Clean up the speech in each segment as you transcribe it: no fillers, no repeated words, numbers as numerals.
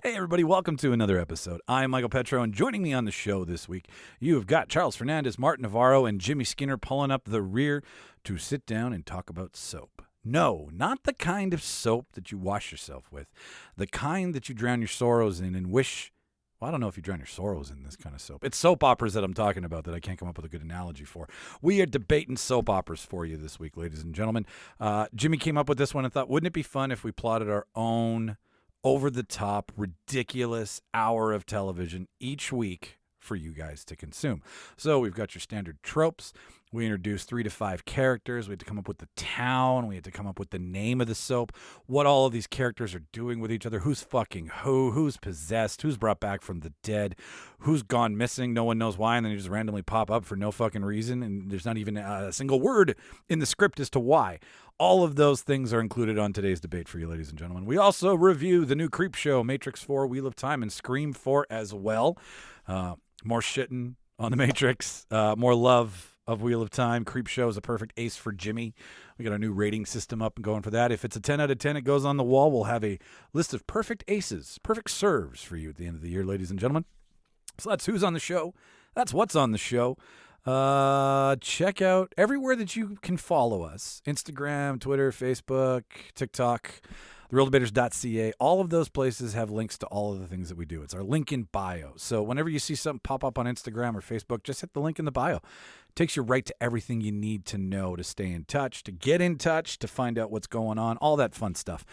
Hey everybody, welcome to another episode. I'm Michael Petrow, and joining me on the show this week, you've got Charles Fernandes, Martin Navarro, and Jimmy Skinner pulling up the rear to sit down and talk about soap. No, not the kind of soap that you wash yourself with. The kind that you drown your sorrows in and wish... Well, I don't know if you drown your sorrows in this kind of soap. It's soap operas that I'm talking about that I can't come up with a good analogy for. We are debating soap operas for you this week, ladies and gentlemen. Jimmy came up with this one and thought, wouldn't it be fun if we plotted our own over-the-top, ridiculous hour of television each week for you guys to consume? So we've got your standard tropes. We introduced 3 to 5 characters. We had to come up with the town. We had to come up with the name of the soap, what all of these characters are doing with each other, who's fucking who's possessed, who's brought back from the dead, who's gone missing, no one knows why, and then you just randomly pop up for no fucking reason, and there's not even a single word in the script as to why. All of those things are included on today's debate for you, ladies and gentlemen. We also review the new Creepshow, Matrix 4, Wheel of Time, and Scream 4 as well. More shitting on the Matrix, more love of Wheel of Time. Creepshow is a perfect ace for Jimmy. We got our new rating system up and going for that. If it's a 10 out of 10, it goes on the wall. We'll have a list of perfect aces, perfect serves for you at the end of the year, ladies and gentlemen. So that's who's on the show. That's what's on the show. Check out everywhere that you can follow us. Instagram, Twitter, Facebook, TikTok, therealdebaters.ca. All of those places have links to all of the things that we do. It's our link in bio. So whenever you see something pop up on Instagram or Facebook, just hit the link in the bio. It takes you right to everything you need to know to stay in touch, to get in touch, to find out what's going on, all that fun stuff.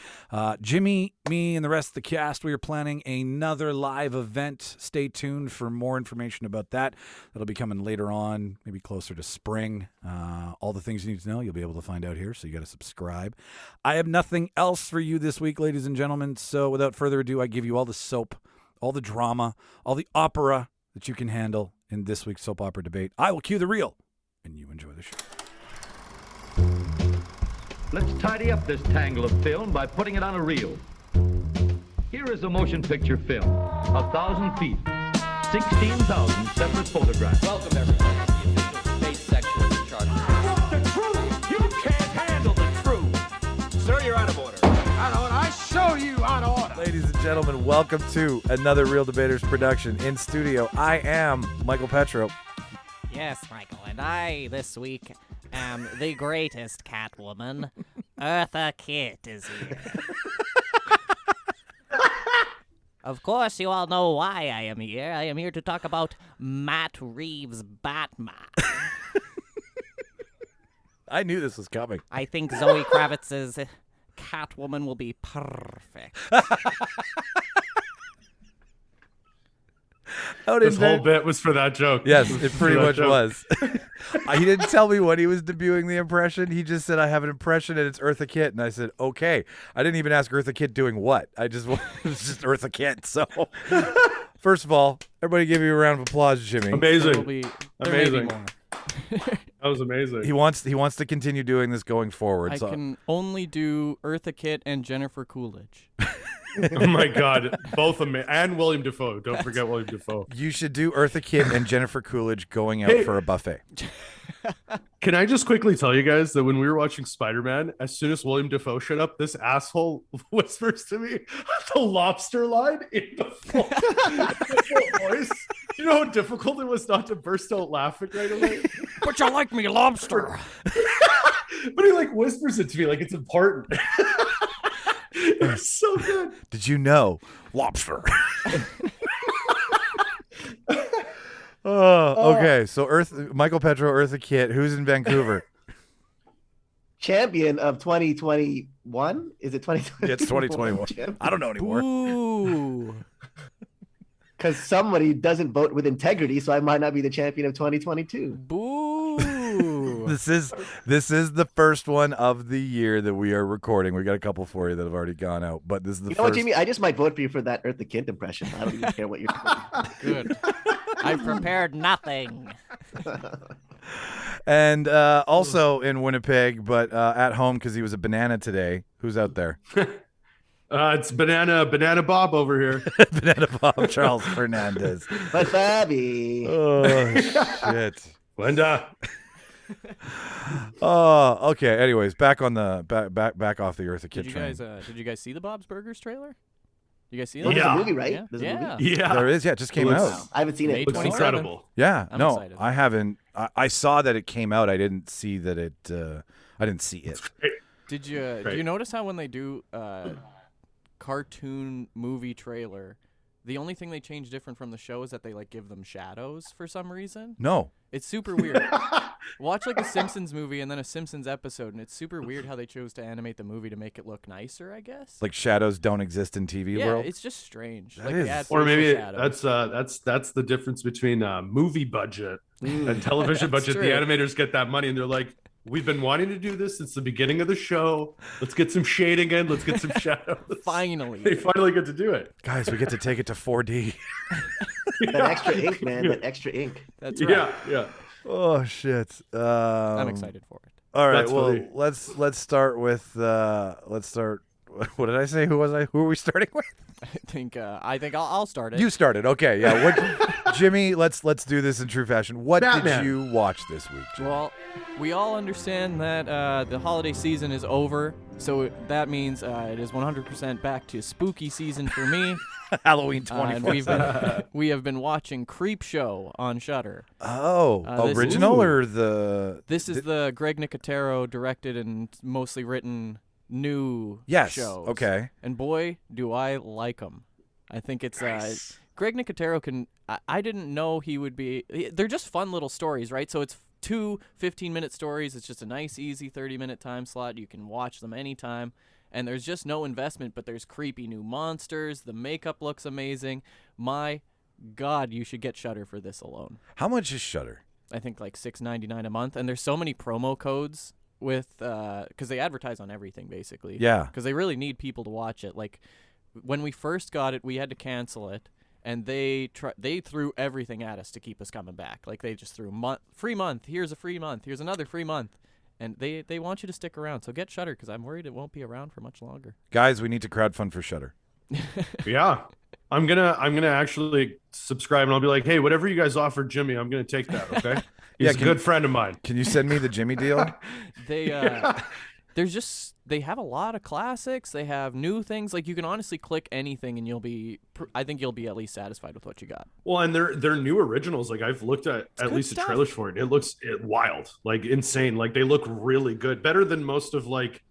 Jimmy, me, and the rest of the cast, we are planning another live event. Stay tuned for more information about that. That'll be coming later on, maybe closer to spring. All the things you need to know, you'll be able to find out here, so you got to subscribe. I have nothing else for you this week, ladies and gentlemen, so without further ado, I give you all the soap, all the drama, all the opera that you can handle in this week's soap opera debate. I will cue the reel, and you enjoy the show. Let's tidy up this tangle of film by putting it on a reel. Here is a motion picture film, 1,000 feet, 16,000 separate photographs. Welcome, everybody, to the official debate section of the chart. The truth! You can't handle the truth! Sir, you're out of order. Out of order. I show you out of order. Ladies and gentlemen, welcome to another Real Debaters production. In studio, I am Michael Petrow. Yes, Michael, and I, this week, am the greatest Catwoman. Eartha Kitt is here. Of course, you all know why I am here. I am here to talk about Matt Reeves' Batman. I knew this was coming. I think Zoe Kravitz's Catwoman will be perfect. This whole bit was for that joke. Yes, it pretty much was. He didn't tell me when he was debuting the impression. He just said, I have an impression and it's Eartha Kitt. And I said, okay. I didn't even ask Eartha Kitt doing what. It was just Eartha Kitt. So, first of all, everybody give you a round of applause, Jimmy. Amazing. Amazing. More. That was amazing. He wants to continue doing this going forward. I can only do Eartha Kitt and Jennifer Coolidge. Oh my God. Both and William Dafoe. Don't forget William Dafoe. You should do Eartha Kitt and Jennifer Coolidge going out for a buffet. Can I just quickly tell you guys that when we were watching Spider-Man, as soon as William Dafoe showed up, this asshole whispers to me the lobster line in the full voice. Do you know how difficult it was not to burst out laughing right away? But you like me, lobster. But he whispers it to me like it's important. It was so good. Did you know? Lobster. Oh, okay. So Michael Petrow, Eartha Kitt, who's in Vancouver? Champion of 2021? Is it 2020? It's 2021. I don't know anymore. Ooh. Because somebody doesn't vote with integrity, so I might not be the champion of 2022. Boo. This is the first one of the year that we are recording. We got a couple for you that have already gone out, but this is the first. You know what, Jimmy? I just might vote for you for that Eartha Kitt impression. I don't even care what you're doing. Good. I've prepared nothing. And also in Winnipeg, but at home because he was a banana today. Who's out there? It's Banana Bob over here. Banana Bob, Charles Fernandes. But Bobby. Oh, shit. Linda. Oh, okay. Anyways, back on the back off the Eartha Kitt Did train. you guys see the Bob's Burgers trailer? You guys see Well, that? there's Yeah. a movie, right? Yeah. There's a Yeah. movie. Yeah. There is, yeah, it just came Looks- out. I haven't seen May it. Looks 27th. incredible. Yeah, I'm no, excited. I haven't. I saw that it came out. I didn't see that it. I didn't see it. Did you do Right. you notice how when they do cartoon movie trailer, the only thing they change different from the show is that they like give them shadows for some reason? No, It's super weird. Watch like a Simpsons movie and then a Simpsons episode, and it's super weird how they chose to animate the movie to make it look nicer, I guess. like shadows don't exist in TV yeah, world. it's just strange. That Like is. they add Or facial maybe shadows. that's the difference between movie budget and television That's budget. true. The animators get that money and they're like, we've been wanting to do this since the beginning of the show. Let's get some shading in. Let's get some shadows. They Finally. finally get to do it. Guys, we get to take it to 4D. That extra ink, man. That extra ink. That's right. Yeah, yeah. Oh shit! I'm excited for it. All right, That's well, funny. let's start with let's start. What did I say? Who was I? Who are we starting with? I think I'll start it. You started. Okay, yeah. What, Jimmy? Let's do this in true fashion. What Batman. did you watch this week, Jimmy? Well, we all understand that the holiday season is over, so that means it is 100% back to spooky season for me. Halloween And 24. we have been watching Creepshow on Shudder. Oh, this original is- or the? This is the Greg Nicotero directed and mostly written new Yes. shows. Okay. And boy, do I like them. I think it's Greg Nicotero can. I didn't know he would be. They're just fun little stories, right? So it's two 15-minute stories. It's just a nice, easy 30-minute time slot. You can watch them anytime. And there's just no investment, but there's creepy new monsters. The makeup looks amazing. My God, you should get Shudder for this alone. How much is Shudder? I think like $6.99 a month, and there's so many promo codes with because they advertise on everything basically. Yeah. Because they really need people to watch it. Like when we first got it, we had to cancel it, and they threw everything at us to keep us coming back. Like they just threw free month. Here's a free month. Here's another free month. And they want you to stick around. So get Shudder because I'm worried it won't be around for much longer. Guys, we need to crowdfund for Shudder. Yeah. I'm gonna actually subscribe and I'll be like, hey, whatever you guys offered Jimmy, I'm gonna take that. Okay. He's Yeah, a good friend of mine. Can you send me the Jimmy deal? They have a lot of classics. They have new things. Like you can honestly click anything and I think you'll be at least satisfied with what you got. Well, and they're new originals. Like I've looked at good least stuff. the trailers for it. It looks wild, like insane. Like they look really good, better than most of like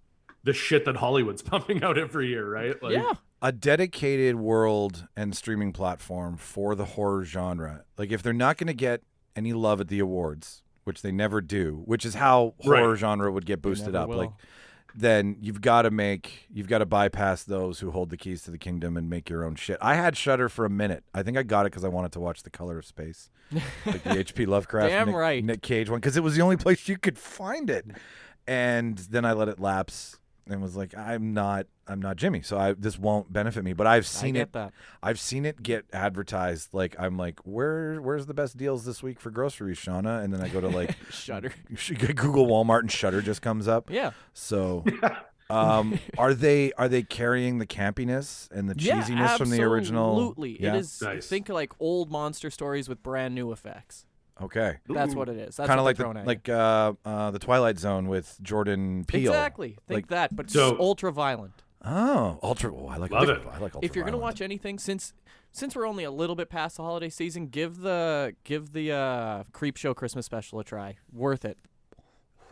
the shit that Hollywood's pumping out every year, right? Like, Yeah. A dedicated world and streaming platform for the horror genre. Like if they're not going to get any love at the awards, which they never do, which is how horror Right. genre would get boosted never up. will. Like then you've got to bypass those who hold the keys to the kingdom and make your own shit. I had Shudder for a minute. I think I got it because I wanted to watch The Color of Space, like the H.P. Lovecraft, Damn right. Nick Cage one, because it was the only place you could find it. And then I let it lapse and was like, I'm not Jimmy, so this won't benefit me. But I've seen get it. that. I've seen it get advertised. Like I'm like, where's the best deals this week for groceries, Shauna? And then I go to like Shudder. Google Walmart and Shudder just comes up. Yeah. So, are they carrying the campiness and the cheesiness from the original? Absolutely. Yeah? It is. Nice. Think like old monster stories with brand new effects. Okay. That's what it is. That's Kind of what like they're throwing at you. the Twilight Zone with Jordan Peele. Exactly. Think Like- that, but So- ultra violent. Oh, ultra. Oh, I like Love ultra. it. I like ultra. If you're gonna violent. watch anything, since we're only a little bit past the holiday season, give the Creepshow Christmas special a try. Worth it.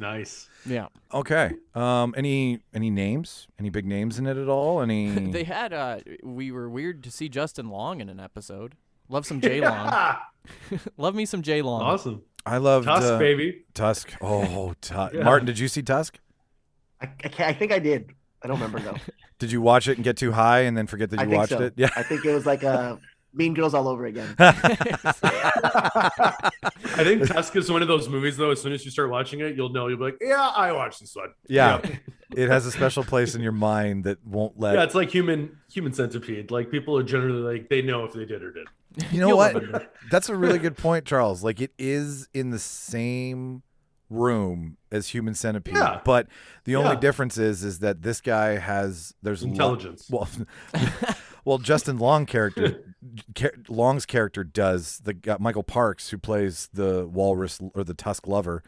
nice. Yeah. Okay. Any names? Any big names in it at all? Any? They had we were weird to see Justin Long in an episode. Love some J Long. Ah, Love me some J Long. awesome. I loved Tusk, baby. Tusk. Oh, Tusk. Yeah. Martin, did you see Tusk? I think I did. I don't remember though. Did you watch it and get too high and then forget that I you think watched so. it? Yeah. I think it was like Mean Girls all over again. I think Tusk is one of those movies though. As soon as you start watching it, you'll be like, yeah, I watched this one. Yeah. Yep. It has a special place in your mind that won't let. Yeah, it's like human centipede. Like people are generally like they know if they did or did. You know You'll what? love it. That's a really good point, Charles. Like it is in the same room as Human Centipede, Yeah. but the only Yeah. difference is that this guy has there's Intelligence. Well, Justin Long's character does the Michael Parks, who plays the walrus or the Tusk lover.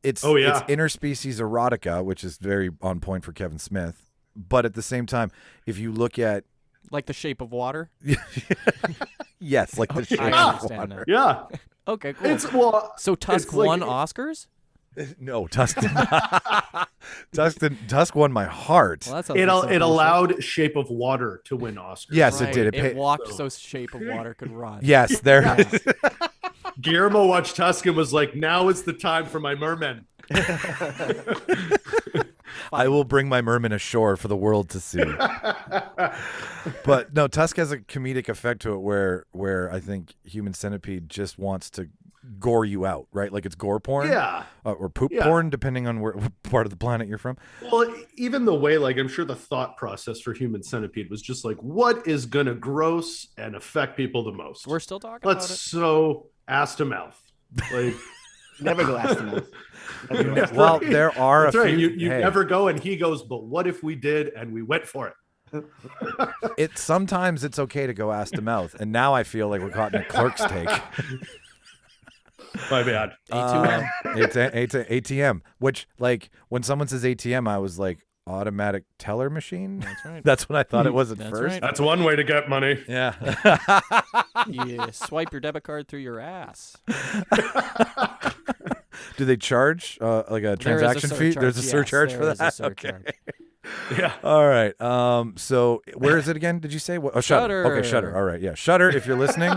It's Oh, yeah. it's interspecies erotica, which is very on point for Kevin Smith. But at the same time, if you look at Like The Shape of Water? Yes, like the shape I of understand water. that. Yeah. Okay, cool. It's well. So Tusk it's like- won Oscars? No, Tusk Tusk won my heart. Well, that sounds like some It bullshit. allowed Shape of Water to win Oscars. Yes, Right. it did. It It paid. walked so Shape of Water could run. Yes, there. Guillermo watched Tusk and was like, "Now is the time for my mermen." I will bring my merman ashore for the world to see. But no, Tusk has a comedic effect to it where I think Human Centipede just wants to gore you out, right? Like it's gore porn, Yeah. or poop Yeah. porn, depending on what part of the planet you're from. Well, even the way, like, I'm sure the thought process for Human Centipede was just like, what is gonna gross and affect people the most? We're still talking Let's about it. sew ass to mouth. Like, Never go ask them. never- Well, there are That's a right. few. You hey, never go, and he goes, "But what if we did and we went for it?" sometimes it's okay to go ass to mouth, and now I feel like we're caught in a Clarke's take. My bad. A2M. It's ATM, which like when someone says ATM, I was like automatic teller machine. That's right. That's what I thought it was at That's first. right. That's one way to get money. Yeah. You swipe your debit card through your ass. Do they charge like a transaction fee? There's a surcharge for that. Okay. Yeah. All right. So where is it again? Did you say? Oh, Shutter. Okay, Shudder. Shutter. All right. Yeah, Shutter. If you're listening,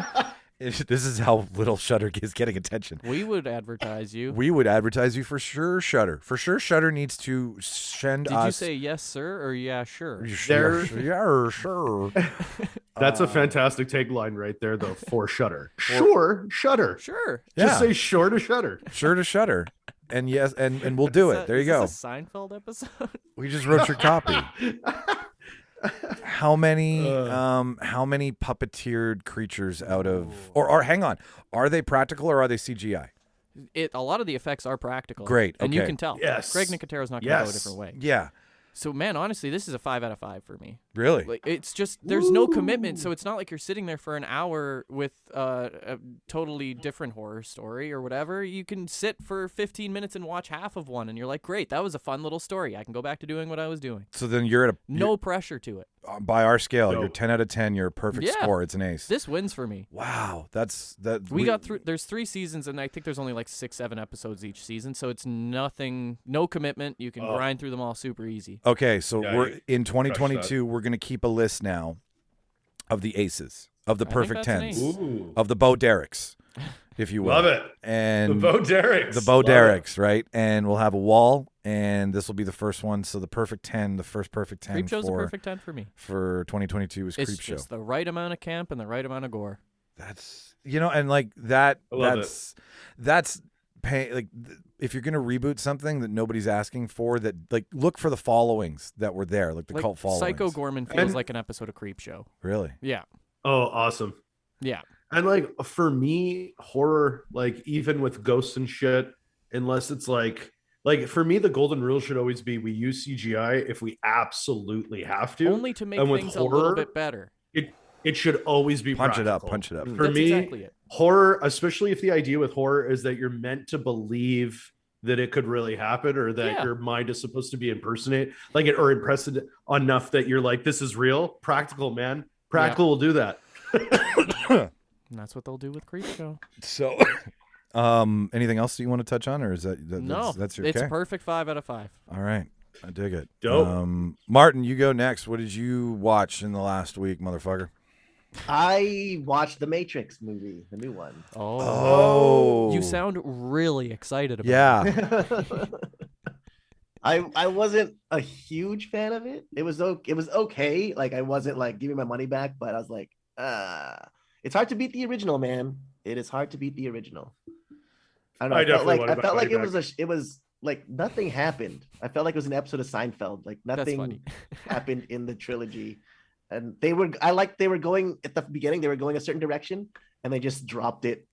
this is how little Shutter is getting attention. We would advertise you. We would advertise you for sure. Shutter. For sure. Shutter needs to send Did us. you say yes, sir, or yeah, sure? There- Yeah, sure. That's a fantastic tagline right there, though, for Shutter. Sure, Shutter. Sure. Yeah. Just say sure to Shutter. Sure to Shutter. And yes, and we'll do it. There you go. Is this a Seinfeld episode? We just wrote your copy. How many puppeteered creatures out of or hang on, are they practical or are they CGI? A lot of the effects are practical. Great, And you okay. can tell. Yes. Greg Nicotero's not going to go a Yes. different way. Yeah, So, man, honestly, this is a 5 out of 5 for me. really. Like, it's just there's no commitment, so it's not like you're sitting there for an hour with a totally different horror story or whatever. You can sit for 15 minutes and watch half of one, and you're like, great, that was a fun little story. I can go back to doing what I was doing. So then you're at a No pressure to it. by our scale, No. you're 10 out of 10. You're a perfect Yeah. score. It's an ace. This wins for me. Wow, that's that. We got through. There's 3 seasons, and I think there's only like 6-7 episodes each season, so it's nothing, no commitment. You can grind through them all super easy. Okay, so Yeah, we're you in 2022. We're gonna keep a list now of the aces, of the I think perfect that's an tens, ace. Ooh. of the Bo Derricks, if you will. Love it. And The Bo Derricks. the Bo Love it. Derricks, right? And we'll have a wall, and this will be the first one. So the perfect 10, the first perfect 10 Creepshow's the for perfect 10 for me. 2022 is It's Creepshow. just the right amount of camp and the right amount of gore. That's and like that. I love That's like if you're gonna reboot something that nobody's asking for, that like look for the followings that were there, like the Like, cult followings. Psycho Gorman feels And- like an episode of Creepshow. Really? Yeah. Oh, awesome. Yeah. And like for me, horror, like even with ghosts and shit, unless it's like for me, the golden rule should always be we use CGI if we absolutely have to. Only to make And with things a little horror, bit better. It should always be Punch it up. practical. Punch it up. For That's me, exactly it. horror, especially if the idea with horror is that you're meant to believe that it could really happen, or that Yeah. your mind is supposed to be impersonate, like it, or impressed enough that you're like, this is real. Practical, man. Practical will do that. And that's what they'll do with Creepshow. So, anything else that you want to touch on, or is No. that's your It's okay? a perfect 5 out of 5. All right, I dig it. Dope. Martin, you go next. What did you watch in the last week, motherfucker? I watched the Matrix movie, the new one. Oh, You sound really excited about it. yeah. I wasn't a huge fan of it. It was okay. Like I wasn't like give me my money back, but I was like, it's hard to beat the original, man. It is hard to beat the original. I don't know. I I felt definitely like wanted I my felt like money it was like nothing happened. I felt like it was an episode of Seinfeld. Like That's nothing funny. happened in the trilogy. And they were going at the beginning, they were going a certain direction, and they just dropped it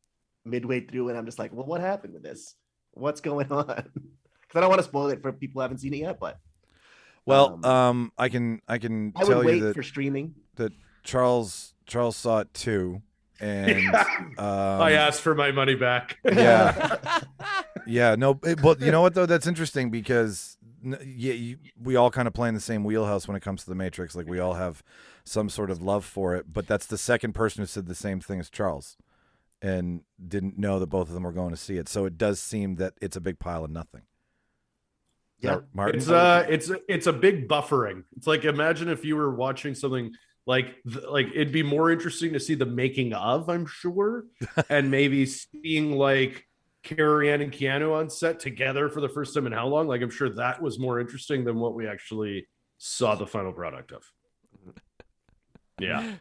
midway through. And I'm just like, well, what happened with this? What's going on? Because I don't want to spoil it for people who haven't seen it yet, but Well, I can I tell would wait you that for streaming. Charles saw it too, and I asked for my money back. yeah, yeah. No, but you know what though? That's interesting because we all kind of play in the same wheelhouse when it comes to the Matrix. Like we all have some sort of love for it, but that's the second person who said the same thing as Charles and didn't know that both of them were going to see it. So it does seem that it's a big pile of nothing. Yeah, Martin? It's a big buffering. It's like, imagine if you were watching something like it'd be more interesting to see the making of, I'm sure, and maybe seeing like Carrie Ann and Keanu on set together for the first time in how long? Like, I'm sure that was more interesting than what we actually saw the final product of. Yeah.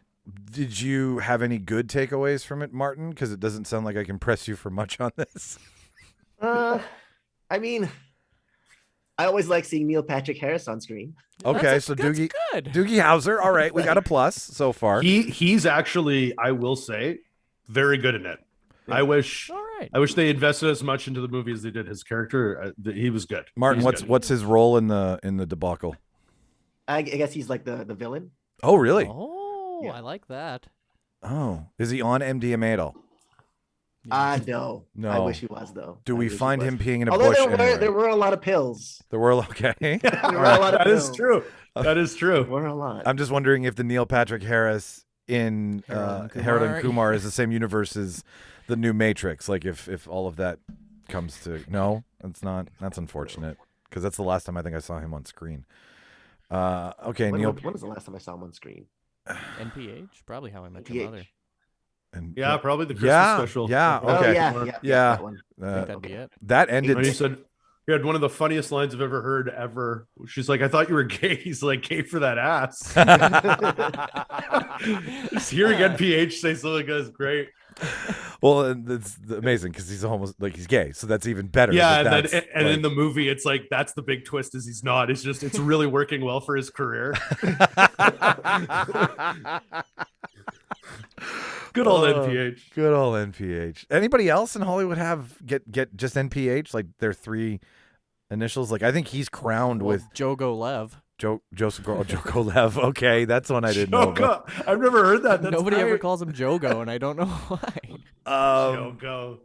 Did you have any good takeaways from it, Martin? Because it doesn't sound like I can press you for much on this. I mean, I always like seeing Neil Patrick Harris on screen. Okay, so that's Doogie good. Doogie Howser. All right, we got a plus so far. He's actually, I will say, very good in it. Yeah. I wish All right. they invested as much into the movie as they did his character. He was good. Martin, He's good. what's his role in the debacle? I guess he's like the villain. Oh, really? Oh, Yeah. I like that. Oh, is he on MDMA at all? No. No. I wish he was though. Do I we wish he find was. him peeing in a Although bush? there were a lot of pills. There were okay. There were a lot of That is pills. true. That is There true. were a lot. I'm just wondering if the Neil Patrick Harris in Harold and Harold and Kumar. Kumar is the same universe as the new Matrix. Like if all of that comes to no, it's not. That's unfortunate because that's the last time I think I saw him on screen. Okay, Neil. When was the last time I saw him on screen? NPH, probably How I Met Your Mother. And Yeah, probably the Christmas Yeah, special. yeah, Oh okay. yeah. Yeah. That one. I think that'd be it. that And he ended. said, he had one of the funniest lines I've ever heard ever. She's like, I thought you were gay. He's like, gay for that ass. Just hearing NPH say something is great. Well, and it's amazing because he's almost like he's gay, so that's even better. Yeah, that and that's, then and like- in the movie, it's like that's the big twist is he's not. It's just it's really working well for his career. Good old NPH. Good old NPH. Anybody else in Hollywood get just NPH, like their three initials? Like I think he's crowned with Jogo Lev. Joseph Jokolev. Okay, that's one I didn't know about. Jogo. I've never heard that. That's Nobody ever great. calls him Jogo, and I don't know why. Jogo.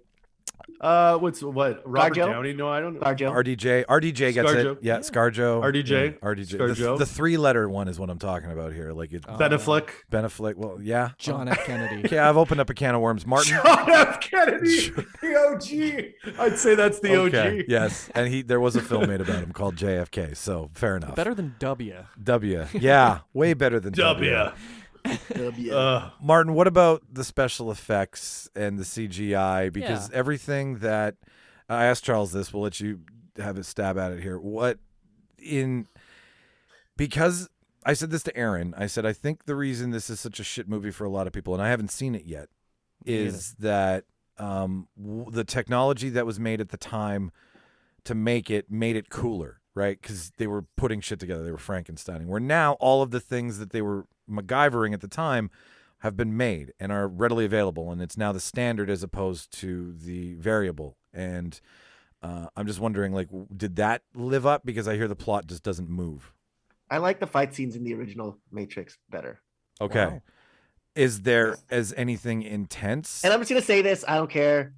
What? Robert Scarjo? Downey? No, I don't know. Barjo. RDJ gets Scarjo. it. Yeah, Scarjo. RDJ. Yeah, RDJ. Scarjo. The 3-letter one is what I'm talking about here. Like it's Beneflick. Beneflick. Well, yeah. John F. Kennedy. Okay, I've opened up a can of worms. Martin. John F. Kennedy, the OG. I'd say that's the Okay, OG. yes, and there was a film made about him called JFK. So fair enough. Better than W. W. Yeah, way better than W. Martin, what about the special effects and the CGI? Because Yeah. everything that I asked Charles this, we'll let you have a stab at it here. Because I said this to Aaron, I said, I think the reason this is such a shit movie for a lot of people, and I haven't seen it yet, is that the technology that was made at the time to make it made it cooler, right? Because they were putting shit together. They were Frankensteining. Where now all of the things that they were MacGyvering at the time have been made and are readily available, and it's now the standard as opposed to the variable. And I'm just wondering, like, did that live up? Because I hear the plot just doesn't move. I like the fight scenes in the original Matrix better. Okay. Wow. Is there anything intense? And I'm just gonna say this, I don't care.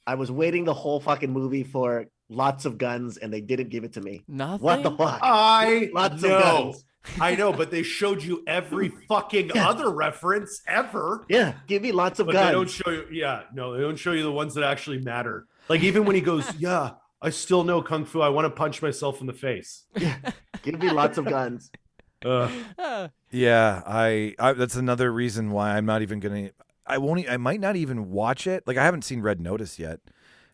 I was waiting the whole fucking movie for lots of guns, and they didn't give it to me. Nothing. What the fuck? I Lots of know. guns. I know, but they showed you every fucking other reference ever. Yeah, give me lots of But guns. they don't show you. Yeah, no, they don't show you the ones that actually matter. Like even when he goes, "Yeah, I still know kung fu. I want to punch myself in the face." Give me lots of guns. Yeah, I that's another reason why I'm not even gonna. I might not even watch it. Like I haven't seen Red Notice yet,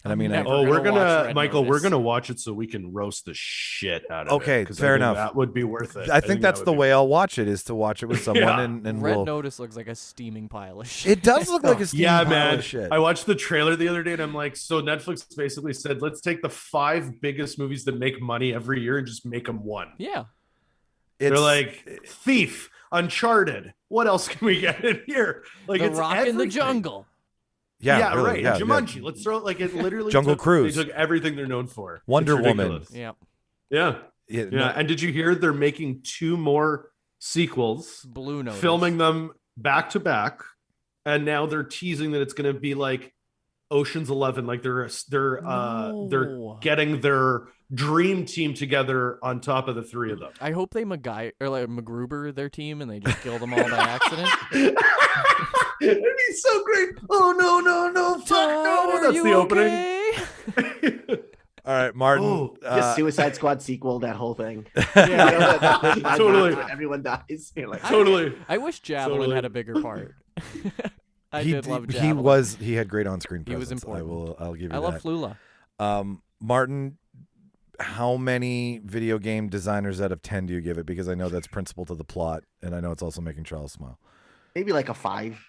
and I mean, never Oh, we're gonna watch gonna, Red Michael. We're Notice. gonna watch it so we can roast the shit out of it. Okay, 'cause I fair think enough. That would be worth it. I think that's that the would be- way I'll watch it is to watch it with someone Yeah. and Red we'll. Notice looks like a steaming pile of shit. It does look like a steam Yeah, pile man. of shit. I watched the trailer the other day and I'm like, so Netflix basically said, let's take the 5 biggest movies that make money every year and just make them one. Yeah. They're like Thief, Uncharted. What else can we get in here? Like The it's Rock in the everything. Jungle. yeah, really, right. yeah, and Jumanji. Let's throw it like it literally. Jungle Cruise. They took everything they're known for. Wonder It's Woman. ridiculous. Yeah. Yeah. Yeah, Yeah. And did you hear they're making 2 more sequels, Blue Notice. filming them back to back, and now they're teasing that it's going to be like Ocean's 11. Like they're No. getting their dream team together on top of the three of them. I hope they MacGruber their team and they just kill them all by accident. It'd be so great. Oh no, fuck no. Are That's you the opening. okay? All right, Martin. Oh, Just Suicide Squad sequel, that whole thing. Totally. Everyone dies. You're like, Totally. I wish Javelin Totally. had a bigger part. I did love Javelin. He had great on-screen He was presence. important. I'll give you I that. love Flula. Martin, how many video game designers out of 10 do you give it? Because I know that's principal to the plot, and I know it's also making Charles smile. maybe like a 5.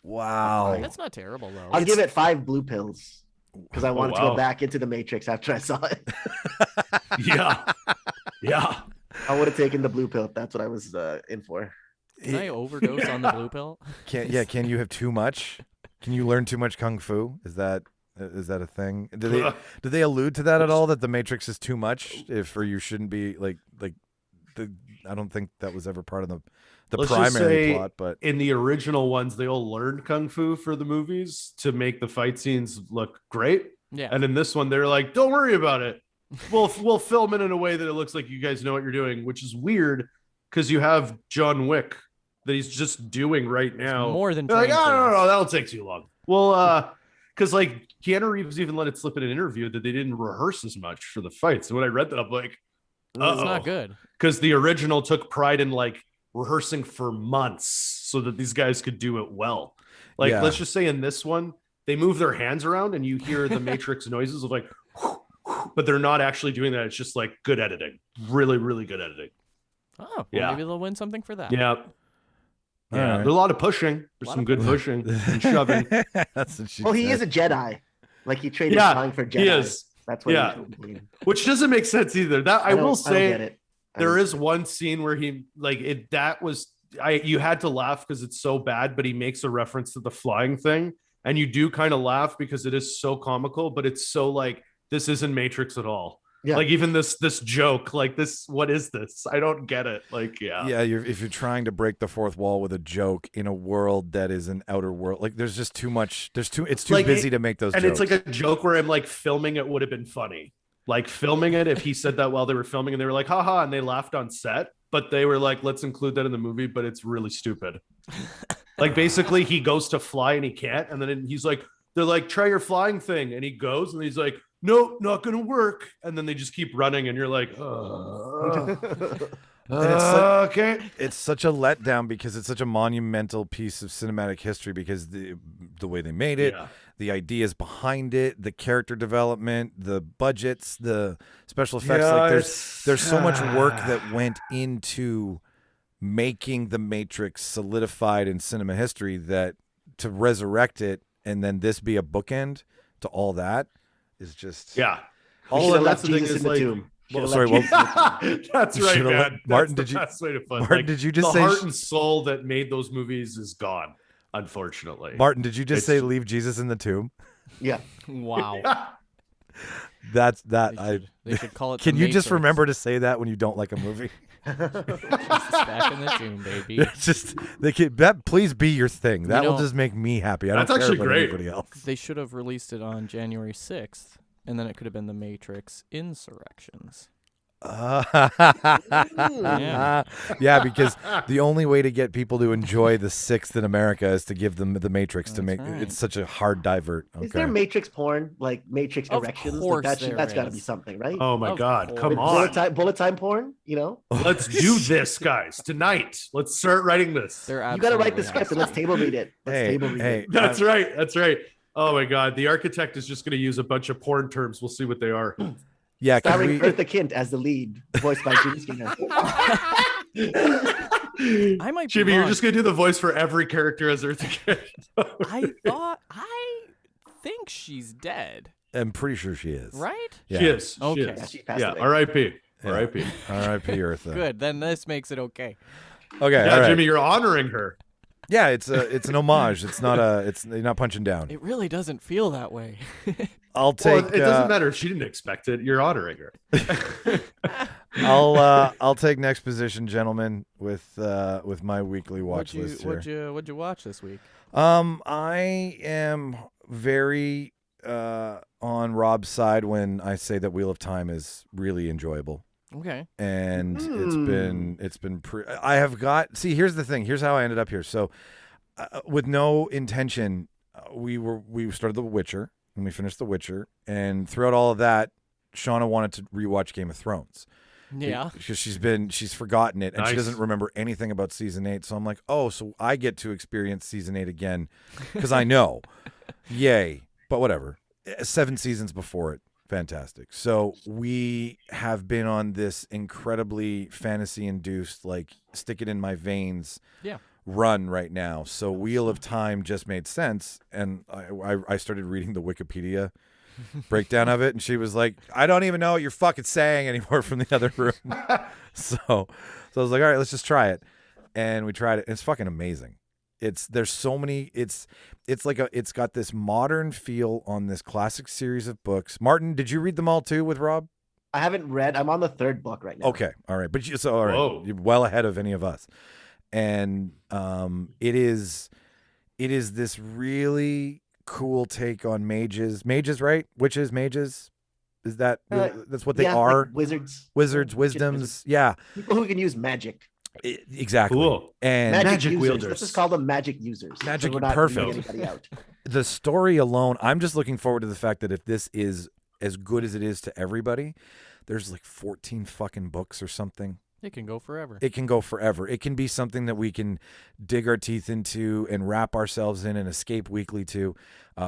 Wow. That's not terrible though. I'll give it 5 blue pills because I wanted to wow. go back into the Matrix after I saw it. Yeah. I would have taken the blue pill if that's what I was in for. Can I overdose on the blue pill? Can you have too much? Can you learn too much kung fu? Is that a thing? Do they allude to that at all? That the Matrix is too much, or you shouldn't be like I don't think that was ever part of the Let's just primary say, plot. But in the original ones, they all learned kung fu for the movies to make the fight scenes look great. Yeah. And in this one, they're like, "Don't worry about it. We'll film it in a way that it looks like you guys know what you're doing," which is weird because you have John Wick that he's just doing right now. More than They're like, trained for no, this." that'll take too long. Well, because like Keanu Reeves even let it slip in an interview that they didn't rehearse as much for the fights. And when I read that, I'm like, It's not good. because the original took pride in like rehearsing for months so that these guys could do it well. Like, Yeah. let's just say in this one, they move their hands around and you hear the Matrix noises of like, but they're not actually doing that. It's just like good editing, really, really good editing. Oh, well, Yeah. maybe they'll win something for that. Yeah. Yeah. right. There's a lot of pushing. There's some good pushing and shoving. That's what she Well, he said. is a Jedi. Like he traded Yeah, flying for Jedi. he is. That's what Yeah. he's doing. Which doesn't make sense either. That I will I don't say get it. there is one scene where he like it that was you had to laugh because it's so bad, but he makes a reference to the flying thing, and you do kind of laugh because it is so comical, but it's so like this isn't Matrix at all. Yeah. Like even this joke, like this, what is this? I don't get it. Like, yeah. If you're trying to break the fourth wall with a joke in a world that is an outer world, like there's just too much. It's too Like, busy to make those. And jokes. it's like a joke where I'm like filming it would have been funny. Like filming it, if he said that while they were filming and they were like, haha, and they laughed on set, but they were like, let's include that in the movie, but it's really stupid. Like basically he goes to fly and he can't. And then he's like, they're like, try your flying thing. And he goes and he's like, nope, not going to work. And then they just keep running and you're like, okay. It's such a letdown because it's such a monumental piece of cinematic history because the way they made it, Yeah. the ideas behind it, the character development, the budgets, the special effects. Yeah, like it's- there's so much work that went into making the Matrix solidified in cinema history that to resurrect it and then this be a bookend to all that is just Yeah. We All should have that's left the thing Jesus is in the like, tomb. Well, Should've sorry, left well- Jesus in the tomb. that's You right, should've man. let- That's Martin, the did you- best way to put it. Martin, Like, did you just the say heart and soul that made those movies is gone, unfortunately. Martin, did you just It's- say leave Jesus in the tomb? Yeah. Wow. That's that. They should call it. Can the you just Matrix. remember to say that when you don't like a movie? Jesus back in the tomb, baby. It's just that. Please be your thing. That will know, just make me happy. I don't that's care actually about great. anybody else. They should have released it on January 6th, and then it could have been the Matrix Insurrections. Yeah, because the only way to get people to enjoy the 6th in America is to give them the Matrix to make right. it's such a hard divert. Okay. Is there Matrix porn? Like Matrix Of erections? course Like there that's got to is. be something, right? Oh my Of God. course. Come Bullet on. bullet time porn, you know? Let's do this, guys, tonight. Let's start writing this. They're You got to write the absolutely script and let's table read it. Let's hey, table read hey, it. That's right. That's right. Oh my God. The architect is just going to use a bunch of porn terms. We'll see what they are. yeah, can Starring we? Eartha Kitt as the lead, voiced by Jimmy Skinner. I might be Jimmy, you're wrong. just going to do the voice for every character as Eartha Kitt. I think she's dead, I'm pretty sure she is. right? Yeah. She is. She Okay. is. Yeah, she passed Yeah. away. R.I.P. Yeah. R.I.P. R.I.P. Eartha. Good. Then this makes it okay. Okay. Yeah, all right. Jimmy, you're honoring her. Yeah, it's an homage. It's not you're not punching down. It really doesn't feel that way. I'll take. Well, it doesn't matter if she didn't expect it. You're honoring her. I'll take next position, gentlemen, with my weekly watch list here. What'd you watch this week? I am very on Rob's side when I say that Wheel of Time is really enjoyable. Okay. And it's been I have got see. Here's the thing. Here's how I ended up here. So, with no intention, we started The Witcher and we finished The Witcher, and throughout all of that, Shauna wanted to rewatch Game of Thrones. Yeah. Because she's forgotten it and she doesn't remember anything about season 8. So I'm like, oh, so I get to experience season 8 again because I know. Yay. But whatever. 7 seasons before it. Fantastic. So we have been on this incredibly fantasy-induced, like, stick it in my veins run right now. So Wheel of Time just made sense. And I started reading the Wikipedia breakdown of it, and she was like, I don't even know what you're fucking saying anymore from the other room. So I was like, all right, let's just try it. And we tried it. It's fucking amazing. There's so many, it's got this modern feel on this classic series of books. Martin, did you read them all too with Rob? I haven't read. I'm on the 3rd book right now. Okay. All right. But all right. Whoa. You're well ahead of any of us. And it is this really cool take on mages, right? Witches, mages. Is that that's what they are? Like wizards, wisdoms. Wizards. Yeah. People who can use magic. Exactly. Cool. And magic users. wielders. Let's just call them magic users. Magic, so we're not perfect. leaving anybody out. The story alone, I'm just looking forward to the fact that if this is as good as it is to everybody, there's like 14 fucking books or something. It can go forever. It can go forever. It can be something that we can dig our teeth into and wrap ourselves in and escape weekly to.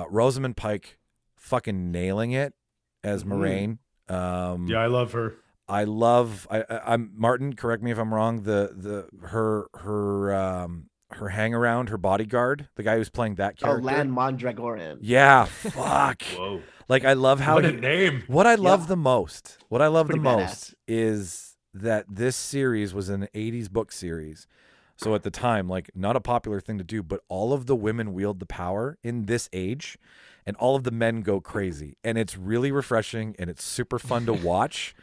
Rosamund Pike fucking nailing it as Moraine. Yeah, I love her. I'm Martin, correct me if I'm wrong, her hang around, her bodyguard, the guy who's playing that character. Oh, Lan Mondragoran. Yeah, fuck. Whoa. Like, I love how What a name. What I love the most Pretty most badass. is that this series was an 80s book series. So at the time, like, not a popular thing to do, but all of the women wield the power in this age and all of the men go crazy. And it's really refreshing and it's super fun to watch.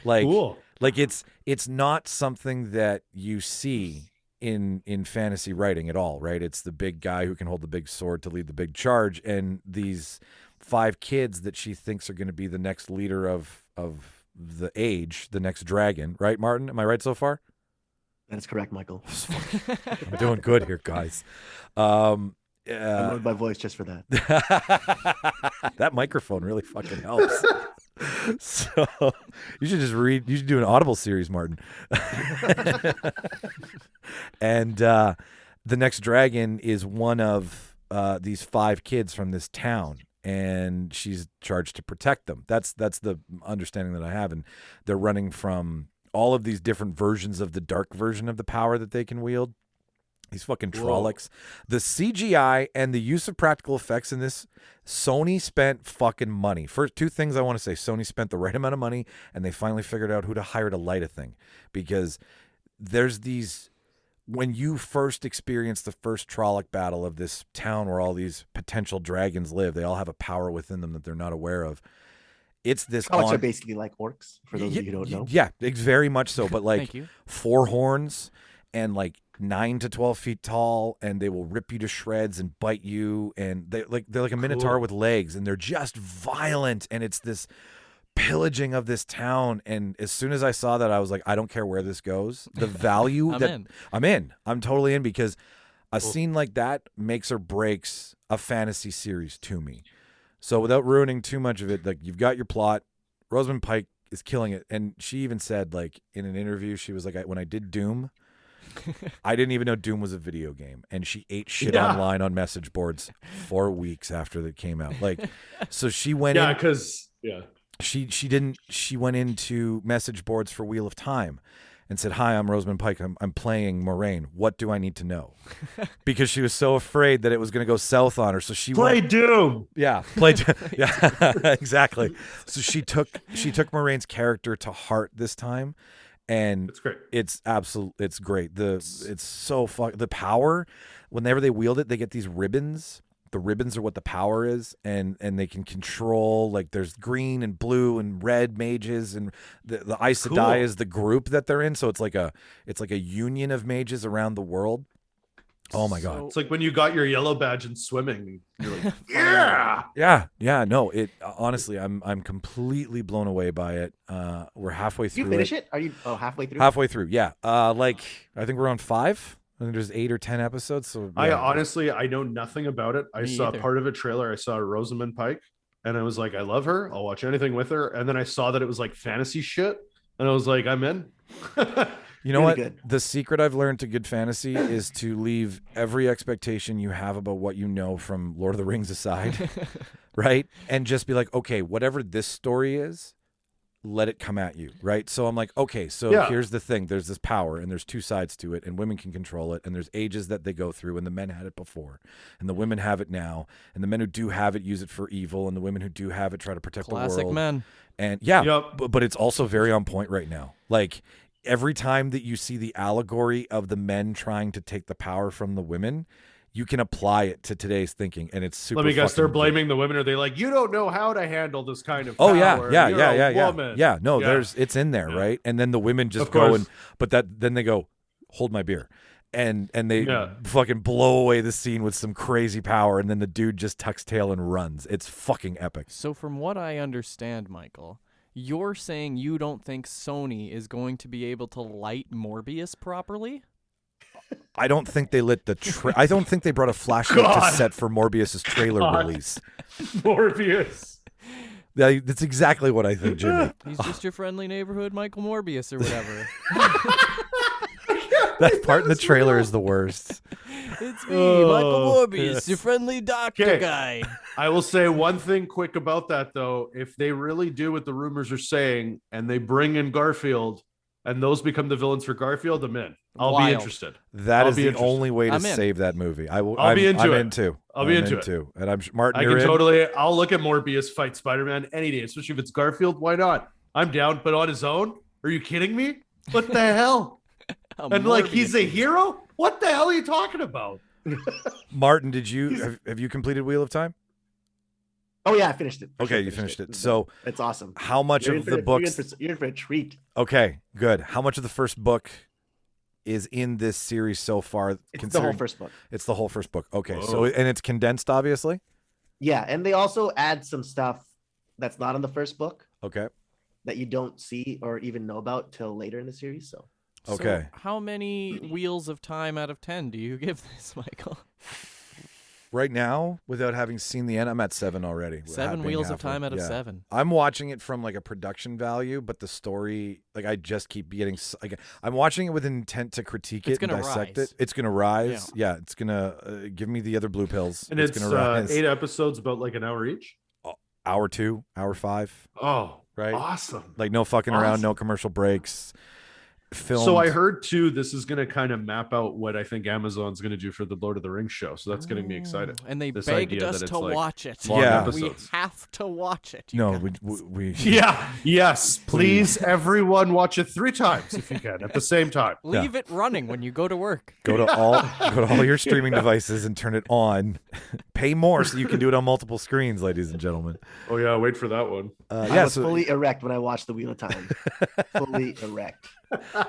Like, Cool. Like it's not something that you see in fantasy writing at all, right? It's the big guy who can hold the big sword to lead the big charge, and these 5 kids that she thinks are going to be the next leader of the age, the next dragon, right, Martin? Am I right so far? That's correct, Michael. I'm doing good here, guys. I lowered my voice just for that. That microphone really fucking helps. So you should just read. You should do an Audible series, Martin. And the next dragon is one of these 5 kids from this town, and she's charged to protect them. That's the understanding that I have, and they're running from all of these different versions of the dark version of the power that they can wield. These fucking Trollocs. The CGI and the use of practical effects in this, Sony spent fucking money. First, 2 things I want to say. Sony spent the right amount of money, and they finally figured out who to hire to light a thing. Because there's these, when you first experience the first Trolloc battle of this town where all these potential dragons live, they all have a power within them that they're not aware of. It's this. Trollocs are basically like orcs, for those of you who don't know. Yeah, it's very much so. But like Thank you. 4 horns and like 9 to 12 feet tall, and they will rip you to shreds and bite you, and they're like a minotaur with legs, and they're just violent, and it's this pillaging of this town. And as soon as I saw that, I was like, I don't care where this goes. The value I'm totally in, because a scene like that makes or breaks a fantasy series to me. So without ruining too much of it, like, you've got your plot. Rosamund Pike is killing it, and she even said, like, in an interview, she was like, when I did Doom, I didn't even know Doom was a video game, and she ate shit online on message boards 4 weeks after it came out. Like, so she went she went into message boards for Wheel of Time and said, "Hi, I'm Rosamund Pike. I'm playing Moraine. What do I need to know?" Because she was so afraid that it was going to go south on her. So she Play Doom. Yeah, yeah, exactly. So she took Moraine's character to heart this time. And It's great. It's great. It's so the power, whenever they wield it, they get these ribbons. The ribbons are what the power is, and they can control, like, there's green and blue and red mages, and the Aes Sedai is the group that they're in. So it's like a union of mages around the world. Oh my God. It's like when you got your yellow badge in swimming. You're like, Yeah. No, it honestly, I'm completely blown away by it. We're halfway through. You finish it? Are you halfway through? Halfway through, yeah. Like, I think we're on 5. I think there's 8 or 10 episodes. So I yeah. honestly, I know nothing about it. I saw part of a trailer. I saw Rosamund Pike, and I was like, I love her. I'll watch anything with her. And then I saw that it was like fantasy shit, and I was like, I'm in. You know Really what? good. The secret I've learned to good fantasy is to leave every expectation you have about what you know from Lord of the Rings aside, right? And just be like, okay, whatever this story is, let it come at you, right? So I'm like, okay, so here's the thing. There's this power, and there's 2 sides to it, and women can control it, and there's ages that they go through, and the men had it before, and the women have it now, and the men who do have it use it for evil, and the women who do have it try to protect the world. Classic men. And but it's also very on point right now. Like, every time that you see the allegory of the men trying to take the power from the women, you can apply it to today's thinking, and it's super. Let me guess, fucking they're blaming the women. Are they like, you don't know how to handle this kind of Oh power. yeah. Woman. Yeah, no, Yeah. it's in there, right? And then the women just Of go course. then they go, hold my beer. And they fucking blow away the scene with some crazy power, and then the dude just tucks tail and runs. It's fucking epic. So from what I understand, Michael, you're saying you don't think Sony is going to be able to light Morbius properly? I don't think they lit I don't think they brought a flashlight to set for Morbius's trailer release. Morbius. That's exactly what I think, Jimmy. He's just your friendly neighborhood Michael Morbius or whatever. That part in the trailer is the worst. It's me, Michael Morbius, your friendly doctor guy. I will say one thing quick about that, though. If they really do what the rumors are saying, and they bring in Garfield, and those become the villains for Garfield, I'm in. I'll be interested. That is the only way to save that movie. I'll be into it. I'll be into it. And I'm Martin. I'll look at Morbius fight Spider-Man any day, especially if it's Garfield. Why not? I'm down. But on his own? Are you kidding me? What the hell? And like, he's a hero? What the hell are you talking about? Martin, have you completed Wheel of Time? Oh yeah, I finished it. Okay, you finished it. So it's awesome. How much of the books? You're in for a treat. Okay, good. How much of the first book is in this series so far? It's the whole first book. It's the whole first book. Okay, so and it's condensed, obviously. Yeah, and they also add some stuff that's not in the first book. Okay. That you don't see or even know about till later in the series. So. Okay. So how many Wheels of Time out of 10 do you give this, Michael? Right now, without having seen the end, I'm at 7 already. 7 Wheels of Time out of 7. I'm watching it from like a production value, but the story, like, I just keep getting. Like, I'm watching it with intent to critique it and dissect it. It's gonna rise. Yeah, it's gonna give me the other blue pills. And it's gonna rise. 8 episodes, about like an hour each. Hour 2, hour 5. Oh, right. Awesome. Like, no fucking around, no commercial breaks. Filmed. So I heard too, this is going to kind of map out what I think Amazon's going to do for the Lord of the Rings show. So that's getting me excited. And they begged us to watch it. Yeah, we have to watch it. No, we yes, please, everyone, watch it 3 times if you can at the same time. Leave it running when you go to work. Go to all your streaming devices and turn it on. Pay more so you can do it on multiple screens, ladies and gentlemen. Oh yeah, wait for that one. I was fully erect when I watched the Wheel of Time. Fully erect. 6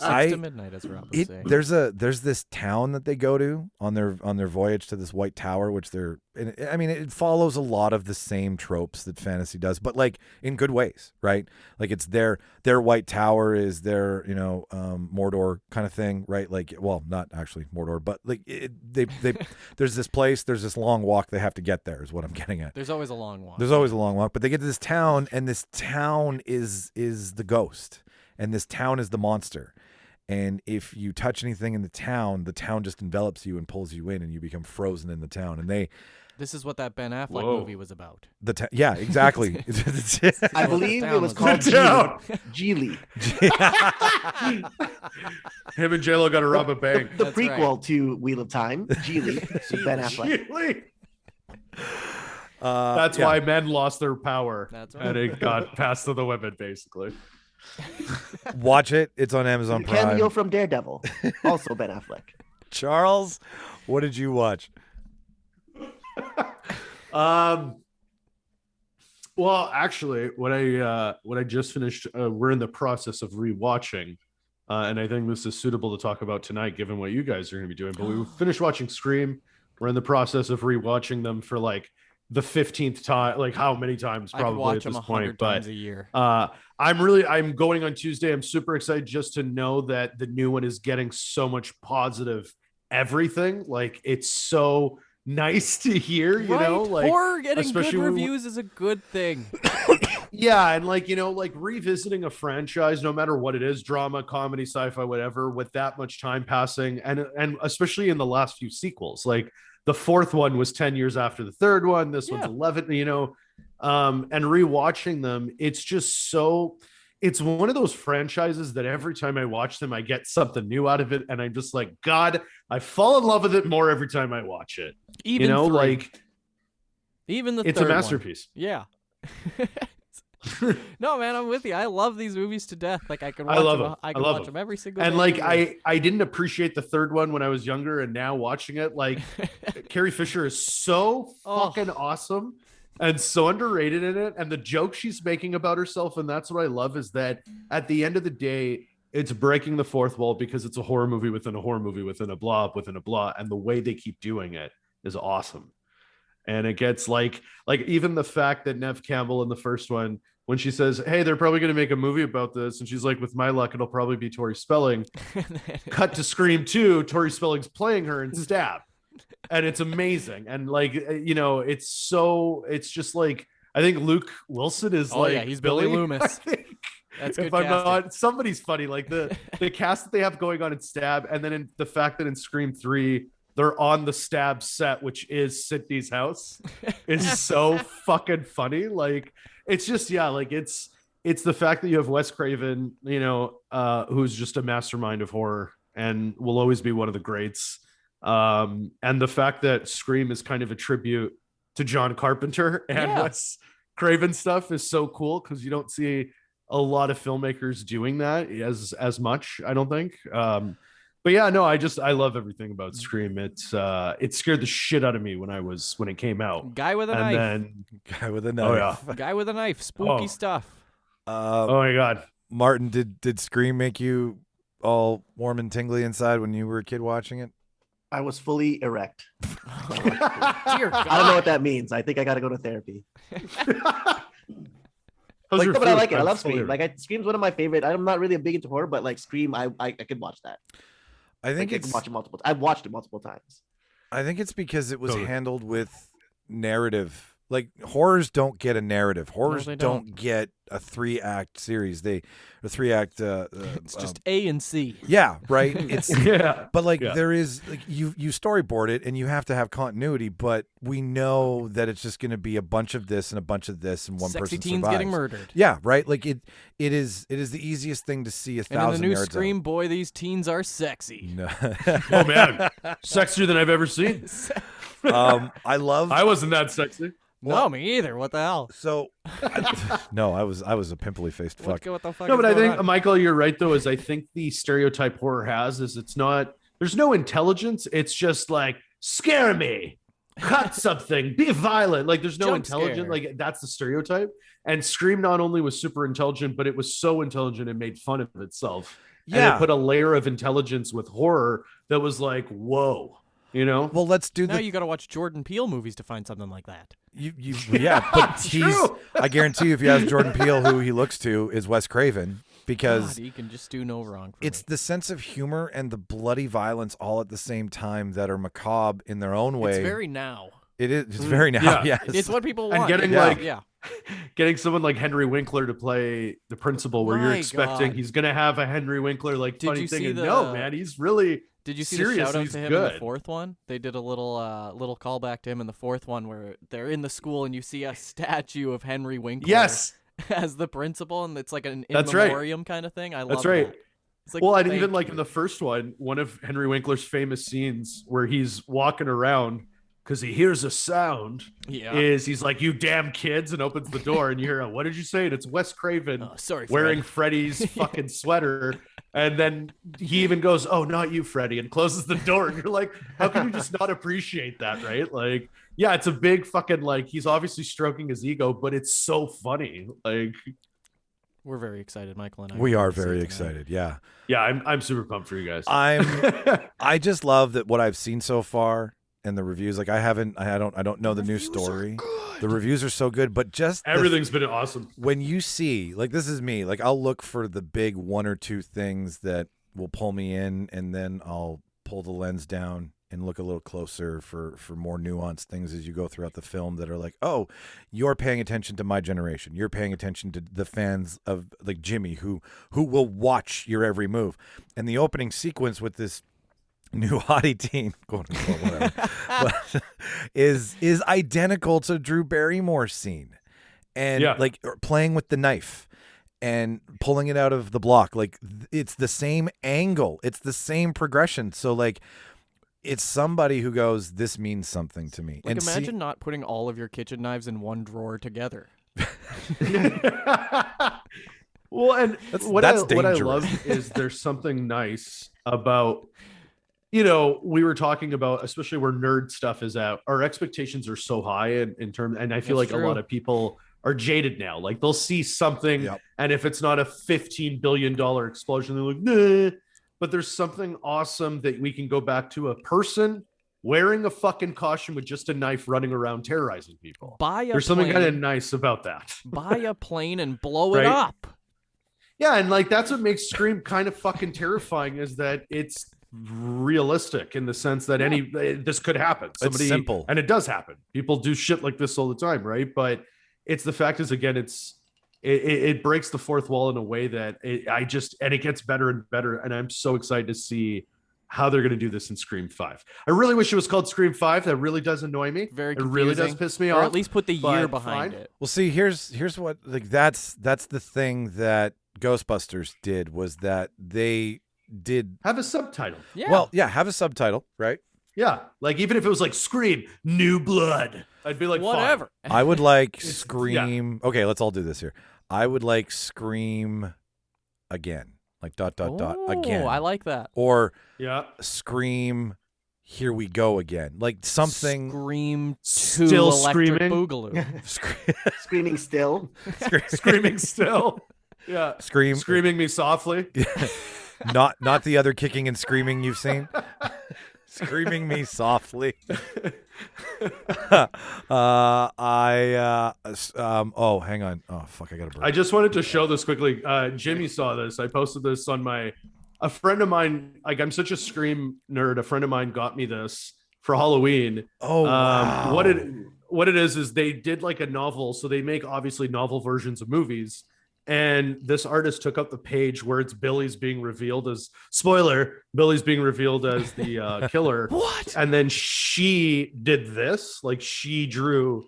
to midnight, as Rob would say. There's this town that they go to on their voyage to this White Tower, which it follows a lot of the same tropes that fantasy does, but like in good ways, right? Like, it's their White Tower is their Mordor kind of thing, right? Like, well, not actually Mordor, but like there's this place, there's this long walk they have to get there, is what I'm getting at. There's always a long walk. There's always a long walk, but they get to this town, and this town is the ghost. And this town is the monster. And if you touch anything in the town just envelops you and pulls you in, and you become frozen in the town. And this is what that Ben Affleck movie was about. Yeah, exactly. I believe it was called Geely. Him and J-Lo got to rob a bank. The prequel to Wheel of Time, Geely. Ben Affleck. Geely. That's why men lost their power. That's right. And it got passed to the women, basically. Watch it. It's on Amazon Prime. Cameo from Daredevil, also Ben Affleck. Charles, what did you watch? Well, actually, what I just finished, we're in the process of rewatching, and I think this is suitable to talk about tonight, given what you guys are going to be doing. But we finished watching Scream. We're in the process of rewatching them for like the 15th time, like how many times probably at this point. But a year. I'm going on Tuesday. I'm super excited just to know that the new one is getting so much positive everything. Like it's so nice to hear, you know, like horror getting good especially when- reviews is a good thing. Yeah, and like, you know, like revisiting a franchise, no matter what it is, drama, comedy, sci-fi, whatever, with that much time passing, and especially in the last few sequels, like the fourth one was 10 years after the third one, this one's 11, you know, and rewatching them, it's just so, it's one of those franchises that every time I watch them, I get something new out of it, and I'm just like, God, I fall in love with it more every time I watch it. Even you know, 3. like even the it's third a one. masterpiece. Yeah. No, man, I'm with you. I love these movies to death. Like I can watch I love them. them. I can love watch them them. every single And day. like of the year. I didn't appreciate the third one when I was younger, and now watching it, like Carrie Fisher is so fucking awesome and so underrated in it, and the joke she's making about herself, and that's what I love, is that at the end of the day, it's breaking the fourth wall because it's a horror movie within a horror movie within a blah, and the way they keep doing it is awesome. And it gets like even the fact that Nev Campbell in the first one, when she says, hey, they're probably going to make a movie about this, and she's like, with my luck, it'll probably be Tori Spelling. Cut to Scream 2, Tori Spelling's playing her in Stab. And it's amazing. And like, you know, it's just like, I think Luke Wilson is he's Billy Loomis. That's good if I'm casting. not, somebody's funny. Like the cast that they have going on in Stab, and then in the fact that in Scream 3, they're on the Stab set, which is Sydney's house, is so fucking funny. Like, it's just, like it's the fact that you have Wes Craven, you know, who's just a mastermind of horror and will always be one of the greats. And the fact that Scream is kind of a tribute to John Carpenter and Wes Craven stuff is so cool, because you don't see a lot of filmmakers doing that as much, I don't think. But yeah, no, I love everything about Scream. It scared the shit out of me when it came out. Guy with a knife. Guy with a knife. Guy with a knife. Spooky stuff. Oh my God. Martin, did Scream make you all warm and tingly inside when you were a kid watching it? I was fully erect. Dear God. I don't know what that means. I think I got to go to therapy. How's your But I food? like it. I I'm love fully Scream. erect. Like Scream's one of my favorite. I'm not really big into horror, but like Scream, I could watch that. I think I can watch it multiple. I've watched it multiple times. I think it's because it was Totally. handled with narrative. Like horrors don't get a narrative. Horrors they don't get a 3-act series. A 3-act. It's just A and C. Yeah, right. It's Yeah. but like Yeah. there is like you storyboard it and you have to have continuity. But we know that it's just going to be a bunch of this and a bunch of this, and one Sexy person teens survives. getting murdered. Yeah, right. Like it is the easiest thing to see 1,000 And in the new yards Scream, out. boy, these teens are sexy. No. Oh man, sexier than I've ever seen. I love. I wasn't that sexy. No, me either. What the hell? So, no, I was a pimply faced fuck. What the fuck No, is but I going think on? Michael, you're right though. Is I think the stereotype horror has is it's not. There's no intelligence. It's just like scare me, cut something, be violent. Like there's no Jump intelligence. scare. Like that's the stereotype. And Scream not only was super intelligent, but it was so intelligent it made fun of itself. And Yeah. it put a layer of intelligence with horror that was like, whoa, you know. Well, let's do Now the you got to watch Jordan Peele movies to find something like that. yeah, but he's. I guarantee you, if you ask Jordan Peele, who he looks to is Wes Craven, because God, he can just do no wrong. For it's me. the sense of humor and the bloody violence all at the same time that are macabre in their own way. It's very now. It is. It's very now. Yeah. Yes. It's what people And want. getting, yeah. like, yeah. Getting someone like Henry Winkler to play the principal, where you're My expecting God. he's gonna have a Henry Winkler like Did funny you thing, see and the- no, man, he's really. Did you see serious, the shout out he's to him in the good. fourth one? They did a little callback to him in the fourth one where they're in the school and you see a statue of Henry Winkler Yes, as the principal, and it's like an in That's right. memoriam kind of thing. I love that's right. that. It's like, Well, and thank even like you. in the first one of Henry Winkler's famous scenes where he's walking around because he hears a sound. Yeah. He's like, "You damn kids," and opens the door, and you hear, "What did you say?" And it's Wes Craven Sorry, wearing Fred. Freddy's fucking sweater. And then he even goes, "Oh, not you, Freddy," and closes the door. And you're like, how can you just not appreciate that, right? Like, yeah, it's a big fucking, like, he's obviously stroking his ego, but it's so funny. Like, We're very excited, Michael and I. We are to see it very tonight. excited. Yeah. yeah, I'm super pumped for you guys. I just love that what I've seen so far and the reviews. Like I don't know the new story. The reviews are so good, but just Everything's been awesome. when you see, like, this is me, like I'll look for the big one or two things that will pull me in, and then I'll pull the lens down and look a little closer for more nuanced things as you go throughout the film that are like, oh, you're paying attention to my generation. You're paying attention to the fans of like Jimmy who will watch your every move. And the opening sequence with this new hottie teen, quote unquote, whatever, but, is identical to Drew Barrymore's scene, and like playing with the knife and pulling it out of the block. Like it's the same angle, it's the same progression. So like it's somebody who goes, this means something to me. Like, and imagine not putting all of your kitchen knives in one drawer together. Well, and what I dangerous. love is there's something nice about, you know, we were talking about, especially where nerd stuff is out, our expectations are so high in terms, and I feel That's like true. a lot of people are jaded now. Like they'll see something, and if it's not a $15 billion explosion, they're like, nah. But there's something awesome that we can go back to a person wearing a fucking costume with just a knife running around terrorizing people. There's something kind of nice about that. Buy a plane and blow it Right? up. Yeah, and like that's what makes Scream kind of fucking terrifying, is that it's realistic in the sense that this could happen. It's simple, and it does happen. People do shit like this all the time, right? But it's the fact is, again, it breaks the fourth wall in a way that it gets better and better, and I'm so excited to see how they're going to do this in Scream 5. I really wish it was called Scream 5. That really does annoy me. Very it confusing. really does piss me or off. at least put the year but behind fine. it. Well, see, here's what, like, that's the thing that Ghostbusters did, was that they did have a subtitle. Yeah. Well, yeah, have a subtitle, right? Yeah, like even if it was like Scream New Blood, I'd be like, whatever. Fine. I would like Scream. Okay, let's all do this here. I would like Scream again, like ... again. I like that. Or yeah, Scream. Here we go again. Like something. Scream 2 Still Electric screaming. Boogaloo. Screaming still. Screaming still. Yeah, screaming me softly. Not the other kicking and screaming you've seen. Screaming me softly. Oh, hang on. Oh, fuck, I got a break. I just wanted to show this quickly. Jimmy saw this. I posted this on a friend of mine. Like, I'm such a Scream nerd. A friend of mine got me this for Halloween. Oh, wow. What it is they did like a novel. So they make obviously novel versions of movies. And this artist took up the page where it's Billy's being revealed as, spoiler, Billy's being revealed as the killer. What? And then she did this, like she drew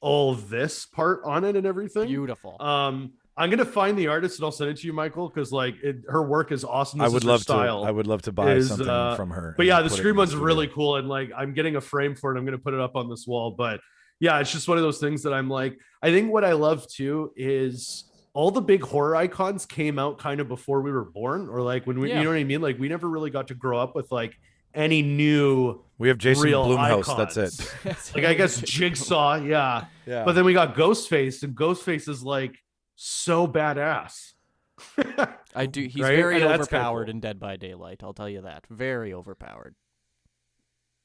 all this part on it and everything. Beautiful. I'm gonna find the artist and I'll send it to you, Michael, because like her work is awesome. I would love to. I would love to buy something from her. But yeah, the Scream one's really cool, and like I'm getting a frame for it. I'm gonna put it up on this wall. But yeah, it's just one of those things that I'm like. I think what I love too is all the big horror icons came out kind of before we were born, or like when we, you know what I mean? Like we never really got to grow up with like any new. We have Jason real Blumhouse. icons. That's it. Like I guess Jigsaw, yeah. But then we got Ghostface, and Ghostface is like so badass. I do. He's Right? very And that's kinda overpowered cool. in Dead by Daylight. I'll tell you that. Very overpowered.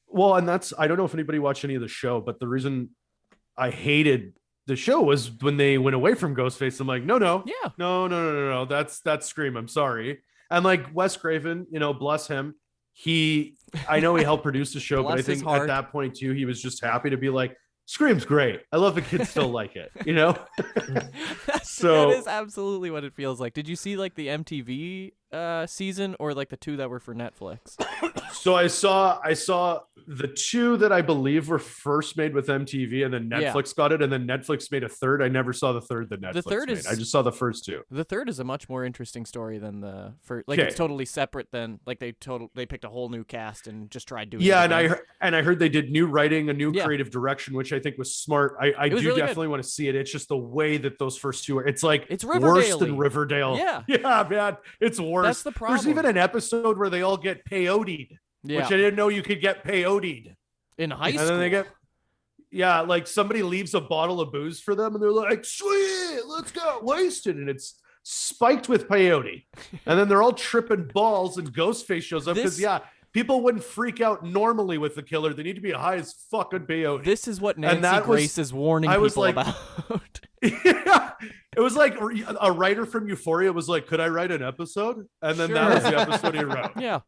Well, and that's, I don't know if anybody watched any of the show, but the reason I hated the show was when they went away from Ghostface. I'm like, no, Yeah. no. That's Scream. I'm sorry. And like Wes Craven, you know, bless him. I know he helped produce the show, but I Bless his think heart. at that point too, he was just happy to be like, Scream's great. I love the kids still like it, you know? So- that is absolutely what it feels like. Did you see like the MTV season or like the two that were for Netflix? So I saw the two that I believe were first made with MTV, and then Netflix got it, and then Netflix made a third. I never saw the third that Netflix The third made. is- I just saw the first two. The third is a much more interesting story than the first. Like Okay. it's totally separate than like they picked a whole new cast and just tried doing. Yeah, it and again. I heard they did new writing, a new Yeah. creative direction, which I think was smart. I It was do really good. definitely want to see it. It's just the way that those first two are. It's like It's worse Riverdale-y. than Riverdale. Yeah. yeah, man, it's worse. That's the There's even problem. an episode where they all get peyoted, Yeah, which I didn't know you could get peyoted. in high And school. then they get, yeah, like somebody leaves a bottle of booze for them, and they're like, "Sweet, let's get wasted," and it's spiked with peyote, and then they're all tripping balls, and Ghostface shows up because This- people wouldn't freak out normally with the killer. They need to be high as fucking peyote. This is what Nancy that was- Grace is warning I was people like- about. Yeah, it was like a writer from Euphoria was like, "Could I write an episode?" And then that was the episode he wrote. Yeah,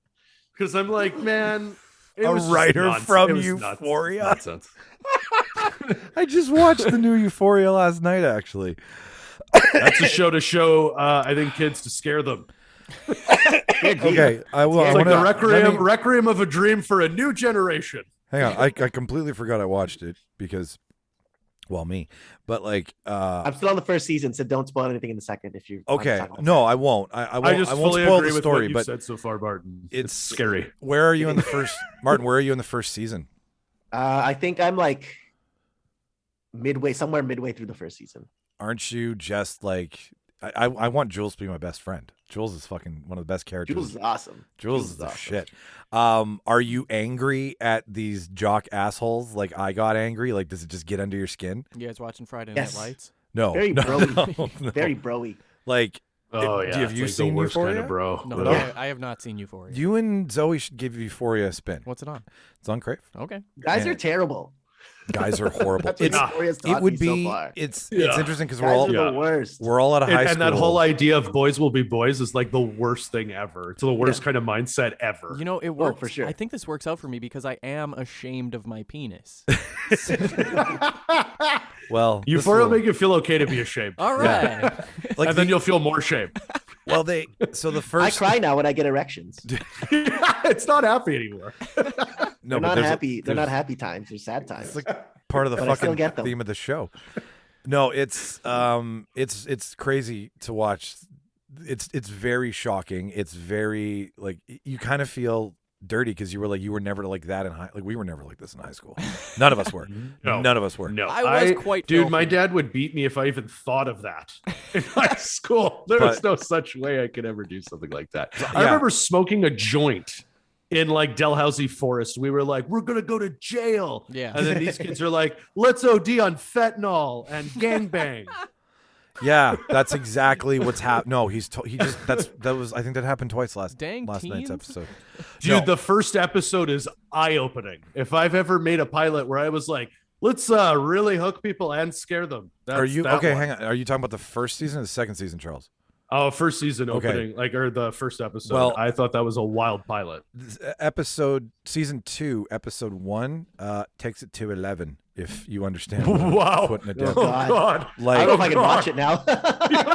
Because I'm like, man. It A was just writer nonsense. from It was nuts. Euphoria? Nonsense. I just watched the new Euphoria last night, actually. That's a show to show, I think, kids to scare them. Okay, I will. It's I like wanna- the let me- requiem of a dream for a new generation. Hang on, I completely forgot I watched it because, well, me. But like, I'm still on the first season, so don't spoil anything in the second if you. want to okay, talk about no, I won't. I won't. I just won't fully spoil agree the with story. what you've But said so far, Martin. it's It's scary. where are you in the first, Martin? Where are you in the first season? I think I'm like somewhere midway through the first season. Aren't you just like? I want Jules to be my best friend. Jules is fucking one of the best characters. Jules is awesome. Jules is the awesome. shit. Are you angry at these jock assholes? Like I got angry. Like, does it just get under your skin? you guys watching Friday Yes. Night Lights? No, Very no, broy. no. Very broy. Like, Oh have yeah, it's you like seen the worst Euphoria? kind of bro? No, Ugh. I have not seen Euphoria. you and Zoe should give Euphoria a spin. What's it on? It's on Crave. Okay. Guys Yeah. are terrible. Guys are horrible. That's what It's Euphoриa's it taught would me be so far. it's Yeah. interesting because we're Guys all are Yeah. the worst. we're all out of high school. And that whole idea of boys will be boys is like the worst thing ever. It's the worst kind of mindset ever. You know, it works. for sure. I think this works out for me because I am ashamed of my penis. well, this Euphoria will will- make you feel okay to be ashamed. All right. like and then you'll feel more shame. well they so the I first cry now when I get erections. It's not happy anymore. no, They're but not there's a- happy. They're there's- not happy times. They're sad times. It's like part of the But I still fucking get them. theme of the show. No, it's crazy to watch. It's very shocking. It's very like you kind of feel dirty because you were never like that in high. Like we were never like this in high school. None of us were. No. None of us were. No, I was quite dude. My filthy. dad would beat me if I even thought of that in high school. There was no such way I could ever do something like that. I Yeah. remember smoking a joint in like Dalhousie Forest. We were like, we're gonna go to jail. Yeah. And then these kids are like, let's OD on fentanyl and gangbang. Yeah, that's exactly what's happened. No, he just that was I think that happened twice last Dang night's teens. episode. Dude, No. the first episode is eye-opening. If I've ever made a pilot where I was like, let's really hook people and scare them. Are you that okay? one. Hang on. Are you talking about the first season or the second season, Charles? Oh, first season Okay. opening, or the first episode. Well- I thought that was a wild pilot. Season 2, episode 1 takes it to 11. If you understand, Wow. putting it Oh, down. God. I Like, don't know if I Oh, can God. watch it now.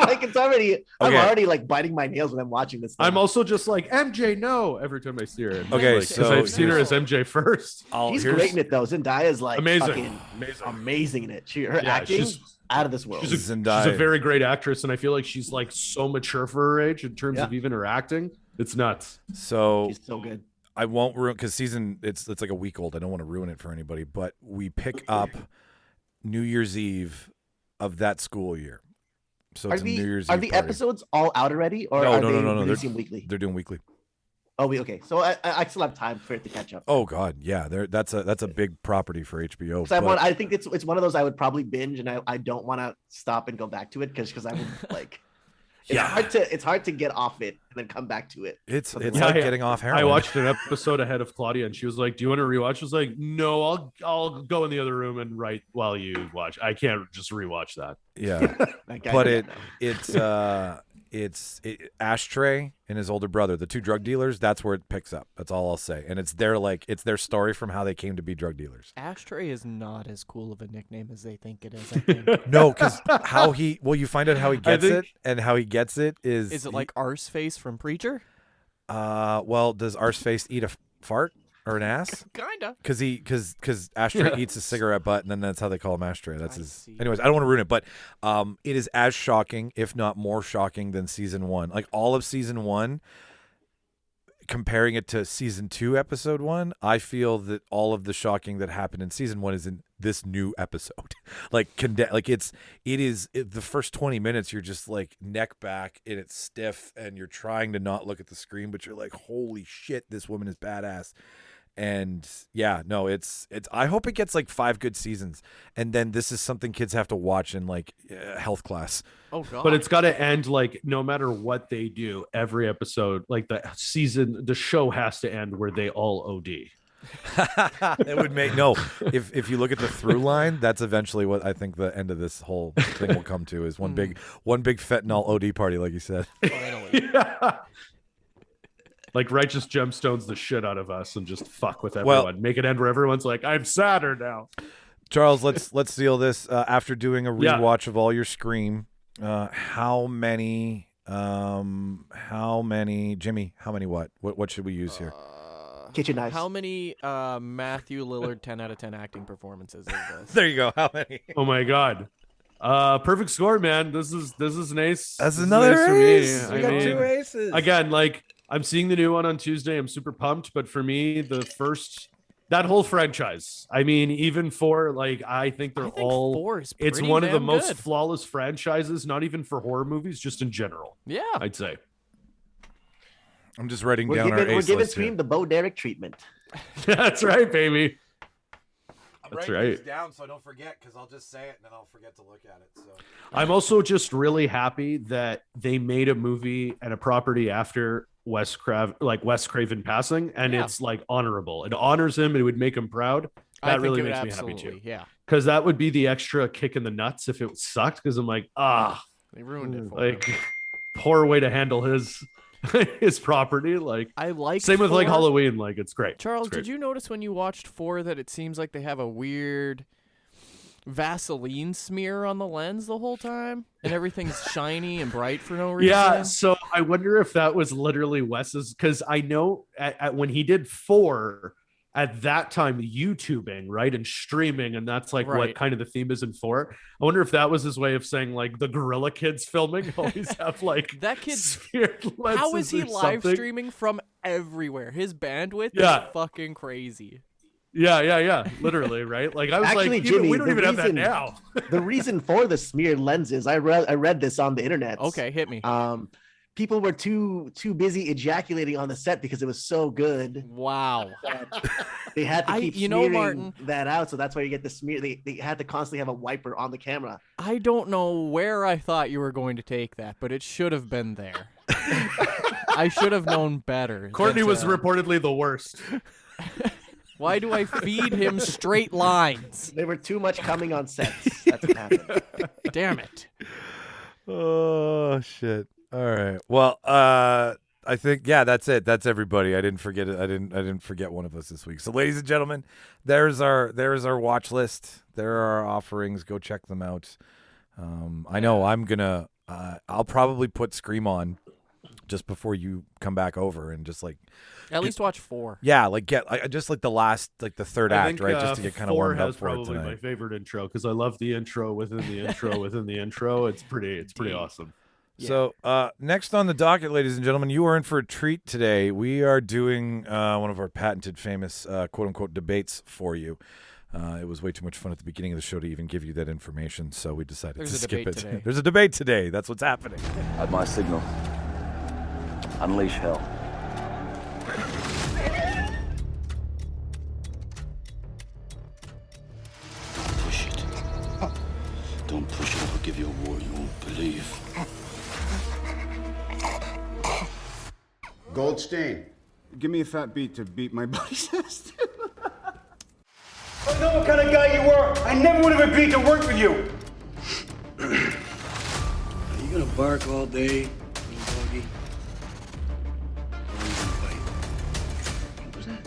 Like it's already. I'm Okay. already like biting my nails when I'm watching this. Thing. I'm also just like MJ, no, every time I see her. Okay, because so I've seen her here's- as MJ first. She's great in it though. Zendaya's like Amazing. fucking Amazing. amazing in it. Her Yeah, acting she's- out of this world. She's a Zendaya. very great actress, and I feel like she's like so mature for her age in terms Yeah. of even her acting. It's nuts. so She's so good. I won't ruin because season it's like a week old. I don't want to ruin it for anybody, but we pick up New Year's Eve of that school year. So Are it's a New Year's the Eve party. episodes all out already, or No, are no, they no, no, no. releasing weekly? They're doing weekly. Oh, okay. So I still have time for it to catch up. Oh God, yeah. That's a big property for HBO. So but- I think it's one of those I would probably binge, and I don't want to stop and go back to it because I would like. It's hard to get off it and then come back to it. It's Yeah, like yeah. getting off heroin. I watched an episode ahead of Claudia, and she was like, "Do you want to rewatch?" I was like, "No, I'll go in the other room and write while you watch. I can't just rewatch that." Yeah, Like, I but do that now. it's Ashtray and his older brother, the two drug dealers. That's where it picks up. That's all I'll say. And it's their story from how they came to be drug dealers. Ashtray is not as cool of a nickname as they think it is. I think. No, because you find out how he gets think- it, and how he gets it is Is it like Arseface from Preacher? well, does Arseface eat a fart? Or an ass? Kinda. Because Ashtray eats a cigarette butt, and then that's how they call him Ashtray. That's his. see. Anyways, I don't want to ruin it, but it is as shocking, if not more shocking, than season 1. Like all of season 1, comparing it to season 2, episode 1, I feel that all of the shocking that happened in season 1 is in this new episode. The first 20 minutes, you're just like neck back and it's stiff, and you're trying to not look at the screen, but you're like, holy shit, this woman is badass. And yeah, no, it's I hope it gets like 5 good seasons, and then this is something kids have to watch in like health class. Oh god. But it's got to end like no matter what they do, every episode, like the show has to end where they all OD. It would make if you look at the through line, that's eventually what I think the end of this whole thing will come to, is one big fentanyl OD party, like you said. Finally. Yeah. Like Righteous Gemstones the shit out of us and just fuck with everyone. Make it end where everyone's like, I'm sadder now. Charles, let's seal this. After doing a rewatch of all your Scream, how many Jimmy? How many what should we use here? Kitchen knives. How many Matthew Lillard 10 out of 10 acting performances is this? There you go. How many? Oh my god. Perfect score, man. This is an ace. That's This is another nice for ace. me. We got 2 aces. Again, like I'm seeing the new one on Tuesday. I'm super pumped. But for me, that whole franchise. I mean, even 4, like I think they're all. 4 is it's pretty one of the damn most good. flawless franchises. Not even for horror movies, just in general. Yeah. I'd say. I'm just writing We're down our giving ace list Scream here. the Bo Derek treatment. That's right, baby. I'm That's writing right. these down so I don't forget, because I'll just say it and then I'll forget to look at it. So I'm also just really happy that they made a movie and a property after Wes Craven passing, and it's like honorable. It honors him. It would make him proud. That really makes me happy too. Yeah. Because that would be the extra kick in the nuts if it sucked. Because I'm like, They ruined it for like him. poor way to handle his property. Like I like same with like 4. Halloween. Like it's great. Charles, It's great. did you notice when you watched 4 that it seems like they have a weird Vaseline smear on the lens the whole time, and everything's shiny and bright for no reason? Yeah, so I wonder if that was literally Wes's, because I know at when he did 4, at that time YouTubing, right, and streaming, and that's like Right. what kind of the theme is in 4. I wonder if that was his way of saying like the Gorilla Kids filming always have like That kid's smeared lenses How is he or live something. streaming from everywhere? His bandwidth Yeah. is fucking crazy. Yeah, literally, right? Like I was Actually, like, Jimmy, we don't the even have that reason- now. The reason for the smeared lenses, I read this on the internet. Okay, hit me. People were too busy ejaculating on the set because it was so good. Wow. They had to keep you know, smearing Martin, that out, so that's why you get the smear. They had to constantly have a wiper on the camera. I don't know where I thought you were going to take that, but it should have been there. I should have known better. Courtney that, was reportedly the worst. Why do I feed him straight lines? There were too much coming on sets. That's what happened. Damn it. Oh shit. All right. Well, I think that's it. That's everybody. I didn't forget it. I didn't forget one of us this week. So, ladies and gentlemen, there's our watch list. There are our offerings. Go check them out. I know I'm gonna. I'll probably put Scream on just before you come back over, and just like At least watch 4. yeah, like get just like the last like the third I act, think, right? Just to get kind of 4 warmed up has for it probably my tonight. favorite intro because I love the intro within the intro within the intro. It's pretty awesome. Yeah. So next on the docket, ladies and gentlemen, you are in for a treat today. We are doing one of our patented, famous, quote-unquote, debates for you. It was way too much fun at the beginning of the show to even give you that information, so we decided There's to a skip debate it. today. There's a debate today. That's what's happening. At my signal, unleash hell. Push it. Don't push it. I'll give you a war you won't believe. Goldstein, give me a fat beat to beat my buddy's ass. I know what kind of guy you are. I never would have agreed to work with you. Are you gonna bark all day, little doggy? Or are you gonna bite? What was that?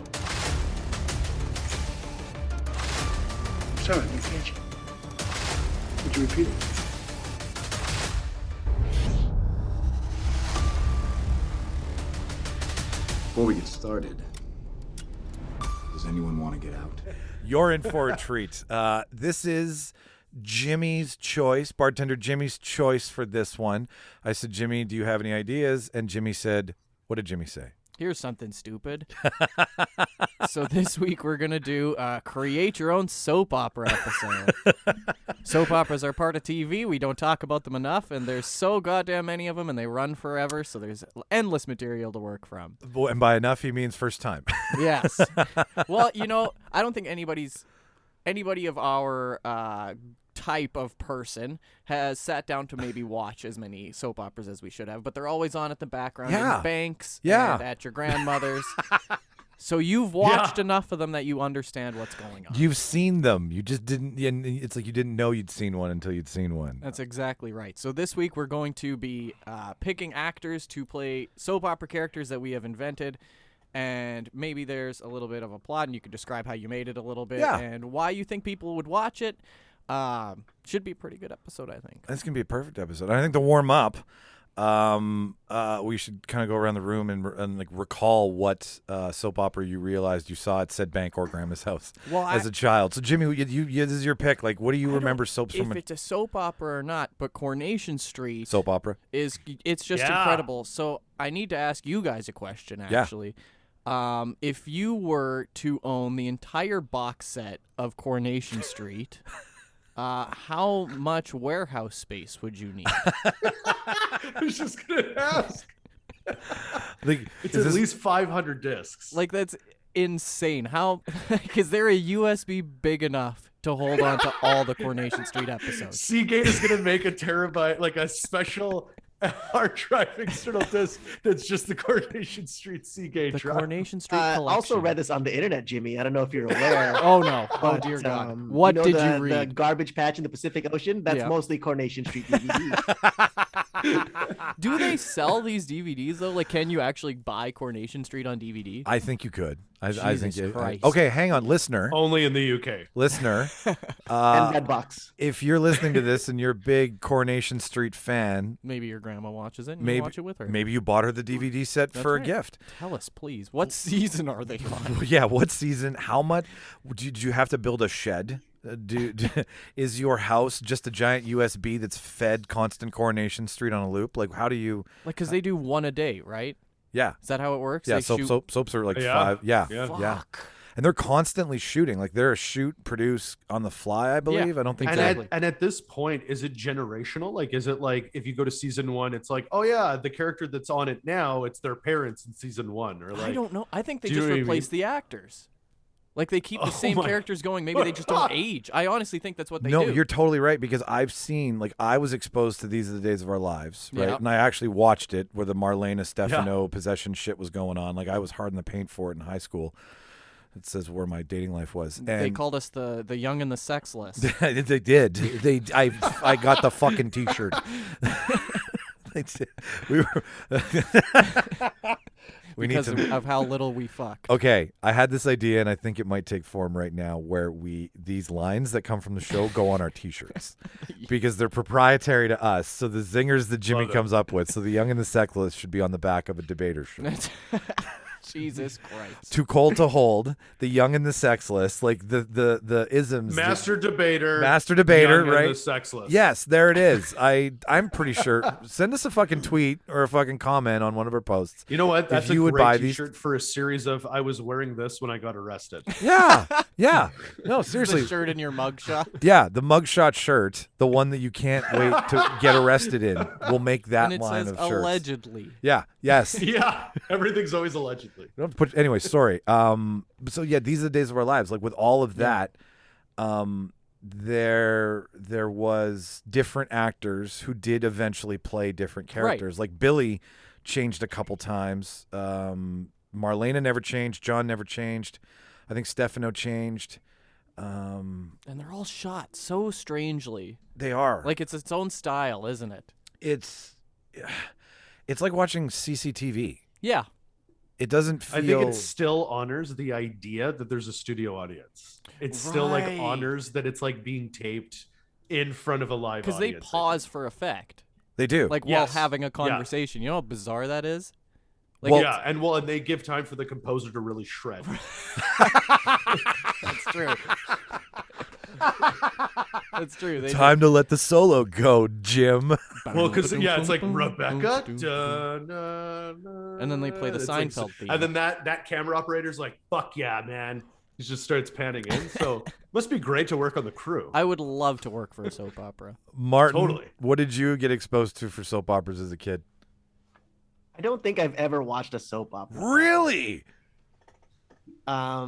I'm sorry, I didn't catch you. Would you repeat it? Before we get started, anyone want to get out? You're in for a treat. This is Jimmy's choice, bartender Jimmy's choice for this one. I said, Jimmy, do you have any ideas? And Jimmy said, what did Jimmy say? Here's something stupid. So this week we're going to do create your own soap opera episode. Soap operas are part of TV. We don't talk about them enough, and there's so goddamn many of them, and they run forever, so there's endless material to work from. And by enough, he means first time. Yes. Well, I don't think anybody of our type of person has sat down to maybe watch as many soap operas as we should have, but they're always on at the background in banks and at your grandmother's. So you've watched enough of them that you understand what's going on. You've seen them. You just didn't. It's like you didn't know you'd seen one until you'd seen one. That's exactly right. So this week we're going to be picking actors to play soap opera characters that we have invented. And maybe there's a little bit of a plot, and you can describe how you made it a little bit and why you think people would watch it. Should be a pretty good episode, I think. This can be a perfect episode. I think to warm up, we should kind of go around the room and like recall what soap opera you realized you saw at said bank or grandma's house as a child. So Jimmy, you this is your pick. Like, what do you remember soaps from? If it's a soap opera or not, but Coronation Street soap opera it's just incredible. So I need to ask you guys a question, actually. If you were to own the entire box set of Coronation Street, how much warehouse space would you need? I was just going to ask. Like, it's at least 500 discs. Like, that's insane. How? Because they're a USB big enough to hold on to all the Coronation Street episodes. Seagate is going to make a terabyte, like a special hard drive external disc that's just the Coronation Street Seagate drive. Coronation Street collection. I also read this on the internet, Jimmy. I don't know if you're aware. Oh, no. Oh, But, dear God. What did you read? The garbage patch in the Pacific Ocean? That's mostly Coronation Street DVD. Do they sell these DVDs, though? Like, can you actually buy Coronation Street on DVD? I think you could. I think Jesus Christ. okay, hang on, listener. Only in the UK. Listener. And Redbox. If you're listening to this and you're a big Coronation Street fan, maybe your grandma watches it and maybe, you watch it with her. Maybe you bought her the DVD set for a gift. Tell us, please. What season are they on? Yeah, what season? How much? Did you have to build a shed? Is your house just a giant USB that's fed constant Coronation Street on a loop? Like, how do you... Like, because they do one a day, right? Yeah. Is that how it works? Yeah, They soaps are like 5. Yeah. Fuck. And they're constantly shooting. Like, they're a shoot, produce on the fly, I believe. Yeah. I don't think and at this point, is it generational? Like, is it like if you go to season 1, it's like, oh yeah, the character that's on it now, it's their parents in season 1, or like, I don't know. I think they just replace the actors. Like, they keep the same characters going. Maybe they just don't age. I honestly think that's what they do. No, you're totally right, because I've seen, like, I was exposed to These Are the Days of Our Lives, right? Yeah. And I actually watched it where the Marlena Stefano possession shit was going on. Like, I was hard in the paint for it in high school. It says where my dating life was. And they called us the young and the sexless. They did. I got the fucking T-shirt. We were... Because of how little we fuck. Okay, I had this idea, and I think it might take form right now, where these lines that come from the show go on our T-shirts because they're proprietary to us. So the zingers that Jimmy comes up with, so the young and the sexless should be on the back of a debater shirt. Jesus Christ. Too cold to hold, the young and the sexless, like the isms. Master debater, young right? And the sexless. Yes, there it is. I'm pretty sure. Send us a fucking tweet or a fucking comment on one of our posts. You know what? That's if you a would great buy T-shirt for a series of I was wearing this when I got arrested. Yeah. No, seriously. The shirt in your mugshot. Yeah, the mugshot shirt, the one that you can't wait to get arrested in, will make that and it line says of shirts. allegedly. Yeah. Yes. Yeah. Everything's always allegedly. Anyway, sorry. So yeah, These Are the Days of Our Lives. Like, with all of that, there was different actors who did eventually play different characters. Right. Like, Billy changed a couple times. Marlena never changed. John never changed. I think Stefano changed. And they're all shot so strangely. They are. Like, it's its own style, isn't it? It's like watching CCTV. Yeah. It doesn't feel... I think it still honors the idea that there's a studio audience. It's still like honors that it's like being taped in front of a live audience. Because they pause for effect. They do. Like, while having a conversation. You know how bizarre that is? Like, yeah, and they give time for the composer to really shred. That's true. That's true. Time to let the solo go, Jim. Well, because it's like Rebecca, and then they play the Seinfeld theme, and then that camera operator's like, "Fuck yeah, man!" He just starts panning in. So must be great to work on The Crew. I would love to work for a soap opera. Martin, totally. What did you get exposed to for soap operas as a kid? I don't think I've ever watched a soap opera. Really? I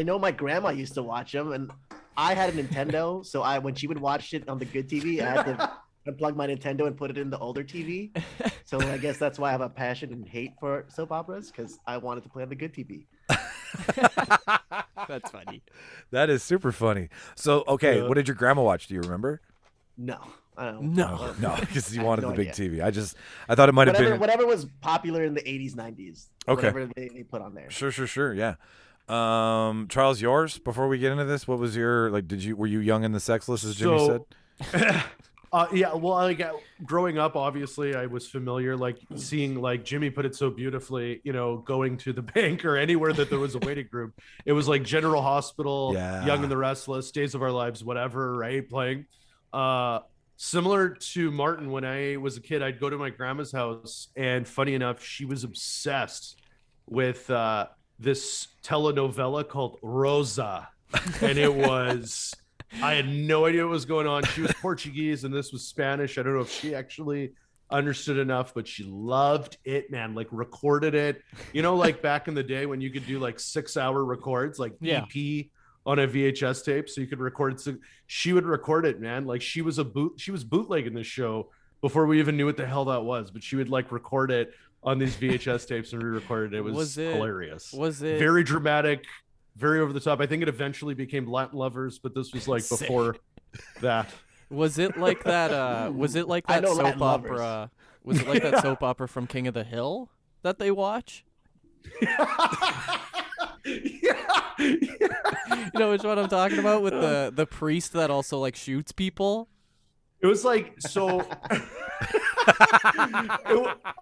know my grandma used to watch them, and I had a Nintendo, so when she would watch it on the good TV, I had to unplug my Nintendo and put it in the older TV. So I guess that's why I have a passion and hate for soap operas, because I wanted to play on the good TV. That's funny. That is super funny. So, okay, what did your grandma watch? Do you remember? No. I don't know. No, because you wanted no the big idea. TV. I thought it might have been whatever was popular in the 80s, 90s. Okay. Whatever they put on there. Sure. Yeah. Charles, yours, before we get into this, what was your, were you young and the sexless, as Jimmy said? Yeah, well, growing up, obviously, I was familiar, seeing, Jimmy put it so beautifully, going to the bank or anywhere that there was a waiting room. It was like General Hospital, Young and the Restless, Days of Our Lives, whatever, right? Playing. Similar to Martin, when I was a kid, I'd go to my grandma's house, and funny enough, she was obsessed with this telenovela called Rosa, and it was... I had no idea what was going on. She was Portuguese and this was Spanish. I don't know if she actually understood enough, but she loved it, man. Recorded it. Back in the day when you could do 6-hour records, EP on a VHS tape, so you could record. So she would record it, man. She was bootlegging this show before we even knew what the hell that was. But she would record it on these VHS tapes and re-recorded it. It was hilarious. Was it very dramatic? Very over the top. I think it eventually became Latin Lovers, but this was before that. Was it like that? Was it like that soap opera? Was it like that soap opera from King of the Hill that they watch? Yeah. You know which one I'm talking about, with the priest that also shoots people? It was so.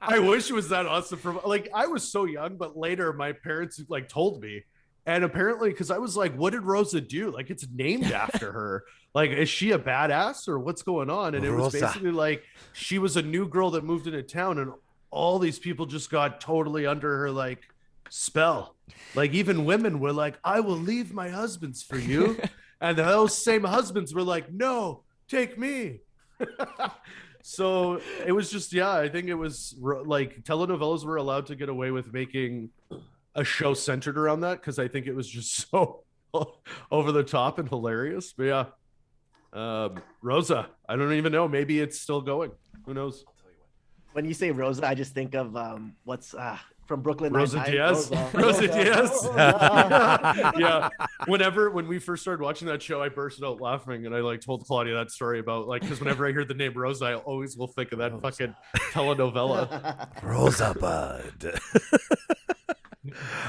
I wish it was that awesome. I was so young, but later my parents told me. And apparently, because I was like, what did Rosa do? It's named after her. Is she a badass or what's going on? And it was basically she was a new girl that moved into town, and all these people just got totally under her spell. Even women were like, I will leave my husbands for you. And those same husbands were like, no, take me. So it was just, I think it was telenovelas were allowed to get away with making a show centered around that, because I think it was just so over the top and hilarious. But Rosa, I don't even know. Maybe it's still going. Who knows? When you say Rosa, I just think of what's from Brooklyn Rosa Nine-Nine. Diaz. Rosa Diaz. Yeah. When we first started watching that show, I bursted out laughing, and I told Claudia that story about because whenever I hear the name Rosa, I always will think of that fucking telenovela. Rosa Bud.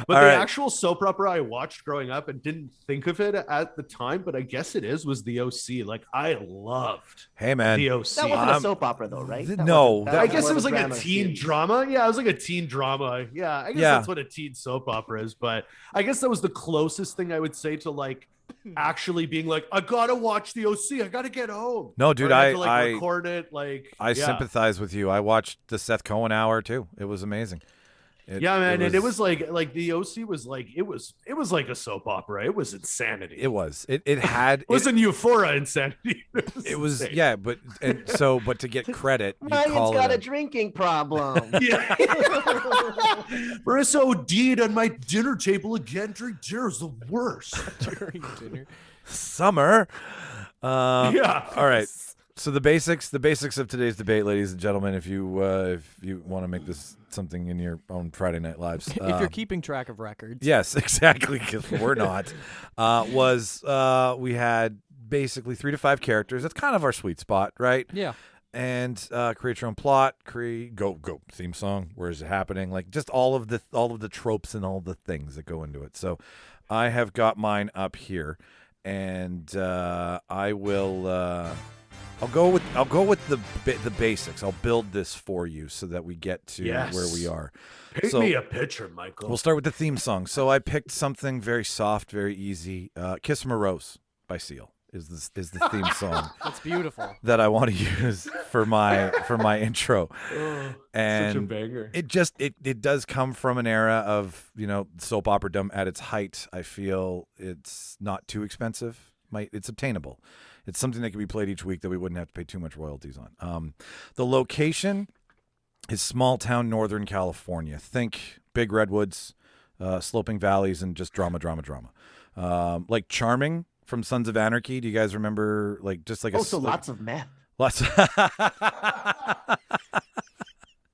But the actual soap opera I watched growing up and didn't think of it at the time, but I guess it was the OC. I loved the OC. That wasn't a soap opera though, right? I guess it was a teen drama. Yeah, it was a teen drama. Yeah, I guess that's what a teen soap opera is. But I guess that was the closest thing I would say to actually being I gotta watch the OC. I gotta get home. No, dude, I record it. I sympathize with you. I watched the Seth Cohen hour too. It was amazing. And it was like the OC was it was like a soap opera. It was insanity. It was. It had. It wasn't Euphoria insanity. It was but to get credit, Ryan's got a drinking problem. Yeah. Marissa OD'd on my dinner table again. During dinner is the worst. During dinner. Summer. Yeah. All right. So the basics of today's debate, ladies and gentlemen, if you want to make this something in your own Friday Night Lives, if you're keeping track of records, yes, exactly, because we're not. We had basically 3 to 5 characters. That's kind of our sweet spot, right? Yeah. And create your own plot, go theme song. Where is it happening? Just all of the tropes and all the things that go into it. So I have got mine up here, and I will. I'll go with the basics. I'll build this for you so that we get to where we are. Paint me a picture, Michael. We'll start with the theme song. So I picked something very soft, very easy. "Kiss from a Rose" by Seal is the theme song. That's beautiful. That I want to use for my intro. And such a banger. It does come from an era of, soap operadom at its height. I feel it's not too expensive. It's obtainable. It's something that can be played each week that we wouldn't have to pay too much royalties on. The location is small town Northern California. Think big redwoods, sloping valleys, and just drama. Like Charming from Sons of Anarchy. Do you guys remember lots of meth. Lots.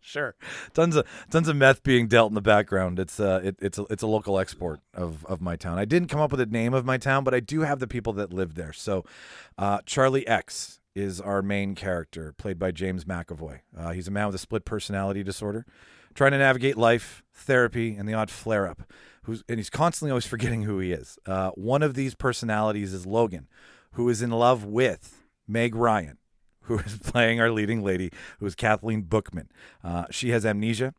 Sure, tons of meth being dealt in the background. It's a local export of my town. I didn't come up with a name of my town, but I do have the people that live there. So, Charlie X is our main character, played by James McAvoy. He's a man with a split personality disorder, trying to navigate life, therapy, and the odd flare-up. And he's constantly always forgetting who he is. One of these personalities is Logan, who is in love with Meg Ryan, who is playing our leading lady, who is Kathleen Bookman. She has amnesia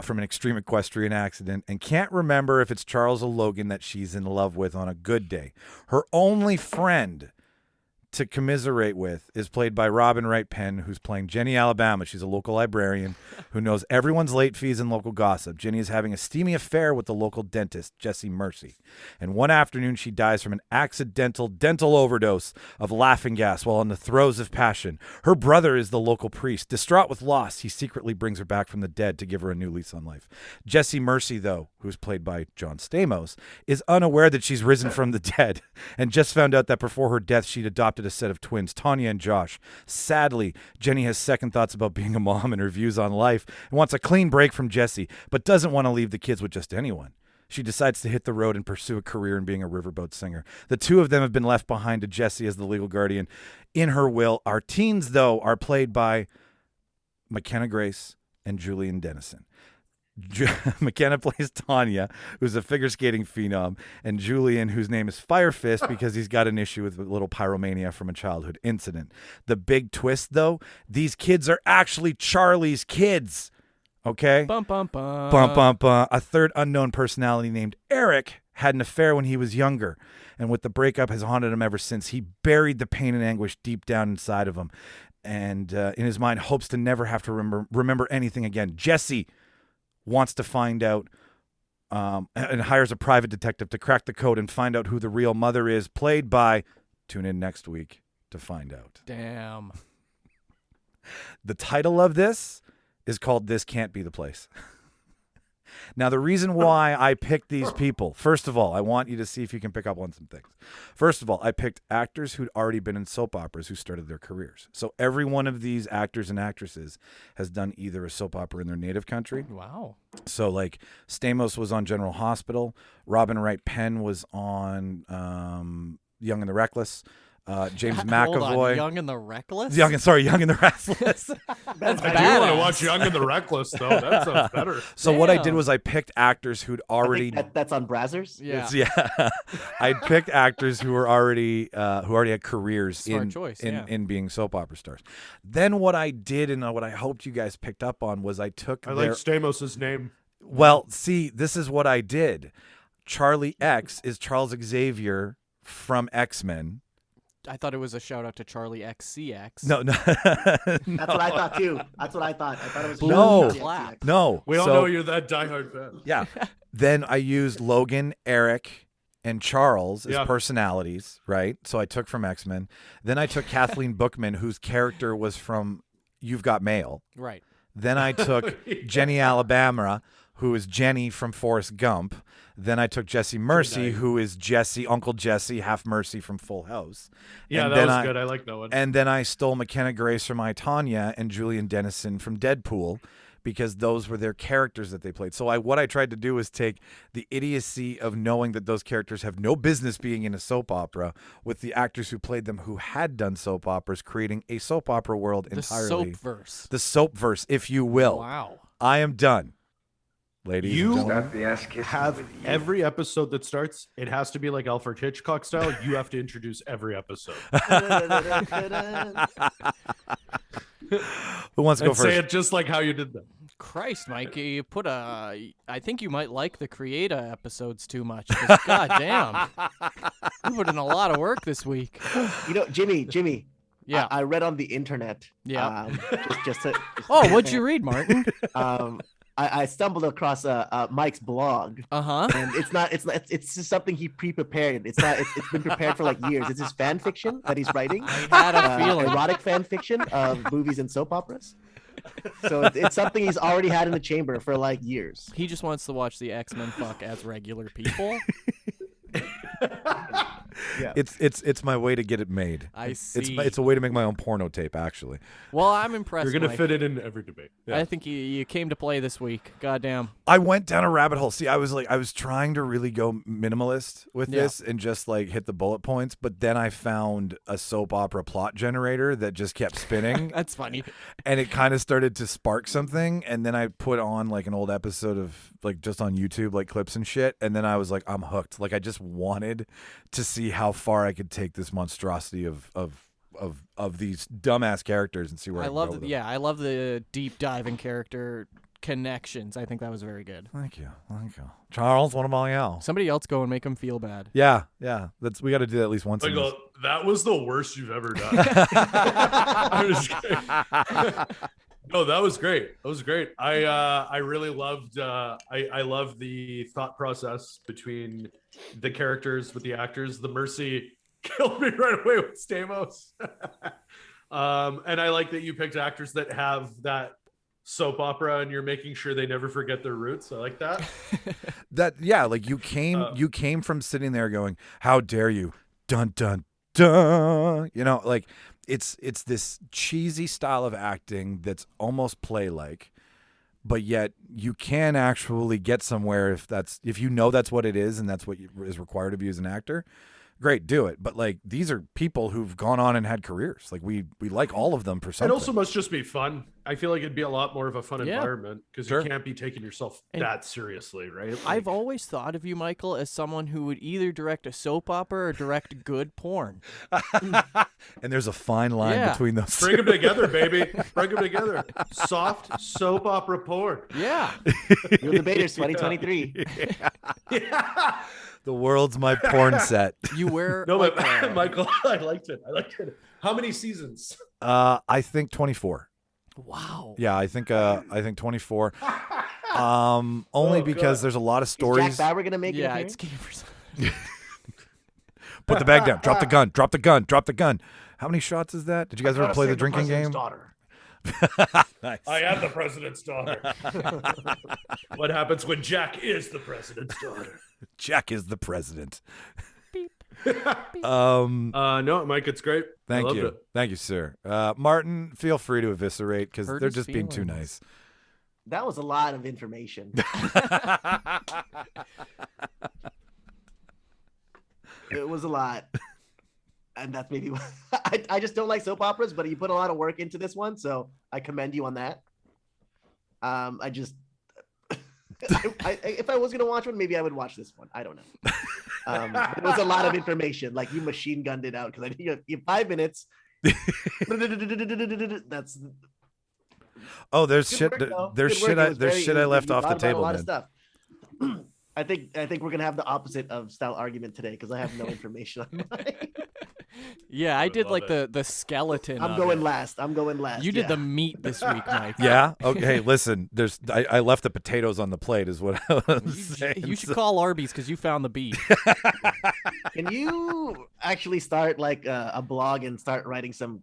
from an extreme equestrian accident and can't remember if it's Charles or Logan that she's in love with on a good day. Her only friend to commiserate with is played by Robin Wright Penn, who's playing Jenny Alabama. She's a local librarian who knows everyone's late fees and local gossip. Jenny is having a steamy affair with the local dentist, Jesse Mercy. And one afternoon, she dies from an accidental dental overdose of laughing gas while in the throes of passion. Her brother is the local priest. Distraught with loss, he secretly brings her back from the dead to give her a new lease on life. Jesse Mercy, though, who's played by John Stamos, is unaware that she's risen from the dead and just found out that before her death, she'd adopted a set of twins, Tanya and Josh. Sadly, Jenny has second thoughts about being a mom and her views on life and wants a clean break from Jesse, but doesn't want to leave the kids with just anyone. She decides to hit the road and pursue a career in being a riverboat singer. The two of them have been left behind to Jesse as the legal guardian in her will. Our teens, though, are played by McKenna Grace and Julian Dennison. McKenna plays Tanya, who's a figure skating phenom, and Julian, whose name is Fire Fist because he's got an issue with a little pyromania from a childhood incident. The big twist, though, these kids are actually Charlie's kids. Okay? Bum, bum, bum. Bum, bum, bum. A third unknown personality named Eric had an affair when he was younger, and with the breakup has haunted him ever since. He buried the pain and anguish deep down inside of him, and in his mind hopes to never have to remember anything again. Jesse wants to find out and hires a private detective to crack the code and find out who the real mother is, played by, tune in next week to find out. Damn. The title of this is called This Can't Be the Place. Now, the reason why I picked these people, first of all, I want you to see if you can pick up on some things. First of all, I picked actors who'd already been in soap operas who started their careers. So every one of these actors and actresses has done either a soap opera in their native country. Wow. So like Stamos was on General Hospital. Robin Wright Penn was on Young and the Reckless. James McAvoy. Hold on, Young and the Reckless? Young and the Restless. That's I badass. do want to watch Young and the Reckless, though. That sounds better. So what I did was I picked actors who'd already. That's on Brazzers. Yeah. I picked actors who were already had careers Smart choice, in being soap opera stars. Then what I did and what I hoped you guys picked up on was I took. I like Stamos' name. Well, see, this is what I did. Charlie X is Charles Xavier from X-Men. I thought it was a shout out to Charlie XCX. No. That's what I thought too. That's what I thought. I thought it was No. Charlie XCX. No. We all know you're that diehard fan. Yeah. Then I used Logan, Eric, and Charles as Yeah. personalities, right? So I took from X-Men. Then I took Kathleen Bookman, whose character was from You've Got Mail. Right. Then I took Jenny Alabama, who is Jenny from Forrest Gump. Then I took Jesse Mercy, who is Uncle Jesse, half Mercy from Full House. Yeah, and that then was good. I like that one. And then I stole McKenna Grace from I, Tonya and Julian Dennison from Deadpool because those were their characters that they played. So what I tried to do was take the idiocy of knowing that those characters have no business being in a soap opera with the actors who played them who had done soap operas, creating a soap opera world entirely. The Soapverse. The Soapverse, if you will. Wow. I am done. ladies You and gentlemen. have every episode that starts, it has to be like Alfred Hitchcock style. You have to introduce every episode. Who wants to go And first? say it just like how you did that. Christ, Mike, you put I think you might like the Creator episodes too much. 'Cause goddamn, you put in a lot of work this week. You know, Jimmy. Yeah. I read on the internet. Yeah. Oh, what'd you read, Martin? I stumbled across Mike's blog. Uh-huh. And it's just something he pre-prepared. It's been prepared for like years. It's his fan fiction that he's writing. I had a feeling. Erotic fan fiction of movies and soap operas. So it's something he's already had in the chamber for like years. He just wants to watch the X-Men fuck as regular people. Yeah. It's my way to get it made. I see. It's a way to make my own porno tape, actually. Well, I'm impressed. You're gonna Mike. fit it in every debate. Yeah. I think you came to play this week. Goddamn. I went down a rabbit hole. See, I was trying to really go minimalist with Yeah. this and just like hit the bullet points, but then I found a soap opera plot generator that just kept spinning. That's funny. And it kind of started to spark something, and then I put on like an old episode of like just on YouTube, like clips and shit, and then I was like, I'm hooked. Like I just wanted to see how far I could take this monstrosity of these dumbass characters and see where I love go with them. I love the deep diving character connections. I think that was very good. Thank you. Charles, what about you? Somebody else go and make him feel bad. Yeah. We got to do that at least once. Michael, that was the worst you've ever done. I'm just kidding. No, that was great. I really loved. I loved the thought process between the characters with the actors. The Mercy killed me right away with Stamos. And I like that you picked actors that have that soap opera, and you're making sure they never forget their roots. I like that. Like you came from sitting there going, "How dare you?" Dun dun dun. You know, like it's this cheesy style of acting that's almost play-like, but yet you can actually get somewhere if you know that's what it is and that's what is required of you as an actor. Great, do it. But like these are people who've gone on and had careers. Like we like all of them for something. It also must just be fun. I feel like it'd be a lot more of a fun environment because Sure. you can't be taking yourself that seriously, right? Like, I've always thought of you, Michael, as someone who would either direct a soap opera or direct good porn. And there's a fine line between those. Bring them together, baby. Bring them together. Soft soap opera porn. Yeah. Real Debaters 2023. Yeah. The world's my porn set. You wear No, like but Michael, I liked it. How many seasons? I think 24. Wow. Yeah, I think 24. Only because there's a lot of stories. Is Jack Bauer gonna make it? Yeah, it's Gamers. Put the bag down. Drop the gun. Drop the gun. Drop the gun. How many shots is that? Did you guys ever play the drinking game? Nice. I am the president's daughter. What happens when Jack is the president's daughter? Jack is the president. No, Mike, it's great. Thank I loved you. it. Thank you, sir. Martin, feel free to eviscerate because Hurt they're his just being too feelings. nice. That was a lot of information. It was a lot. And that's maybe why I just don't like soap operas, but you put a lot of work into this one, so I commend you on that. If I was gonna watch one, maybe I would watch this one. I don't know. It was a lot of information. Like you machine gunned it out because I think you have 5 minutes. That's there's good shit. work, though. There's Good shit. work. It was There's very- shit I left you off the thought about table, a lot man. of stuff. I think we're gonna have the opposite of style argument today because I have no information on mine. Yeah, I did love like the skeleton. I'm of going it. last. You did the meat this week, Mike. Yeah. Okay. Listen. I left the potatoes on the plate. Is what I was saying. You should call Arby's because you found the beef. Can you actually start like a blog and start writing some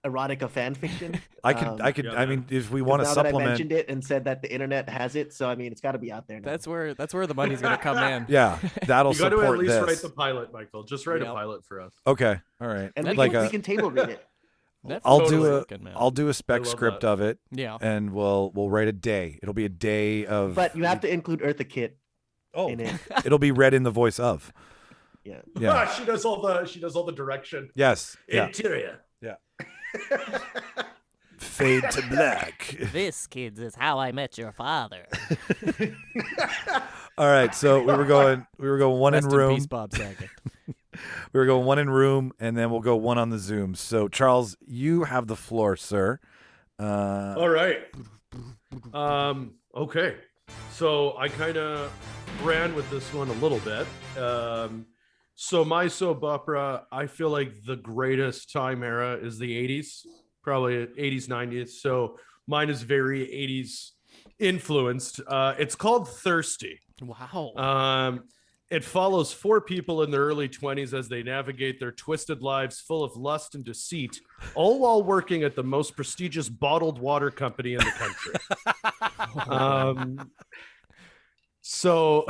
erotica fan fiction? I could. I mean, if we want to now that I supplement. mentioned it and said that the internet has it, so I mean, it's got to be out there now. That's where the money's gonna come in. Yeah, that'll You got support to at least this. write the pilot, Michael. Just write Yep. a pilot for us. Okay. All right. and like we can table read it. I'll Netflix do is a looking, man. I'll do a spec love script that. of it. Yeah. And we'll write a day. It'll be a day of. But you have to include Eartha Kitt in it. It'll be read in the voice of. Yeah. Yeah. She does all the direction. Yes. Yeah. Interior. Yeah. Fade to black. This, kids, is how I met your father. All right, so we were going one Rest in in room. peace, Bob Saget. We were going one in room, and then we'll go one on the Zoom. So Charles, you have the floor, sir. All right. Okay. So I kind of ran with this one a little bit. So my soap opera, I feel like the greatest time era is the 80s, probably 80s, 90s. So mine is very 80s influenced. It's called Thirsty. Wow. It follows 4 people in their early 20s as they navigate their twisted lives full of lust and deceit, all while working at the most prestigious bottled water company in the country. So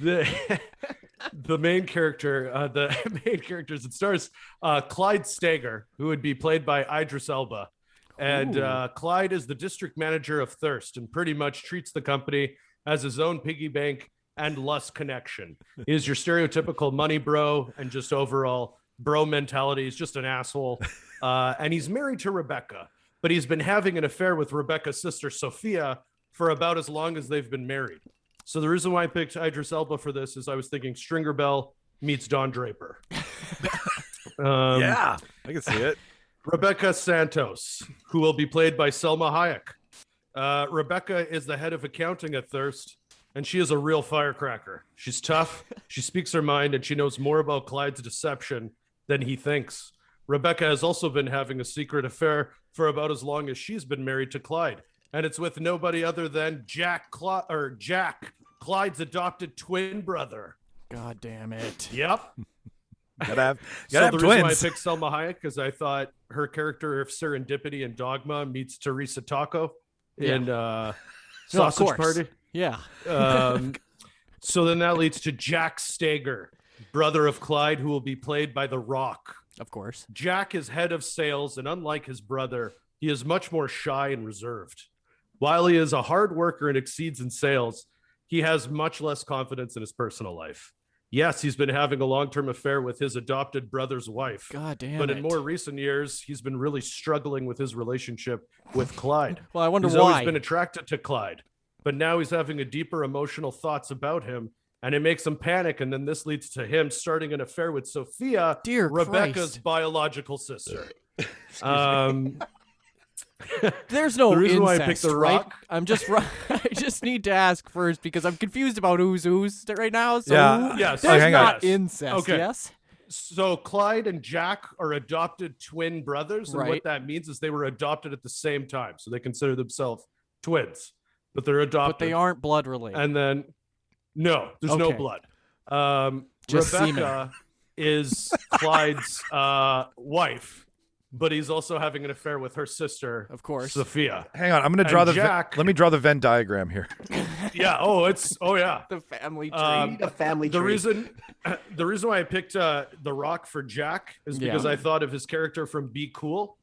the main character, it stars Clyde Stager, who would be played by Idris Elba. And Clyde is the district manager of Thirst and pretty much treats the company as his own piggy bank and lust connection. He is your stereotypical money bro and just overall bro mentality. He's just an asshole. And he's married to Rebecca, but he's been having an affair with Rebecca's sister, Sophia, for about as long as they've been married. So the reason why I picked Idris Elba for this is I was thinking Stringer Bell meets Don Draper. Yeah, I can see it. Rebecca Santos, who will be played by Selma Hayek. Rebecca is the head of accounting at Thirst, and she is a real firecracker. She's tough, she speaks her mind, and she knows more about Clyde's deception than he thinks. Rebecca has also been having a secret affair for about as long as she's been married to Clyde, and it's with nobody other than Jack, Clyde's adopted twin brother. God damn it. Yep. Gotta have The reason why I twins. picked Selma Hayek because I thought her character of Serendipity and Dogma meets Teresa Taco in Sausage Party. Yeah. So then that leads to Jack Stager, brother of Clyde, who will be played by The Rock. Of course. Jack is head of sales, and unlike his brother, he is much more shy and reserved. While he is a hard worker and exceeds in sales, he has much less confidence in his personal life. Yes, he's been having a long-term affair with his adopted brother's wife. God damn But it. in more recent years, he's been really struggling with his relationship with Clyde. Well, I wonder he's why. always been attracted to Clyde, but now he's having a deeper emotional thoughts about him, and it makes him panic. And then this leads to him starting an affair with Sophia, Dear Rebecca's Christ. biological sister. There's no The reason why I incest, picked The right? Rock- I just need to ask first because I'm confused about who's right now. So Yeah. Yes. there's hang on. not incest, Okay. yes? So Clyde and Jack are adopted twin brothers, and Right. what that means is they were adopted at the same time, so they consider themselves twins, but they're adopted. But they aren't blood related. And then, no, there's no Okay. blood. Just Rebecca is Clyde's wife, but he's also having an affair with her sister, Of course. Sophia. Hang on, I'm gonna draw And the Jack- let me draw the Venn diagram here. Yeah. Oh, yeah. The family tree. We need a family The tree. reason why I picked The Rock for Jack is because Yeah. I thought of his character from Be Cool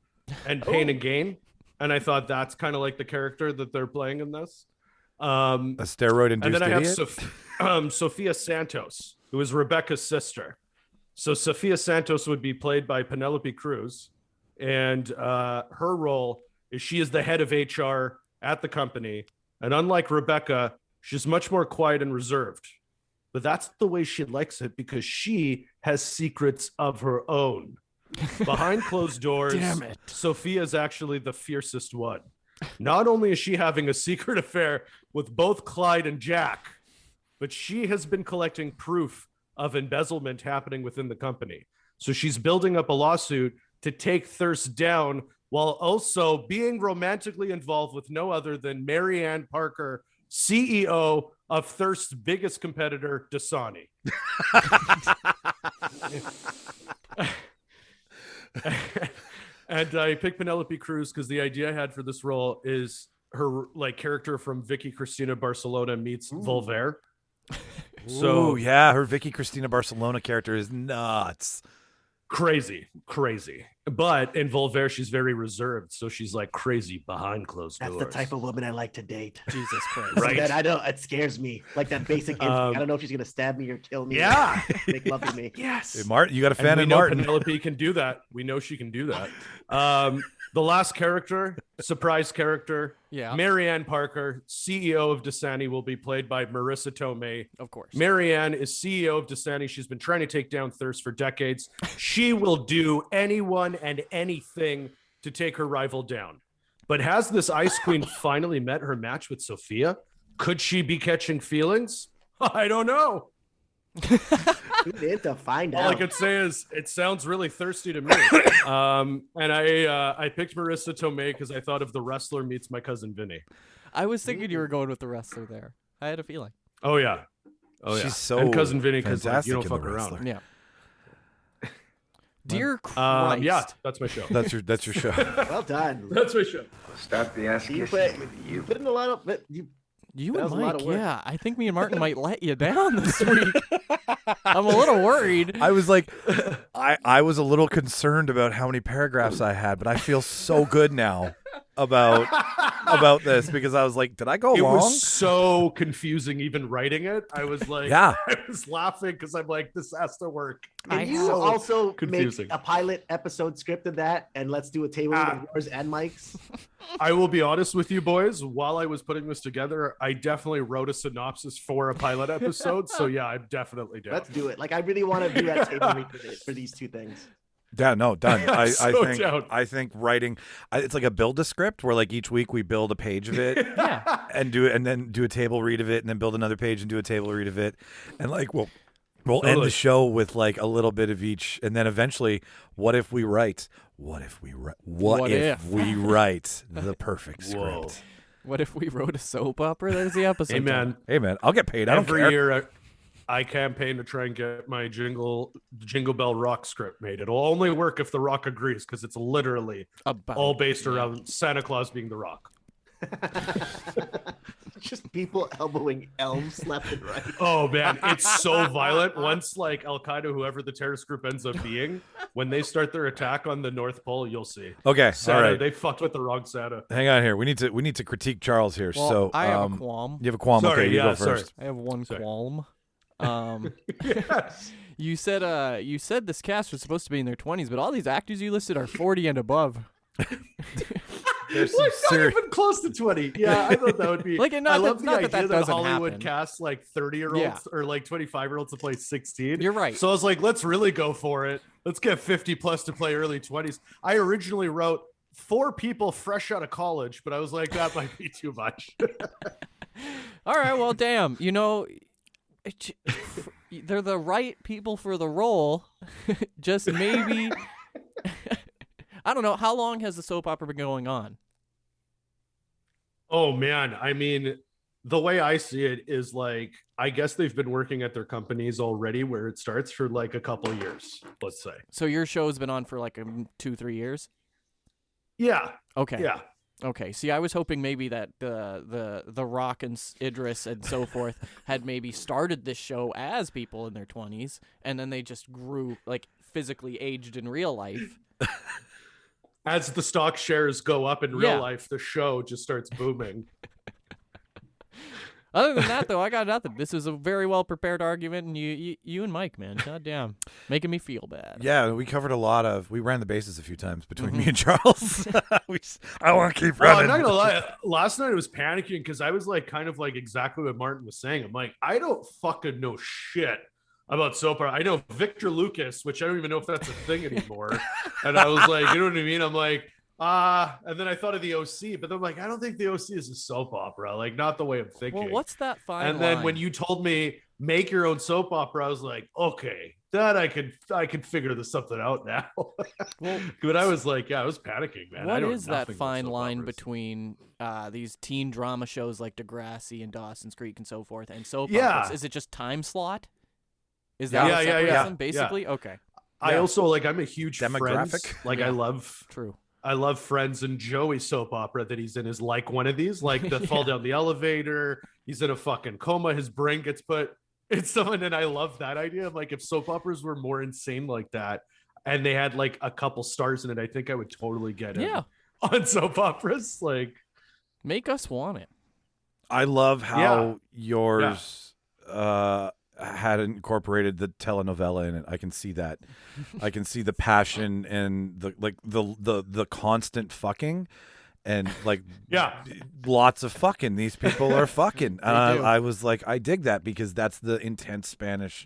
and Pain and Gain, and I thought that's kind of like the character that they're playing in this. A steroid And induced then I have idiot. Sophia Santos, who is Rebecca's sister. So Sophia Santos would be played by Penelope Cruz, and her role is she is the head of HR at the company. And unlike Rebecca, she's much more quiet and reserved. But that's the way she likes it because she has secrets of her own. Behind closed doors, Damn it. Sophia is actually the fiercest one. Not only is she having a secret affair with both Clyde and Jack, but she has been collecting proof of embezzlement happening within the company. So she's building up a lawsuit to take Thirst down while also being romantically involved with no other than Marianne Parker, CEO of Thirst's biggest competitor, Dasani. And I picked Penelope Cruz because the idea I had for this role is her character from Vicky Cristina Barcelona meets Voltaire. So yeah, her Vicky Cristina Barcelona character is nuts. Crazy. But in Voltaire, she's very reserved, so she's like crazy behind closed That's doors. the type of woman I like to date. Jesus Christ. Right. That I know it scares me. Like that basic instinct. I don't know if she's gonna stab me or kill me. Yeah. Make love to me. Yes. Hey, Martin, you got a fan And we in know Martin. Penelope can do that. We know she can do that. The last character, surprise character, Yeah. Marianne Parker, CEO of Dasani, will be played by Marissa Tomei. Of course. Marianne is CEO of Dasani. She's been trying to take down Thirst for decades. She will do anyone and anything to take her rival down. But has this Ice Queen finally met her match with Sophia? Could she be catching feelings? I don't know. Tune in to find All I out. could say is it sounds really thirsty to me. And I picked Marissa Tomei because I thought of The Wrestler Meets My Cousin Vinny. I was thinking you were going with the wrestler there. I had a feeling. Oh yeah. Oh yeah. She's so and Cousin Vinny because fantastic you don't in fuck The around. Wrestler. Yeah. Dear Christ. Yeah, that's my show. That's your show. Well done. That's my show. Start the ass You kissing put, with you you. put in a lot of You That and was a lot Mike, of work. yeah. I think me and Martin might let you down this week. I'm a little worried. I was like, I was a little concerned about how many paragraphs I had, but I feel so good now about this because I was like, did I go It long? was so confusing even writing it. I was like, Yeah. I was laughing because I'm like, this has to work. Can you so also confusing. make a pilot episode script of that and let's do a table read of yours and Mike's? I will be honest with you boys. While I was putting this together, I definitely wrote a synopsis for a pilot episode. So yeah, I'm definitely down. Let's do it. Like I really want to do that table read for these two things. Yeah, no, done. So down. I think writing, it's like a build a script where like each week we build a page of it, and do it, and then do a table read of it, and then build another page and do a table read of it, and like we'll end the show with like a little bit of each, and then eventually, what if we write the perfect script? What if we wrote a soap opera? There's the episode. Hey man, I'll get paid. I don't every care. year I campaign to try and get my Jingle Bell Rock script made. It'll only work if the Rock agrees because it's literally all based around Santa Claus being the Rock. Just people elbowing elves left and right. Oh man, it's so violent. Once like Al Qaeda, whoever the terrorist group ends up being, when they start their attack on the North Pole, you'll see. Okay, Santa, all right. They fucked with the wrong Santa. Hang on here. We need to critique Charles here. Well, so I have a qualm. You have a qualm. Sorry, Okay, you yeah, go first. I have one qualm. Yes. You said this cast was supposed to be in their 20s, but all these actors you listed are 40 and above. There's some Like not serious. even close to 20. Yeah, I thought that would be. Like, not I that- love the not that idea that doesn't Hollywood happen. casts like 30-year-olds Yeah. or like 25-year-olds to play 16. You're right. So I was like, let's really go for it. Let's get 50 plus to play early 20s. I originally wrote 4 people fresh out of college, but I was like, that might be too much. All right, well, damn. You know, they're the right people for the role. Just maybe. I don't know. How long has the soap opera been going on? Oh man, I mean, the way I see it is like, I guess they've been working at their companies already where it starts for like a couple of years, let's say. So your show's been on for like 2-3 years? Yeah. Okay. Yeah. Okay. See, I was hoping maybe that the Rock and Idris and so forth had maybe started this show as people in their 20s, and then they just grew, like, physically aged in real life. As the stock shares go up in real Yeah. life, the show just starts booming. Other than that, though, I got nothing. This is a very well prepared argument, and you and Mike, man, goddamn, making me feel bad. Yeah, we covered we ran the bases a few times between me and Charles. I want to keep Well, running. I'm not gonna lie. Last night I was panicking because I was like, kind of like exactly what Martin was saying. I'm like, I don't fucking know shit about soap opera. I know Victor Lucas, which I don't even know if that's a thing anymore. And I was like, you know what I mean? I'm like, and then I thought of the OC, but then I'm like, I don't think the OC is a soap opera. Like, not the way I'm thinking. Well, what's that fine And then line? when you told me make your own soap opera, I was like, okay, that I could figure this something out now. Well, but I was like, yeah, I was panicking, man. I What know is that nothing about fine soap line operas. between these teen drama shows like Degrassi and Dawson's Creek and so forth and soap Yeah. operas? Is it just time slot? Is that Yeah, what yeah, separates yeah, them, basically? Okay. I also like, I'm a huge Demographic? Friends. Like, Yeah. I love Friends and Joey soap opera that he's in is like one of these, like the fall down the elevator. He's in a fucking coma. His brain gets put in someone. And I love that idea. I'm like, if soap operas were more insane like that and they had like a couple stars in it, I think I would totally get it on soap operas. Like, make us want it. I love how yours had incorporated the telenovela in it. I can see that. I can see the passion and the constant fucking. And lots of fucking. These people are fucking. I was like, I dig that because that's the intense Spanish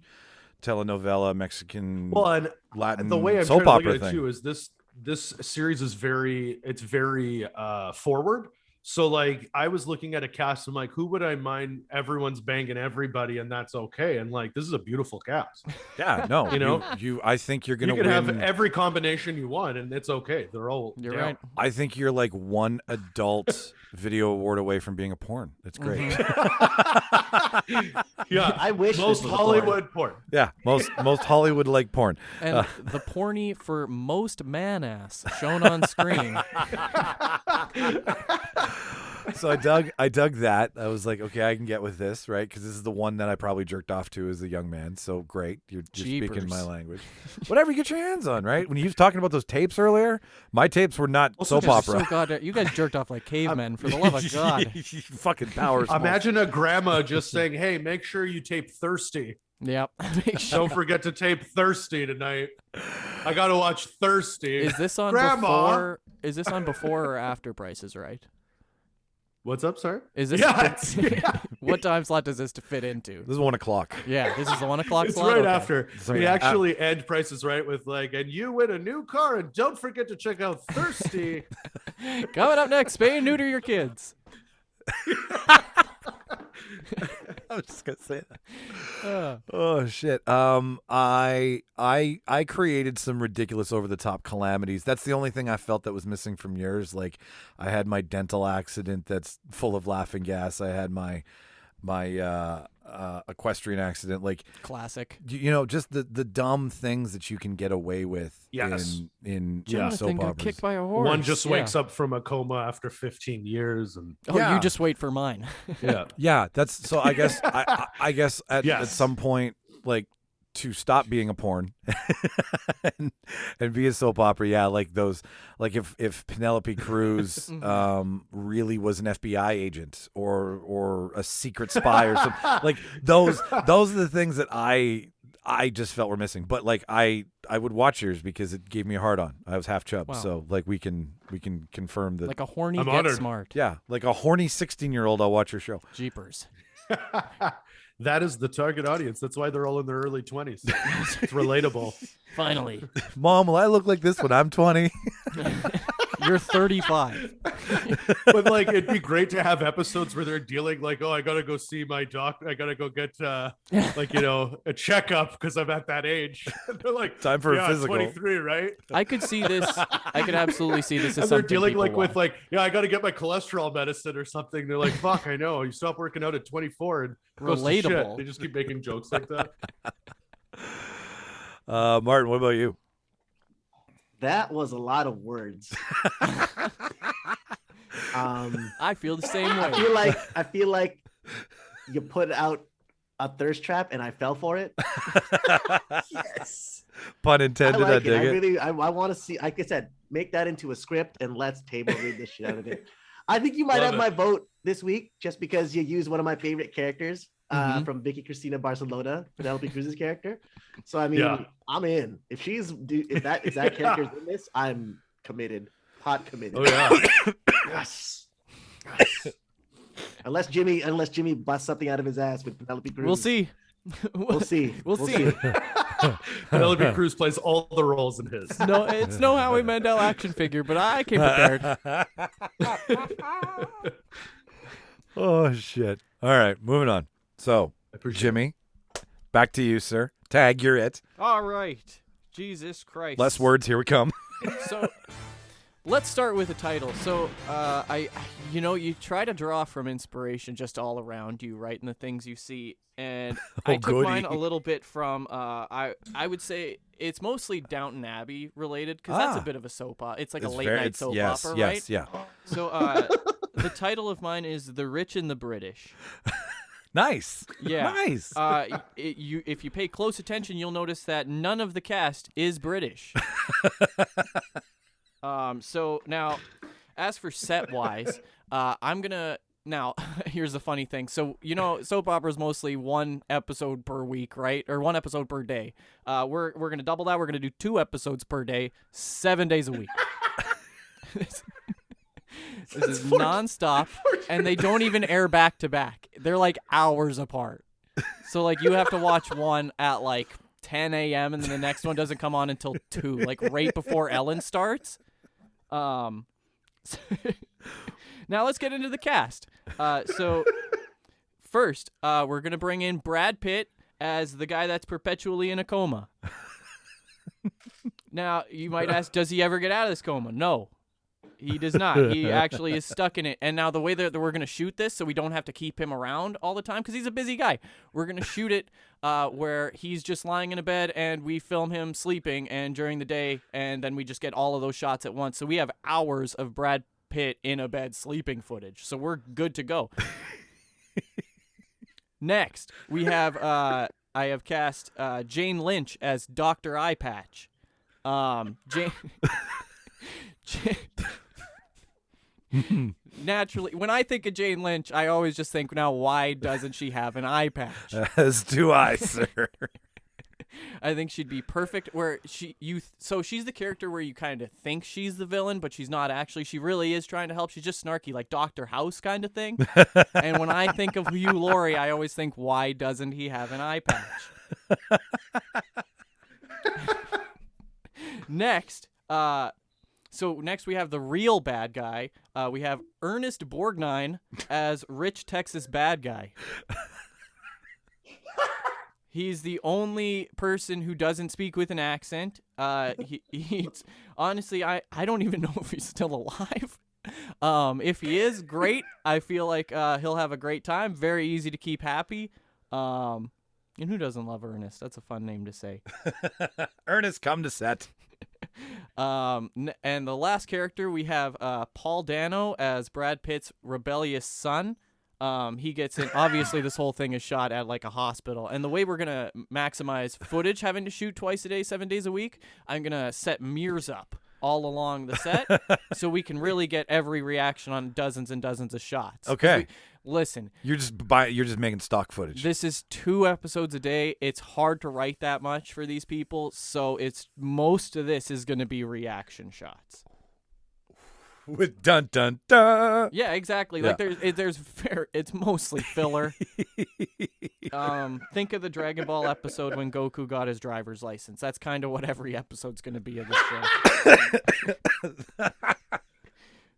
telenovela, Mexican, and Latin the way I'm soap trying to look opera at it thing. too is this series is very forward. So like I was looking at a cast, I'm like, who would I mind? Everyone's banging everybody, and that's okay. And like, this is a beautiful cast. Yeah, no, you know, I think you're gonna you can win. have every combination you want, and it's okay. They're all You're down. right. I think you're like one adult video award away from being a porn. It's great. Yeah, I wish most this was a Hollywood porn. Yeah, most Hollywood like porn. And the porny for most man ass shown on screen. So I dug that. I was like, okay, I can get with this, right? Because this is the one that I probably jerked off to as a young man. So great, you're speaking my language. Whatever you get your hands on, right? When you was talking about those tapes earlier, my tapes were not soap opera. So goddamn, you guys jerked off like cavemen, for the love of God. Fucking power. Imagine a grandma just saying, "Hey, make sure you tape Thirsty." Yep. Don't forget to tape Thirsty tonight. I gotta watch Thirsty. Is this on Grandma? before? Is this on before or after Price is Right? What's up, sir? Is this what time slot does this fit into? This is 1 o'clock. Yeah, this is the 1 o'clock It's slot. right Okay. after. We actually end Price is Right with like, and you win a new car, and don't forget to check out Thirsty. Coming up next, spay and neuter your kids. I was just gonna say that. Oh shit. I created some ridiculous over the top calamities. That's the only thing I felt that was missing from yours. Like I had my dental accident that's full of laughing gas. I had my equestrian accident. Like classic. You know, just the dumb things that you can get away with in soap operas. Kicked by a horse. One just wakes up from a coma after 15 years, and you just wait for mine. Yeah, that's so. I guess I guess at some point, like to stop being a porn and be a soap opera. Yeah, like those. Like if Penelope Cruz really was an FBI agent or a secret spy or something. Like those are the things that I just felt were missing. But like I would watch yours because it gave me a hard on. I was half chub, so like we can confirm that. Like a horny I'm get honored. smart. Yeah, like a horny 16-year-old. I'll watch your show. Jeepers. that is the target audience. That's why they're all in their early 20s. It's relatable. Finally. Mom, will I look like this when I'm 20? You're 35. But like it'd be great to have episodes where they're dealing like, oh, I gotta go see my doctor. I gotta go get like, you know, a checkup because I'm at that age. They're like, time for a physical. 23, right? I could see this. I could absolutely see this as and they're something dealing people like with want. like, yeah, I gotta get my cholesterol medicine or something. They're like, fuck, I know. You stop working out at 24 and goes to shit. Relatable. They just keep making jokes like that. Martin, what about you? That was a lot of words. I feel the same way. I feel like you put out a thirst trap and I fell for it. Yes. Pun intended. I dig it. Really, I want to see. Like I said, make that into a script and let's table read this shit out of it. I think you might have my vote this week just because you used one of my favorite characters from Vicky Cristina Barcelona, Penelope Cruz's character. So I mean, I'm in. If that character's in this, I'm committed. Hot committed. Oh yeah. Yes. Unless Jimmy busts something out of his ass with Penelope Cruz. We'll see. We'll see. We'll see. Penelope Cruz plays all the roles in his. No, it's no Howie Mandel action figure, but I came prepared. Oh shit! All right, moving on. So, Jimmy, back to you, sir. Tag, you're it. All right. Jesus Christ. Less words. Here we come. So, let's start with the title. So, you try to draw from inspiration just all around you, right, in the things you see. And I took mine a little bit from, I would say it's mostly Downton Abbey related because that's a bit of a soap opera. It's like a late night soap opera, right? Yes, yeah. So, the title of mine is The Rich and the British. Nice. Yeah. Nice. If you pay close attention, you'll notice that none of the cast is British. So now, as for set wise, I'm gonna Now, here's the funny thing. So, soap opera is mostly one episode per week, right? Or one episode per day. We're going to double that. We're going to do 2 episodes per day, 7 days a week. This is nonstop, and they don't even air back to back. They're like hours apart. So, like, you have to watch one at like 10 a.m. and then the next one doesn't come on until 2, like right before Ellen starts. Now let's get into the cast. So first, we're gonna bring in Brad Pitt as the guy that's perpetually in a coma. Now you might ask, does he ever get out of this coma? No, he does not. He actually is stuck in it. And now the way that we're gonna shoot this, so we don't have to keep him around all the time because he's a busy guy. We're gonna shoot it where he's just lying in a bed and we film him sleeping and during the day, and then we just get all of those shots at once. So we have hours of Brad Pitt in a bed sleeping footage, so we're good to go. Next, we have I have cast Jane Lynch as Dr. Eye Patch. Naturally, when I think of Jane Lynch, I always just think, now why doesn't she have an eye patch? As do I, sir. I think she'd be perfect where so she's the character where you kind of think she's the villain, but she's not actually. She really is trying to help. She's just snarky, like Dr. House kind of thing. And when I think of Hugh Laurie, I always think, why doesn't he have an eye patch? Next we have the real bad guy. We have Ernest Borgnine as Rich Texas bad guy. He's the only person who doesn't speak with an accent. He's honestly, I don't even know if he's still alive. If he is, great. I feel like he'll have a great time. Very easy to keep happy. And who doesn't love Ernest? That's a fun name to say. Ernest, come to set. And the last character, we have Paul Dano as Brad Pitt's rebellious son. He gets in. Obviously, this whole thing is shot at like a hospital. And the way we're going to maximize footage, having to shoot twice a day, 7 days a week, I'm going to set mirrors up all along the set so we can really get every reaction on dozens and dozens of shots. Okay. Listen. You're just making stock footage. This is 2 episodes a day. It's hard to write that much for these people. So most of this is going to be reaction shots. With dun dun dun. Yeah, exactly. Yeah. Like it's mostly filler. Think of the Dragon Ball episode when Goku got his driver's license. That's kind of what every episode's going to be of this show.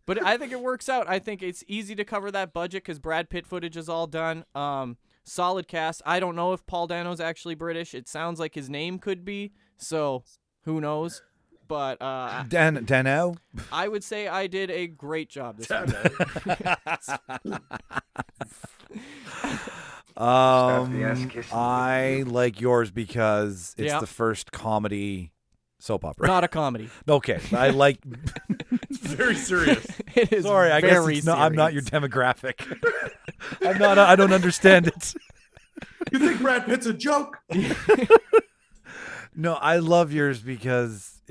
But I think it works out. I think it's easy to cover that budget because Brad Pitt footage is all done. Solid cast. I don't know if Paul Dano's actually British. It sounds like his name could be, so who knows? But Dano? I would say I did a great job this week. I like yours because it's the first comedy soap opera. Not a comedy. Okay, I like. It's very serious. It is. Sorry, I guess it's I'm not your demographic. I'm not. I don't understand it. You think Brad Pitt's a joke? No, I love yours because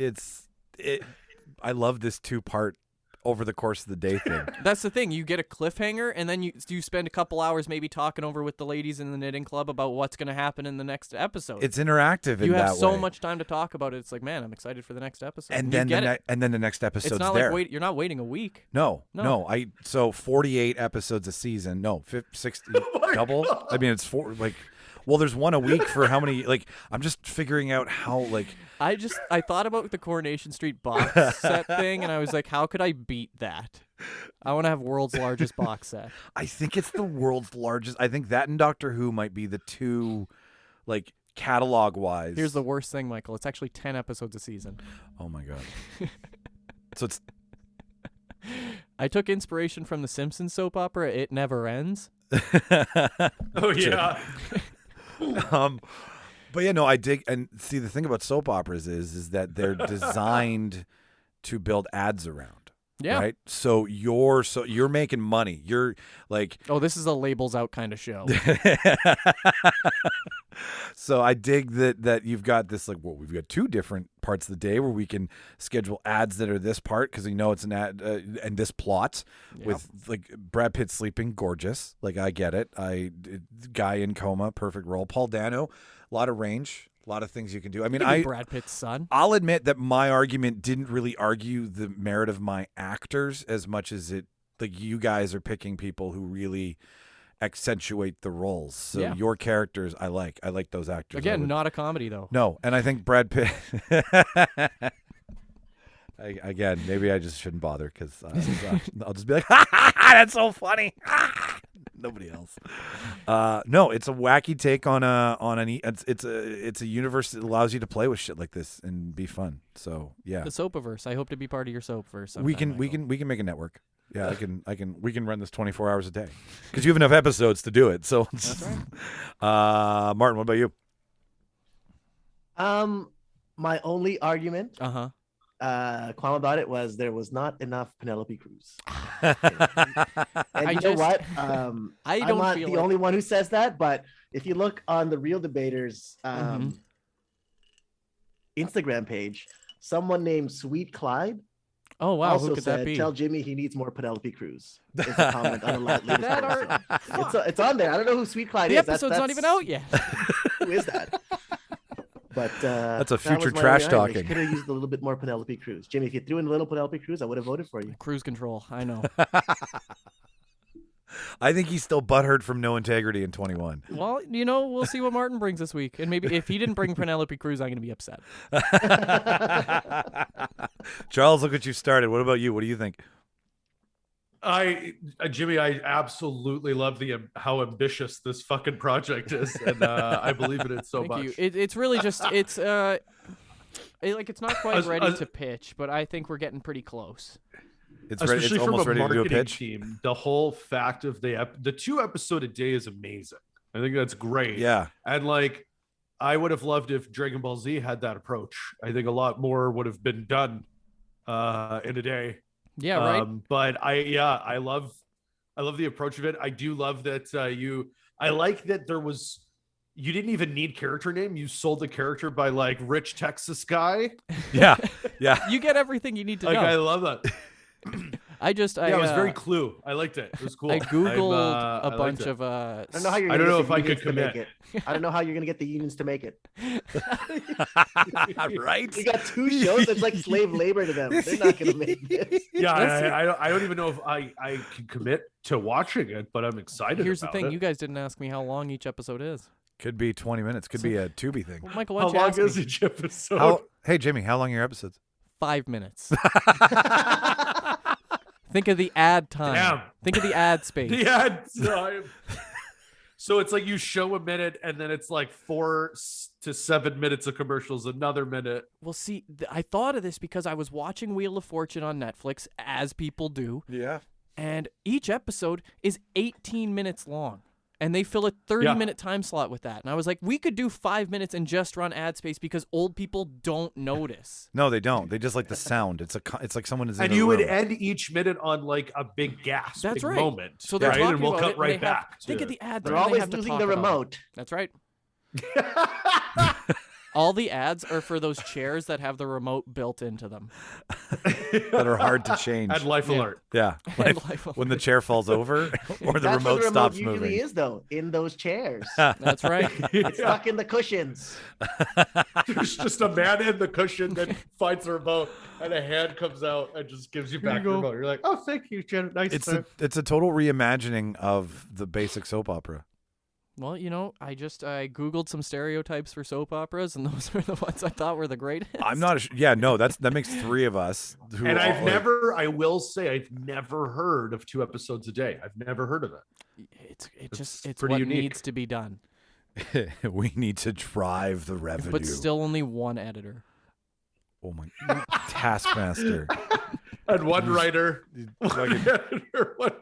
I love this 2-part over the course of the day thing. That's the thing. You get a cliffhanger, and then you spend a couple hours maybe talking over with the ladies in the knitting club about what's going to happen in the next episode. It's interactive. You have so way. much time to talk about it. It's like, man, I'm excited for the next episode. And then the next episode's it's not there. like you're not waiting a week. No. So 48 episodes a season. No, 60 double. God. I mean, it's 4 like. Well, there's one a week for how many? Like, I'm just figuring out how. Like, I thought about the Coronation Street box set thing, and I was like, how could I beat that? I want to have world's largest box set. I think it's the world's largest. I think that and Doctor Who might be the 2, like, catalog wise. Here's the worst thing, Michael. It's actually 10 episodes a season. Oh my god. So it's. I took inspiration from the Simpsons soap opera It Never Ends. Oh yeah. But yeah, no, I dig. And see, the thing about soap operas is that they're designed to build ads around. Yeah. Right. So you're making money. You're like, oh, this is a labels out kind of show. So I dig that you've got this, like, well, we've got two different parts of the day where we can schedule ads that are this part because we know it's an ad and this plot with like Brad Pitt sleeping, gorgeous. Like, I get it. Guy in coma, perfect role. Paul Dano, a lot of range, a lot of things you can do. I mean, Brad Pitt's son. I'll admit that my argument didn't really argue the merit of my actors as much as it, like, you guys are picking people who really accentuate the roles. So your characters, I like those actors. Again, not a comedy though. No, and I think Brad Pitt. Again, maybe I just shouldn't bother because I'll just be like, that's so funny. Nobody else. No, it's a wacky take on it's a universe that allows you to play with shit like this and be fun. So yeah, the Soapiverse. I hope to be part of your Soapverse. We can make a network. Yeah, we can run this 24 hours a day because you have enough episodes to do it. So that's right. Martin, what about you? My only argument, qualm about it was there was not enough Penelope Cruz. And you know what? I'm not the only one who says that, but if you look on the Real Debaters Instagram page, someone named Sweet Clyde. Oh wow! Also who could said, that be? Tell Jimmy he needs more Penelope Cruz. It's a comment on the latest post. It's on there. I don't know who Sweet Clyde is. The episode's not even out yet. Who is that? But that's a future that trash talking. Could have used a little bit more Penelope Cruz. Jimmy, if you threw in a little Penelope Cruz, I would have voted for you. Cruise control. I know. I think he's still butthurt from No Integrity in 21. Well, we'll see what Martin brings this week. And maybe if he didn't bring Penelope Cruz, I'm going to be upset. Charles, look what you started. What about you? What do you think? Jimmy, I absolutely love how ambitious this fucking project is, and I believe in it so Thank much. you. It's really just it's not quite ready to pitch, but I think we're getting pretty close. Especially it's from almost a ready to do a marketing pitch. team, the whole fact of the 2-episode a day is amazing. I think that's great. Yeah, and like, I would have loved if Dragon Ball Z had that approach. I think a lot more would have been done in a day. Yeah, right. But I love the approach of it. I do love that I like that you didn't even need character name. You sold the character by like rich Texas guy. Yeah. You get everything you need to know. I love that. It was very Clue. I liked it. It was cool. I googled a bunch of. I don't know how you're. I don't know if I could commit. I don't know how you're gonna get the unions to make it. Right? You got 2 shows that's like slave labor to them. They're not gonna make this. Yeah, I don't even know if I can commit to watching it, but I'm excited. Here's the about thing: it. you guys didn't ask me how long each episode is. Could be 20 minutes. Could be a Tubi thing. Well, Michael, how long is each episode? Hey, Jimmy, how long are your episodes? 5 minutes. Think of the ad time. Damn. Think of the ad space. The ad time. So it's like you show a minute and then it's like 4 to 7 minutes of commercials, another minute. Well, see, I thought of this because I was watching Wheel of Fortune on Netflix, as people do. Yeah. And each episode is 18 minutes long. And they fill a 30-minute time slot with that. And I was like, we could do 5 minutes and just run ad space because old people don't notice. No, they don't. They just like the sound. It's like someone is in and a you would room. end each minute on like a big gasp. That's big right. moment. So they're talking and we'll about cut it, right and they have- back. Think to of the ad. They're time they always have to losing talk the about. remote. That's right. All the ads are for those chairs that have the remote built into them. that are hard to change. And life alert. Yeah. When the chair falls over or the That's remote where the stops remote usually moving. is though, in those chairs. That's right. It's stuck in the cushions. There's just a man in the cushion that finds the remote, and a hand comes out and just gives you back the remote. You're like, oh, thank you, Jen. Nice. It's a total reimagining of the basic soap opera. Well, I Googled some stereotypes for soap operas, and those are the ones I thought were the greatest. I'm not. That makes 3 of us. And I will say, I've never heard of 2 episodes a day. I've never heard of it. It's pretty what unique. needs to be done. We need to drive the revenue. But still only 1 editor. Oh my taskmaster. And 1 writer. One writer.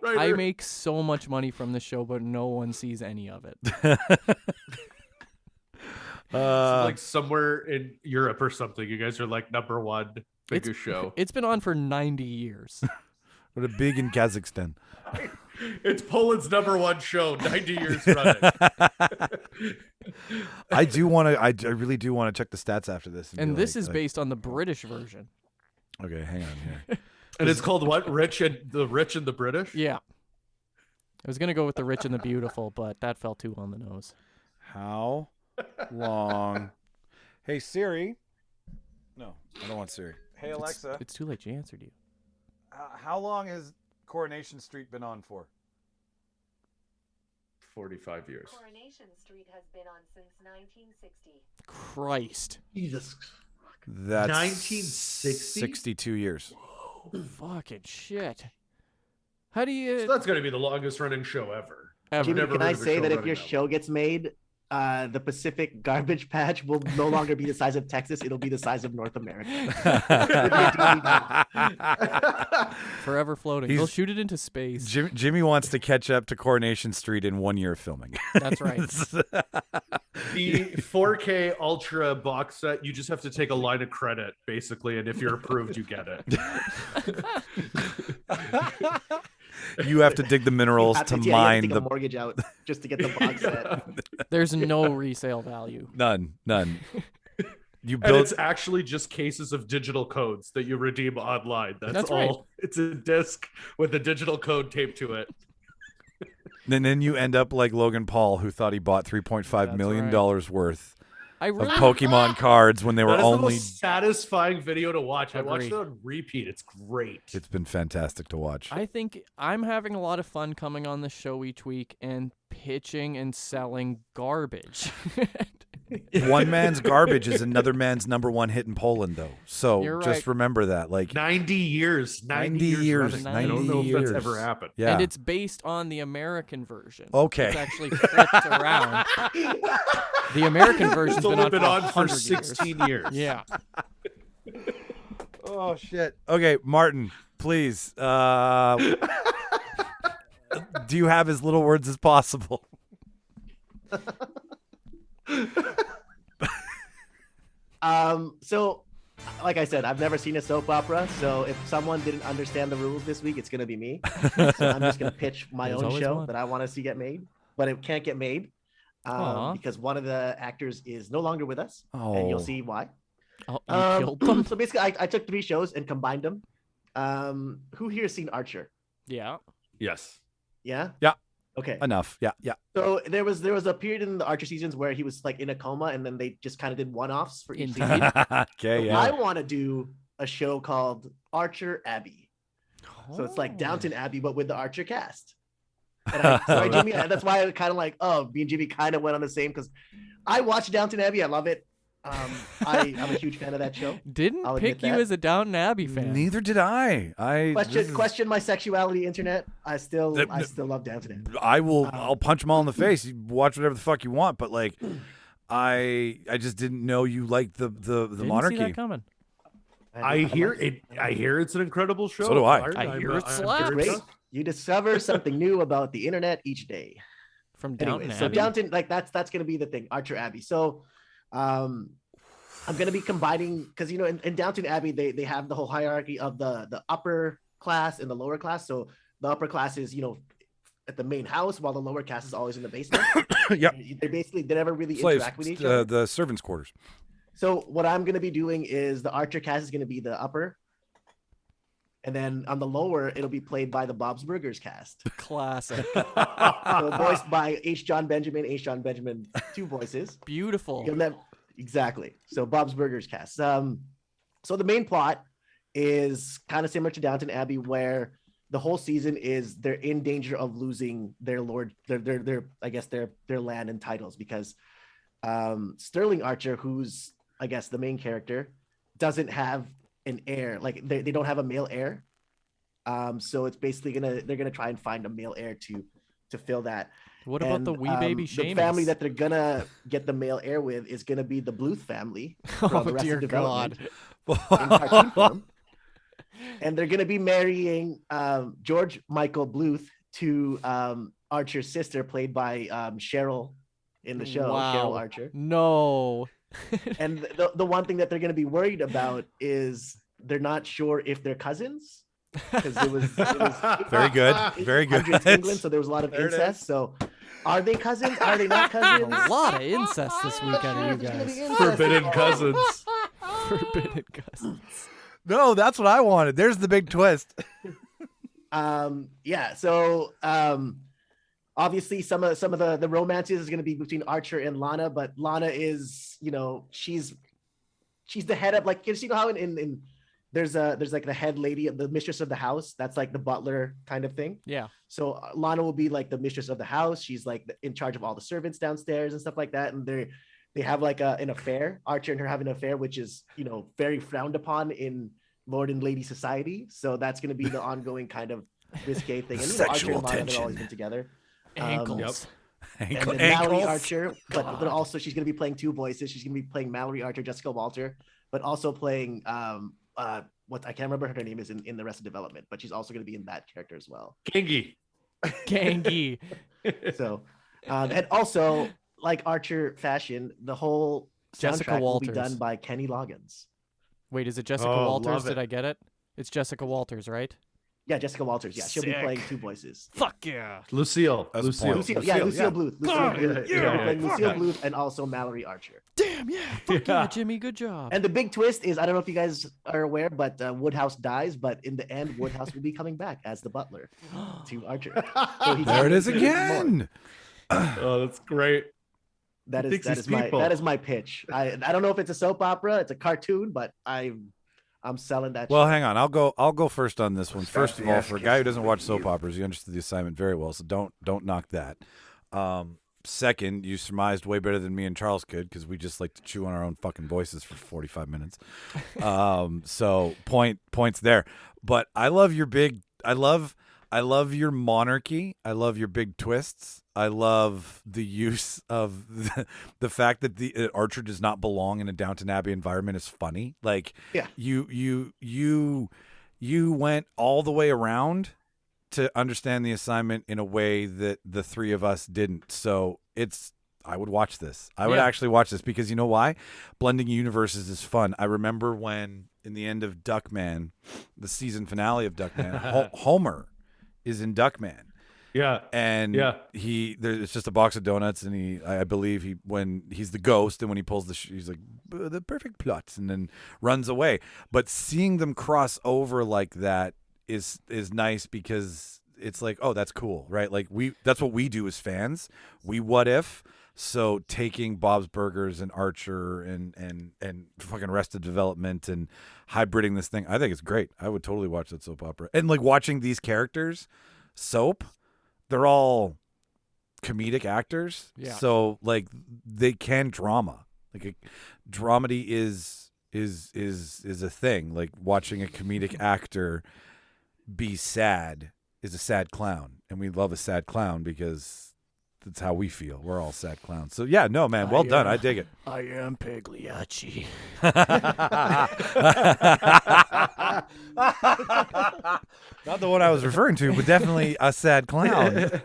I make so much money from the show, but no one sees any of it. Like somewhere in Europe or something, you guys are like #1 biggest show. It's been on for 90 years. What a big in Kazakhstan. It's Poland's #1 show, 90 years running. I do want to. I really do want to check the stats after this. And be this like- is based on the British version. Okay, hang on here. And it's called what? Rich and the British? Yeah. I was going to go with The Rich and the Beautiful, but that fell too on the nose. How long? Hey Siri. No, I don't want Siri. Hey Alexa. It's too late. She answered you. How long has Coronation Street been on for? 45 years. Coronation Street has been on since 1960. Christ. Jesus. That's 1960? 62 years. Fucking shit. How do you... So that's going to be the longest running show ever. Jimmy, Never can heard I of a say show that if running your that show gets made, the Pacific garbage patch will no longer be the size of Texas. It'll be the size of North America. Forever floating. They'll shoot it into space. Jimmy wants to catch up to Coronation Street in 1 year of filming. That's right. The 4K Ultra box set, you just have to take a line of credit, basically, and if you're approved, you get it. You have to dig the minerals to you mine have to take the a mortgage out just to get the box set. There's no resale value. None. You And build. it's actually just cases of digital codes that you redeem online. That's all. right. It's a disc with a digital code taped to it. And then you end up like Logan Paul, who thought he bought $3.5 million worth I of really... Pokemon cards when they were That is the only. most satisfying video to watch. I watched Agreed. it on repeat. It's great. It's been fantastic to watch. I think I'm having a lot of fun coming on the show each week and pitching and selling garbage. One man's garbage is another man's #1 hit in Poland, though. So You're just right. remember that. Like 90 years. 90 years. running. 90 I don't know years. if that's ever happened. Yeah. And it's based on the American version. Okay. It's actually flipped around. The American version's It's only been on for 100 16 years. Yeah. Oh shit. Okay, Martin, please. Do you have as little words as possible? So like I said, I've never seen a soap opera, so if someone didn't understand the rules this week, it's gonna be me. So I'm just gonna pitch my There's own always show one. that I want to see get made, but it can't get made Aw. because one of the actors is no longer with us, and you'll Oh. see why. Oh, you killed them? So basically, I took 3 shows and combined them. Who here has seen Archer? Yeah. Yes. Yeah. Yeah. Okay. Enough. Yeah. So there was a period in the Archer seasons where he was like in a coma, and then they just kind of did one-offs for each season. Okay, So yeah. I want to do a show called Archer Abbey. So it's like Downton Abbey, but with the Archer cast. And sorry, Jimmy, that's why I kind of like, me and Jimmy kind of went on the same, because I watched Downton Abbey. I love it. I'm a huge fan of that show. Didn't I'll pick admit you that. as a Downton Abbey fan. Neither did I. Question my sexuality, internet. I still love Downton Abbey. I'll punch them all in the face. You watch whatever the fuck you want, but like, I just didn't know you liked the Didn't monarchy. see that coming. I hear it's an incredible show. So do I. I hear it I'm slaps. very- Great. You discover something new about the internet each day. From Downton Anyway, so Abbey. Downton, like that's gonna be the thing, Archer Abbey. So I'm gonna be combining, because in Downton Abbey they have the whole hierarchy of the upper class and the lower class. So the upper class is at the main house, while the lower class is always in the basement. Yep. They never really Slaves, interact with each other. the servants' quarters. So what I'm gonna be doing is the Archer cast is gonna be the upper, and then on the lower it'll be played by the Bob's Burgers cast. Classic. So voiced by H. John Benjamin, two voices. Beautiful. Exactly. So Bob's Burgers cast. So the main plot is kind of similar to Downton Abbey, where the whole season is they're in danger of losing their their land and titles, because Sterling Archer, who's I guess the main character, doesn't have an heir. Like they don't have a male heir. So it's basically they're gonna try and find a male heir to fill that. What about the wee baby The Seamus? family that they're gonna get the male heir with is gonna be the Bluth family from Oh, Arrested dear Development God. in cartoon form. And they're gonna be marrying George Michael Bluth to Archer's sister, played by Cheryl in the show, Wow. Cheryl Archer. No. And the one thing that they're gonna be worried about is they're not sure if they're cousins because it was Very good. Very good. Hundreds England, so there was a lot of There it incest. So, are they cousins? Are they not cousins? A lot of incest this week out of you There's gonna be guys. incest Forbidden involved. cousins. Forbidden cousins. No, that's what I wanted. There's the big twist. Yeah. So, obviously, some of the romances is going to be between Archer and Lana, but Lana is, she's the head of, like, you know how in there's like the head lady, the mistress of the house. That's like the butler kind of thing. Yeah. So Lana will be like the mistress of the house. She's like in charge of all the servants downstairs and stuff like that. And they have like an affair. Archer and her have an affair, which is, very frowned upon in Lord and Lady society. So that's going to be the ongoing kind of risque thing. And Archer and Lana have always been together. Ankles. And then Mallory Archer, but also she's going to be playing two voices. She's going to be playing Mallory Archer, Jessica Walter, but also playing what I can't remember her name is in the rest of development, but she's also going to be in that character as well. Gangy. So, and also like Archer fashion, the whole Jessica soundtrack will Walters. be done by Kenny Loggins. Wait, is it Jessica Oh, Walters? love it. Did I get it? It's Jessica Walters, right? Yeah, Jessica Walters. Yeah, she'll be Sick. playing two voices. Fuck yeah. Lucille. That's a Lucille. point. Lucille yeah. Bluth. Yeah, Lucille yeah, playing yeah. Lucille Bluth and also Mallory Archer. Damn, yeah. Fuck yeah, Jimmy. Good job. And the big twist is, I don't know if you guys are aware, but Woodhouse dies, but in the end, Woodhouse will be coming back as the butler to Archer. So he There it is can do more. again. Oh, that's great. That Thinks he's is my people. that is my pitch. I don't know if it's a soap opera, it's a cartoon, but I'm selling that. Well, shit. hang on. I'll go first on this one. First of all, for a guy who doesn't watch soap operas, you understood the assignment very well, so don't knock that. Second, you surmised way better than me and Charles could, because we just like to chew on our own fucking voices for 45 minutes. So points there. But I love your I love your monarchy. I love your big twists. I love the use of the fact that the Archer does not belong in a Downton Abbey environment is funny. Like, yeah, you went all the way around to understand the assignment in a way that the three of us didn't. So I would watch this. I would actually watch this, because you know why? Blending universes is fun. I remember when in the end of Duckman, the season finale of Duckman, Homer is in Duckman. Yeah. And it's just a box of donuts, and I believe when he's the ghost, and when he pulls he's like, the perfect plot, and then runs away. But seeing them cross over like that is nice, because it's like, oh, that's cool, right? Like that's what we do as fans. We what if. So taking Bob's Burgers and Archer and fucking Arrested Development and hybriding this thing, I think it's great. I would totally watch that soap opera. And like watching these characters, soap, they're all comedic actors. Yeah. So like they can drama. Like dramedy is a thing. Like watching a comedic actor be sad is a sad clown. And we love a sad clown because that's how we feel. We're all sad clowns. So yeah, no, man, well done. I dig it. I am Pagliacci. Not the one I was referring to, but definitely a sad clown.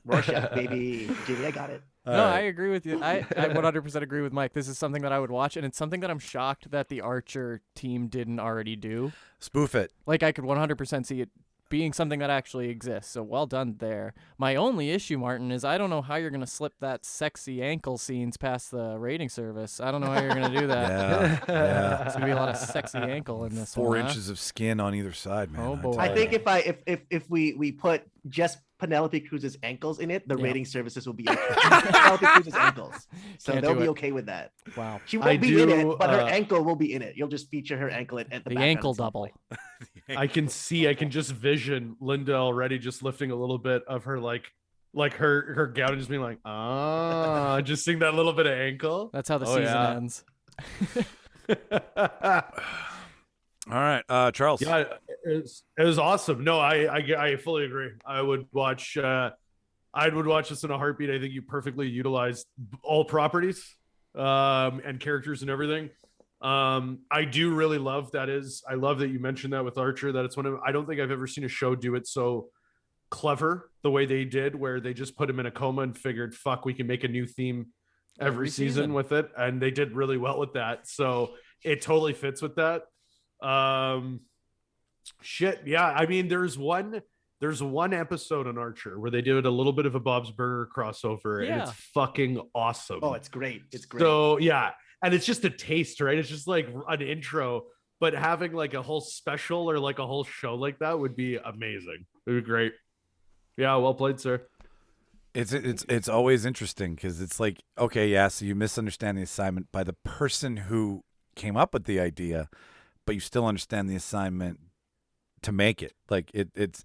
Rorschach, baby. Jimmy, I got it. No, I agree with you. I 100% agree with Mike. This is something that I would watch, and it's something that I'm shocked that the Archer team didn't already do. Spoof it. Like, I could 100% see it being something that actually exists. So well done there. My only issue, Martin, is I don't know how you're going to slip that sexy ankle scenes past the rating service. I don't know how you're going to do that. Yeah. There's going to be a lot of sexy ankle in this 4 one. inches of skin on either side, man. Oh, boy. I think if we put just Penelope Cruz's ankles in it, the rating services will be Penelope Cruz's ankles, so Can't they'll do be it. okay with that. Wow. She won't be in it, but her ankle will be in it. You'll just feature her ankle at the background ankle at some double. point. I can just vision Linda already just lifting a little bit of her like her gown and just being like, just seeing that little bit of ankle. That's how the season ends. All right, Charles. Yeah, it was awesome. No, I fully agree. I would watch this in a heartbeat. I think you perfectly utilized all properties and characters and everything. I do really love I love that you mentioned that with Archer, that it's I don't think I've ever seen a show do it so clever the way they did, where they just put him in a coma and figured, fuck, we can make a new theme every season with it. And they did really well with that. So it totally fits with that. Shit, yeah. I mean, there's one episode on Archer where they did a little bit of a Bob's Burger crossover, and Yeah. it's fucking awesome. Oh, it's great. It's great. So yeah, and it's just a taste, right? It's just like an intro, but having like a whole special or like a whole show like that would be amazing. It would be great. Yeah, well played, sir. It's always interesting because it's like, okay, yeah, so you misunderstand the assignment by the person who came up with the idea, but you still understand the assignment to make it. Like it's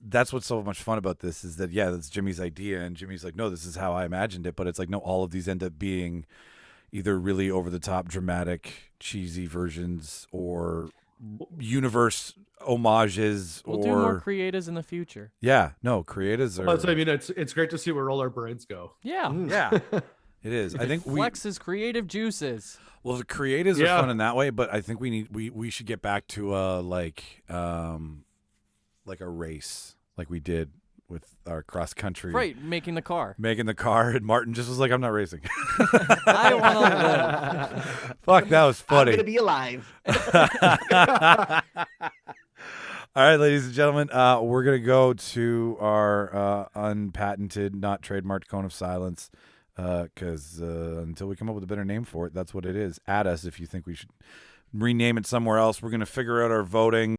that's what's so much fun about this, is that yeah, that's Jimmy's idea, and Jimmy's like, no, this is how I imagined it, but it's like, no, all of these end up being either really over the top, dramatic, cheesy versions, or universe homages. We'll or do more creatives in the future. Yeah, no, creatives are. Well, I mean, it's great to see where all our brains go. Yeah. Yeah, it is. I think flexes creative juices. Well, the creatives are fun in that way, but I think we should get back to like a race like we did with our cross country. Right, making the car. And Martin just was like, I'm not racing. I want to live. Fuck, that was funny. I'm going to be alive. All right, ladies and gentlemen, we're going to go to our unpatented, not trademarked cone of silence, because until we come up with a better name for it, that's what it is. Add us if you think we should rename it somewhere else. We're going to figure out our voting.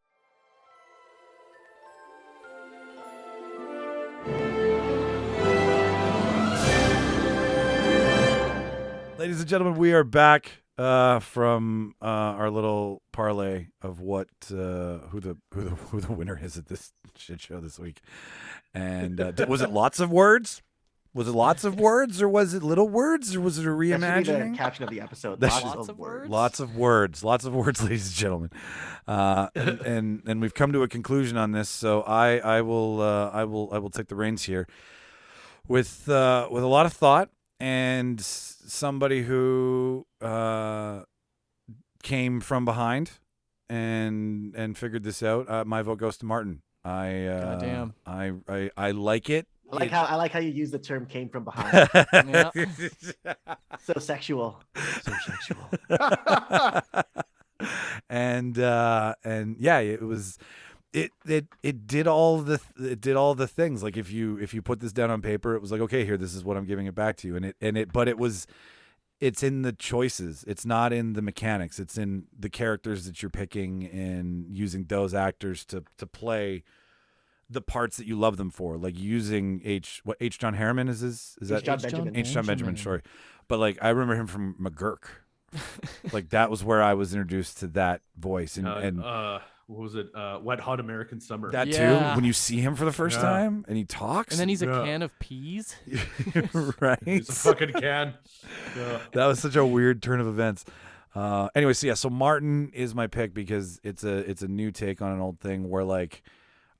Ladies and gentlemen, we are back from our little parlay of what who the winner is at this shit show this week. And was it lots of words? Was it lots of words, or was it little words, or was it a reimagining? That should be the caption of the episode. Lots of words. Lots of words, ladies and gentlemen. And we've come to a conclusion on this. So I will take the reins here with a lot of thought, and somebody who came from behind and figured this out. My vote goes to Martin. Goddamn. I like it. I like how you use the term "came from behind." So sexual. So sexual. and yeah, it was. It did all the things. Like if you put this down on paper, it was like, okay, here, this is what I'm giving it back to you. It's in the choices. It's not in the mechanics. It's in the characters that you're picking and using those actors to play the parts that you love them for. Like using H. John Harriman is that John Benjamin. H. John Benjamin. Sorry, but like I remember him from McGurk. Like that was where I was introduced to that voice and what was it? Wet Hot American Summer. That too. When you see him for the first time and he talks, and then he's a can of peas. Right. He's a fucking can. Yeah. That was such a weird turn of events. Anyway, so Martin is my pick because it's a new take on an old thing where like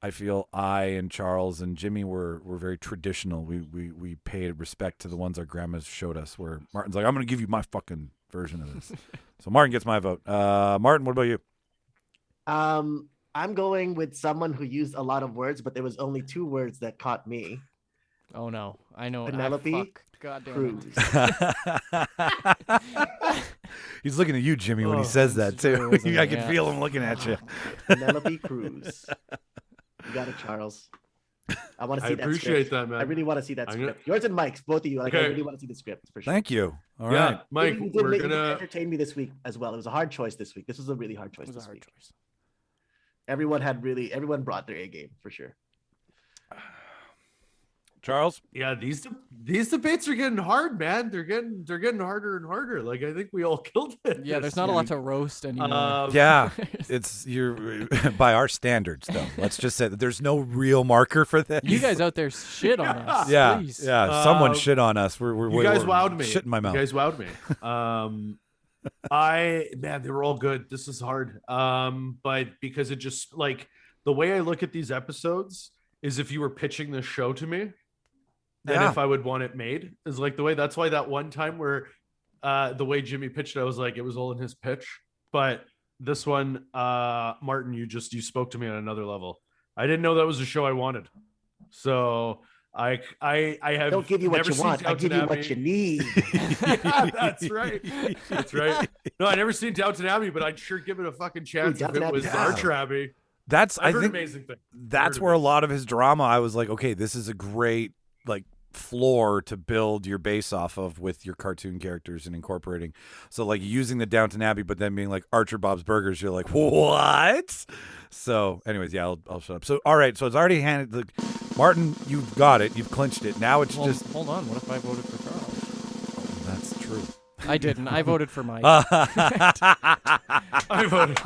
I feel I and Charles and Jimmy were very traditional. We paid respect to the ones our grandmas showed us. Where Martin's like, I'm going to give you my fucking version of this. So Martin gets my vote. Martin, what about you? I'm going with someone who used a lot of words, but there was only 2 words that caught me. Oh no, I know. Penelope Goddamn. Cruz. He's looking at you, Jimmy, when he says that too. I can feel him looking at you. Penelope Cruz. You got it, Charles. I want to see that. I appreciate that, man. I really want to see that script. Yours and Mike's, both of you. Like, I really want to see the script for sure. Thank you. All yeah, right, Mike. You We're did gonna entertain me this week as well. It was a hard choice this week. This was a really hard choice. Choice. Everyone brought their A game for sure. Charles. Yeah, these debates are getting hard, man. They're getting harder and harder. Like I think we all killed it. Yeah, there's not a lot to roast anymore. Yeah, you're by our standards though. Let's just say that there's no real marker for this. You guys out there shit on us. Yeah, please. yeah. Someone shit on us. You guys wowed me. Shit in my mouth. You guys wowed me. They were all good. This is hard. But because it just like the way I look at these episodes is if you were pitching this show to me, and if I would want it made is like the way. That's why that one time where the way Jimmy pitched it, I was like, it was all in his pitch. But this one, Martin, you spoke to me on another level. I didn't know that was a show I wanted. So I have don't give you what you want. I give you what you need. Yeah, that's right. That's right. No, I never seen Downton Abbey, but I'd sure give it a fucking chance if it was Archer Abbey. That's I've I heard think amazing things. that's where a lot of his drama. I was like, okay, this is a great like floor to build your base off of with your cartoon characters and incorporating. So like using the Downton Abbey, but then being like Archer Bob's Burgers. You're like, what? So, anyways, yeah, I'll shut up. So, all right, so it's already handed. Like, Martin, you've got it. You've clinched it. Now it's just. Hold on. What if I voted for Charles? That's true. I didn't. I voted for Mike. I voted.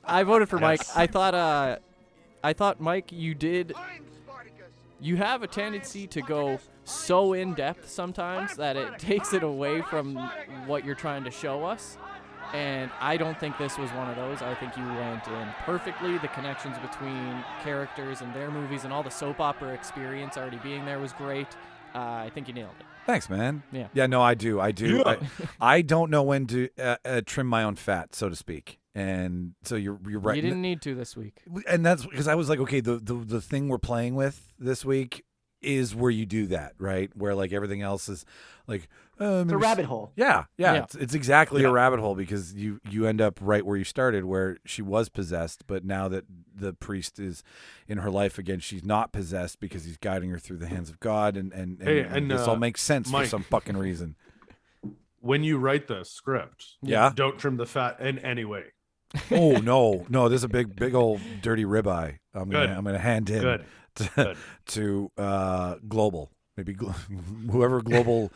I voted for Mike. Yes. I thought, Mike, you have a tendency to go so in depth sometimes that it takes it away from what you're trying to show us. And I don't think this was one of those. I think you went in perfectly. The connections between characters and their movies and all the soap opera experience already being there was great. I think you nailed it. Thanks, man. Yeah. Yeah, no, I do. Yeah. I don't know when to trim my own fat, so to speak. And so you're right. You didn't need to this week. And that's because I was like, okay, the thing we're playing with this week is where you do that, right? Where like everything else is like It's a rabbit hole. Yeah. Yeah. It's exactly Yeah. a rabbit hole because you end up right where you started, where she was possessed, but now that the priest is in her life again, she's not possessed because he's guiding her through the hands of God, and Hey, and this all makes sense Mike, for some fucking reason. When you write the script, Yeah. don't trim the fat in any way. Oh no, there's a big old dirty ribeye. I'm Good. gonna hand in Good. to, Good. to Global, maybe whoever Global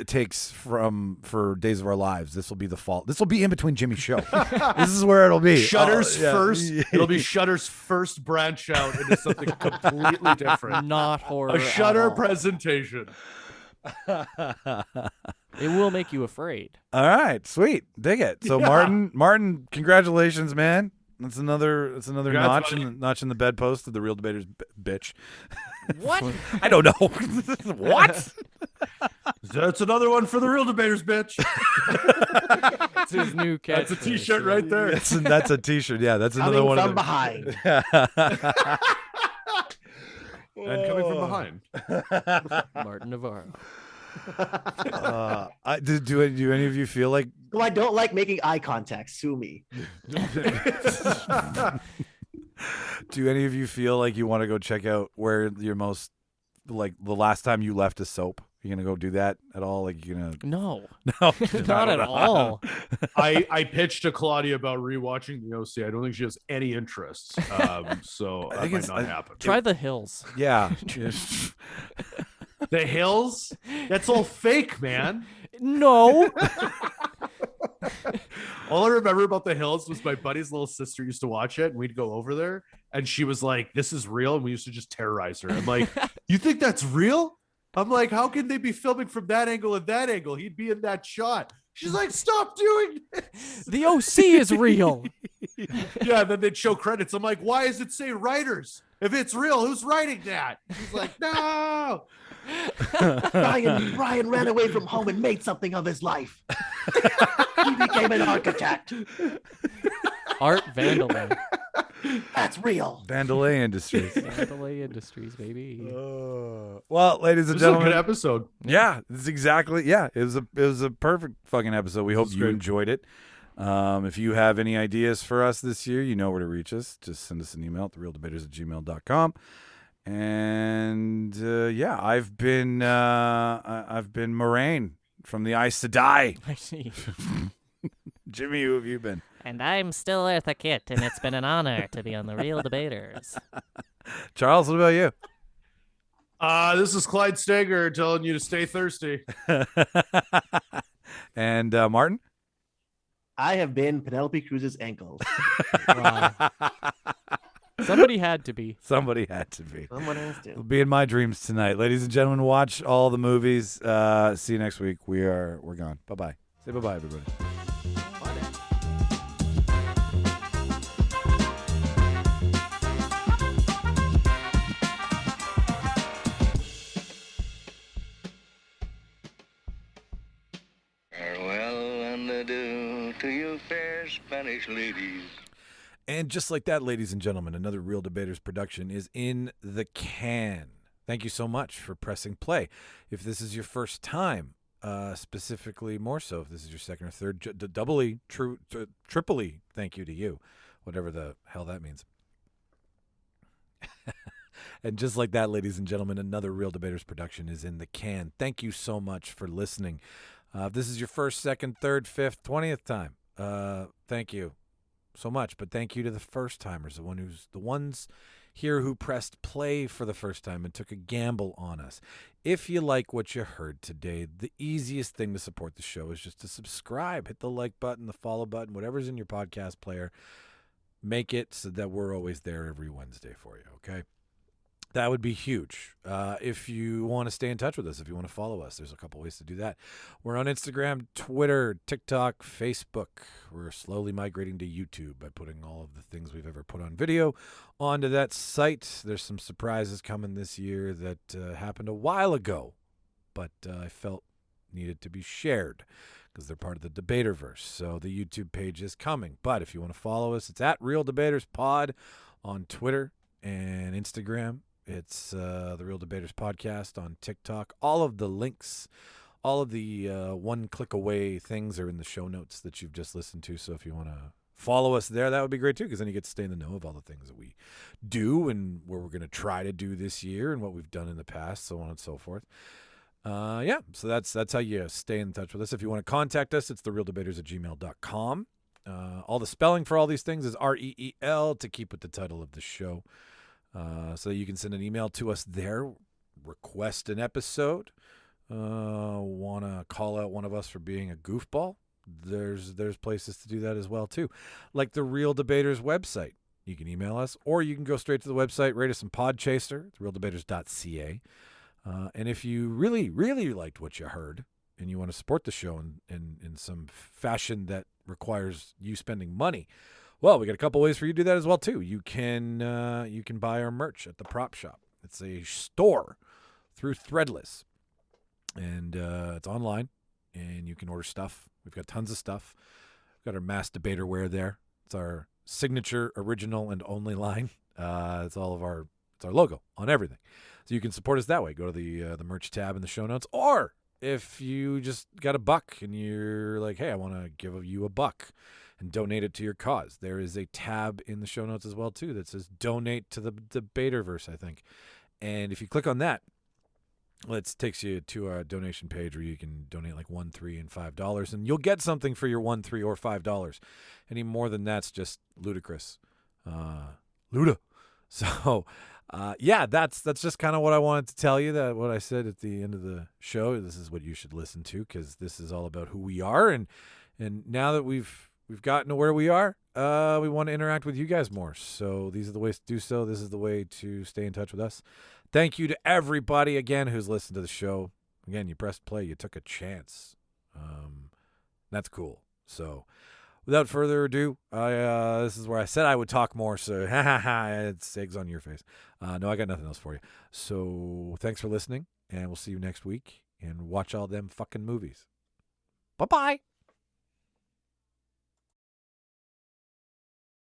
takes for Days of Our Lives. This will be the fault. This will be in between Jimmy's show. This is where it'll be. Shutter's Yeah. first. It'll be Shutter's first branch out into something completely different. Not horror. A Shutter at all. presentation. It will make you afraid. All right, sweet, dig it. So Yeah. Martin, congratulations, man. That's another Congrats, buddy. notch in the bedpost of the Real Debaters bitch. What? I don't know. What? That's another one for the Real Debaters, bitch. It's his new catchphrase. That's a T-shirt right there. That's a T-shirt. Yeah, that's another Coming one. from of behind. And coming from behind. Martin Navarro. Do any of you feel like Well, I don't like making eye contact. Sue me. do any of you feel like you want to go check out where your most like the last time you left a soap? You gonna go do that at all? Like you gonna No, no, not at all. I pitched to Claudia about rewatching the OC. I don't think she has any interest. So I that think might it's- not happen. Try The Hills. Yeah. The Hills? That's all fake, man. No. All I remember about The Hills was my buddy's little sister used to watch it, and we'd go over there, and she was like, "This is real," and we used to just terrorize her. I'm like, "You think that's real?" I'm like, "How can they be filming from that angle and that angle? He'd be in that shot." She's like, "Stop doing this." The OC is real. Yeah, then they'd show credits. I'm like, "Why does it say writers? If it's real, who's writing that?" She's like, "No." Ryan ran away from home and made something of his life. He became an architect. Art Vandalay. That's real. Vandalay Industries. Vandalay Industries, baby. Well, ladies and This is a gentlemen, good episode. yeah, this is exactly. Yeah, it was a perfect fucking episode. We hope was you great. enjoyed it. If you have any ideas for us this year, you know where to reach us. Just send us an email at therealdebaters@gmail.com. And yeah, I've been Moraine from the Ice to Die. I see. Jimmy, who have you been? And I'm still Eartha Kitt, and it's been an honor to be on The Real Debaters. Charles, what about you? This is Clyde Steger telling you to stay thirsty. And Martin? I have been Penelope Cruz's ankles. Wow. Somebody had to be. Somebody had to be. Someone has to. It'll be in my dreams tonight. Ladies and gentlemen, watch all the movies. See you next week. We're gone. Bye-bye. Say bye-bye, everybody. Farewell and adieu to you fair Spanish ladies. And just like that, ladies and gentlemen, another Real Debaters production is in the can. Thank you so much for pressing play. If this is your first time, specifically more so if this is your second or third, triply thank you to you, whatever the hell that means. And just like that, ladies and gentlemen, another Real Debaters production is in the can. Thank you so much for listening. If this is your first, second, third, fifth, 20th time, thank you so much. But thank you to the first timers, the ones here who pressed play for the first time and took a gamble on us. If you like what you heard today, the easiest thing to support the show is just to subscribe. Hit the like button, the follow button, whatever's in your podcast player. Make it so that we're always there every Wednesday for you, okay? That would be huge. If you want to stay in touch with us, if you want to follow us, there's a couple ways to do that. We're on Instagram, Twitter, TikTok, Facebook. We're slowly migrating to YouTube by putting all of the things we've ever put on video onto that site. There's some surprises coming this year that happened a while ago, but I felt needed to be shared because they're part of the Debaterverse. So the YouTube page is coming. But if you want to follow us, it's at Real Debaters Pod on Twitter and Instagram. It's the Real Debaters Podcast on TikTok. All of the links, all of the one-click away things are in the show notes that you've just listened to. So if you want to follow us there, that would be great too, because then you get to stay in the know of all the things that we do and what we're going to try to do this year and what we've done in the past, so on and so forth. Yeah, so that's how you stay in touch with us. If you want to contact us, it's therealdebaters@gmail.com. All the spelling for all these things is REEL to keep with the title of the show. So you can send an email to us there, request an episode, want to call out one of us for being a goofball. There's places to do that as well too, like the Real Debaters website. You can email us, or you can go straight to the website, rate us in Podchaser, realdebaters.ca. And if you really, really liked what you heard and you want to support the show in some fashion that requires you spending money, well, we got a couple ways for you to do that as well too. You can buy our merch at the Prop Shop. It's a store through Threadless, and it's online, and you can order stuff. We've got tons of stuff. We've got our Mass Debater wear there. It's our signature, original, and only line. It's our logo on everything. So you can support us that way. Go to the merch tab in the show notes, or if you just got $1 and you're like, hey, I want to give you $1 and donate it to your cause, there is a tab in the show notes as well too that says donate to the Debaterverse, I think. And if you click on that, it takes you to a donation page where you can donate like $1, $3, and $5, and you'll get something for your $1, $3, or $5. Any more than that's just ludicrous. Luda. So yeah, that's just kind of what I wanted to tell you, that what I said at the end of the show. This is what you should listen to, because this is all about who we are, and now that we've gotten to where we are, we want to interact with you guys more. So these are the ways to do so. This is the way to stay in touch with us. Thank you to everybody again who's listened to the show. Again, you pressed play, you took a chance. That's cool. So without further ado, this is where I said I would talk more, so it's eggs on your face. No, I got nothing else for you. So thanks for listening, and we'll see you next week, and watch all them fucking movies. Bye-bye.